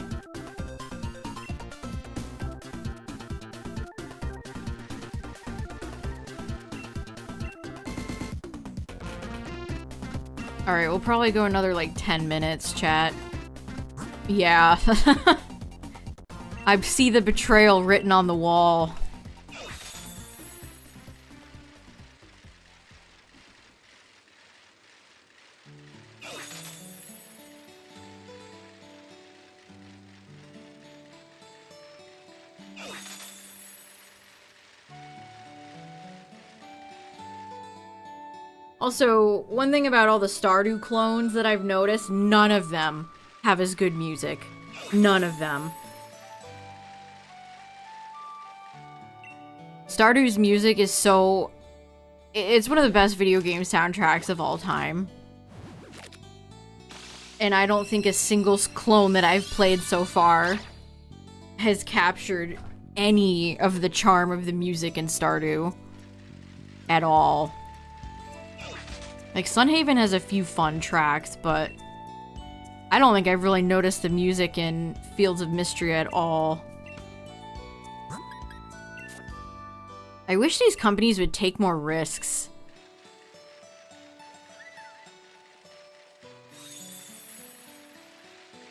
Alright, we'll probably go another like 10 minutes, chat. Yeah. I see the betrayal written on the wall. Also, one thing about all the Stardew clones that I've noticed, none of them have as good music. None of them. Stardew's music is so... It's one of the best video game soundtracks of all time. And I don't think a single clone that I've played so far has captured any of the charm of the music in Stardew. At all. Like, Sunhaven has a few fun tracks, but I don't think I've really noticed the music in Fields of Mystery at all. I wish these companies would take more risks.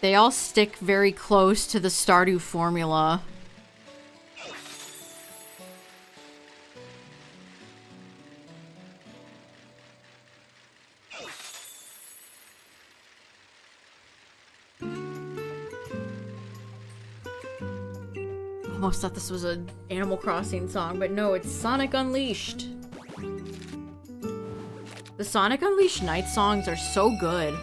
They all stick very close to the Stardew formula. Almost thought this was an Animal Crossing song, but no, it's Sonic Unleashed. The Sonic Unleashed night songs are so good.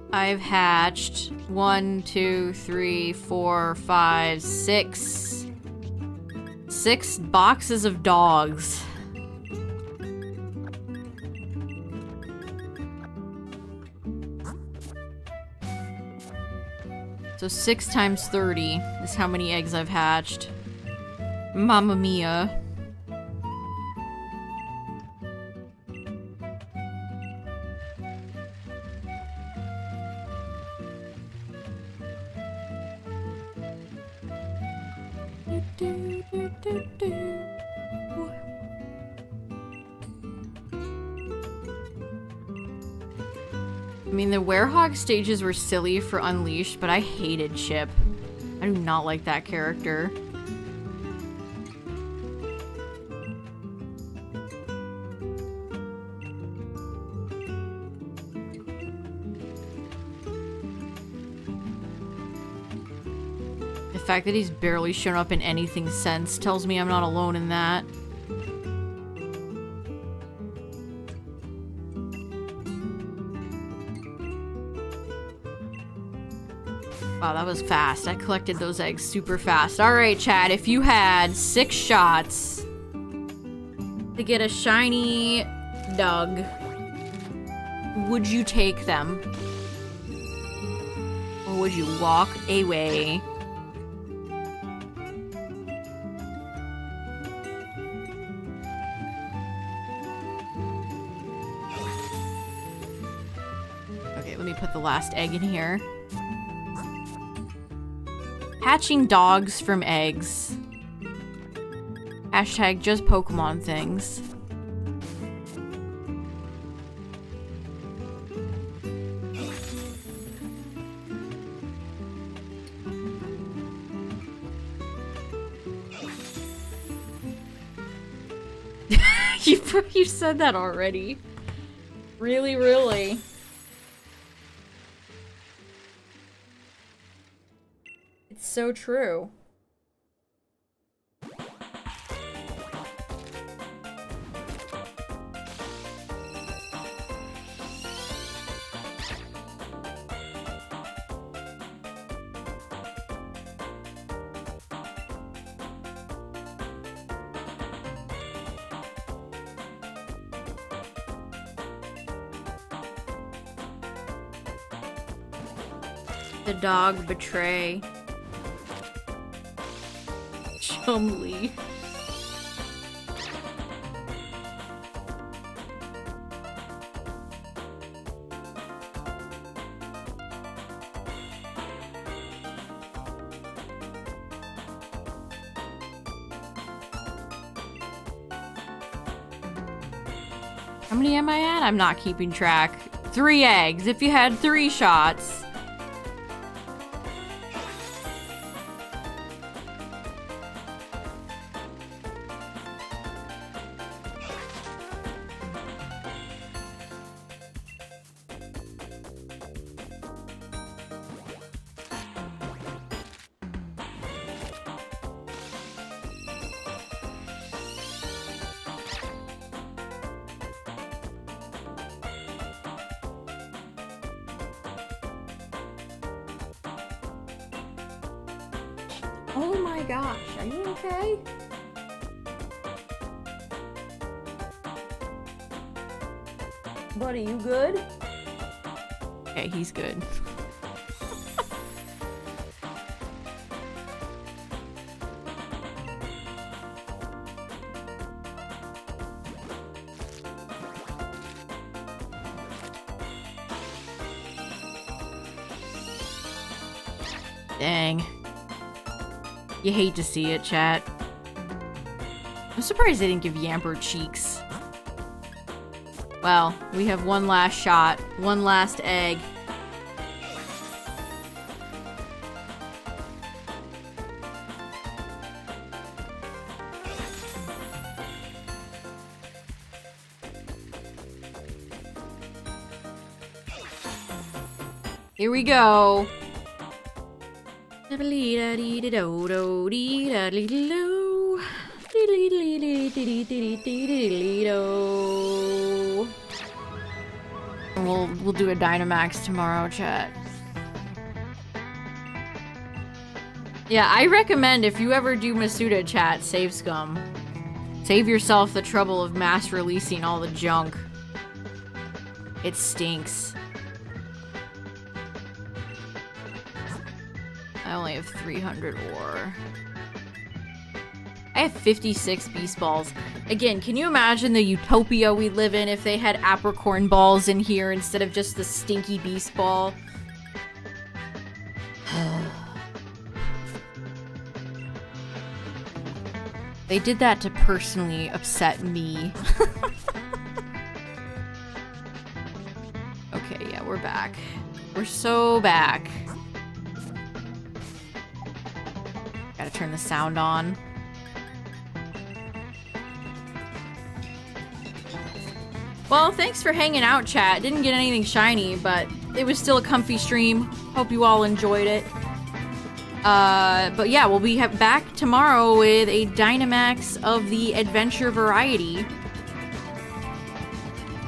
I've hatched 1, 2, 3, 4, 5, 6 boxes of dogs. So 6 times 30 is how many eggs I've hatched. Mamma mia. I mean, the Werehog stages were silly for Unleashed, but I hated Chip. I do not like that character. The fact that he's barely shown up in anything since tells me I'm not alone in that. Wow, that was fast. I collected those eggs super fast. Alright, chat, if you had 6 shots to get a shiny dog, would you take them? Or would you walk away? Okay, let me put the last egg in here. Hatching dogs from eggs. Hashtag just Pokemon things. You said that already. Really, really. It's so true. The dog betray. Chumley. How many am I at? I'm not keeping track. 3 eggs. If you had 3 shots. Oh my gosh, are you okay? Buddy, you good? Okay, he's good. Dang. You hate to see it, chat. I'm surprised they didn't give Yamper cheeks. Well, we have one last shot. One last egg. Here we go. We'll do a Dynamax tomorrow, chat. Yeah, I recommend if you ever do Masuda, chat, save scum. Save yourself the trouble of mass releasing all the junk. It stinks. I only have 300 ore. I have 56 beast balls. Again, can you imagine the utopia we live in if they had apricorn balls in here instead of just the stinky beast ball? They did that to personally upset me. Okay, yeah, we're back. We're so back. Gotta turn the sound on. Well, thanks for hanging out, chat. Didn't get anything shiny, but it was still a comfy stream. Hope you all enjoyed it. But yeah, we'll be back tomorrow with a Dynamax of the adventure variety.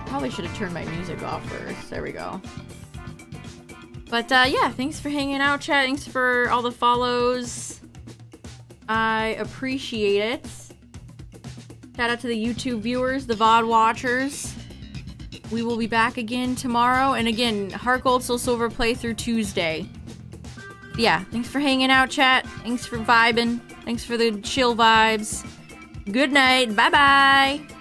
Probably should have turned my music off first. There we go. But yeah, thanks for hanging out, chat. Thanks for all the follows. I appreciate it. Shout out to the YouTube viewers, the VOD watchers. We will be back again tomorrow. And again, Heart Gold, Soul Silver playthrough Tuesday. Yeah, thanks for hanging out, chat. Thanks for vibing. Thanks for the chill vibes. Good night. Bye-bye.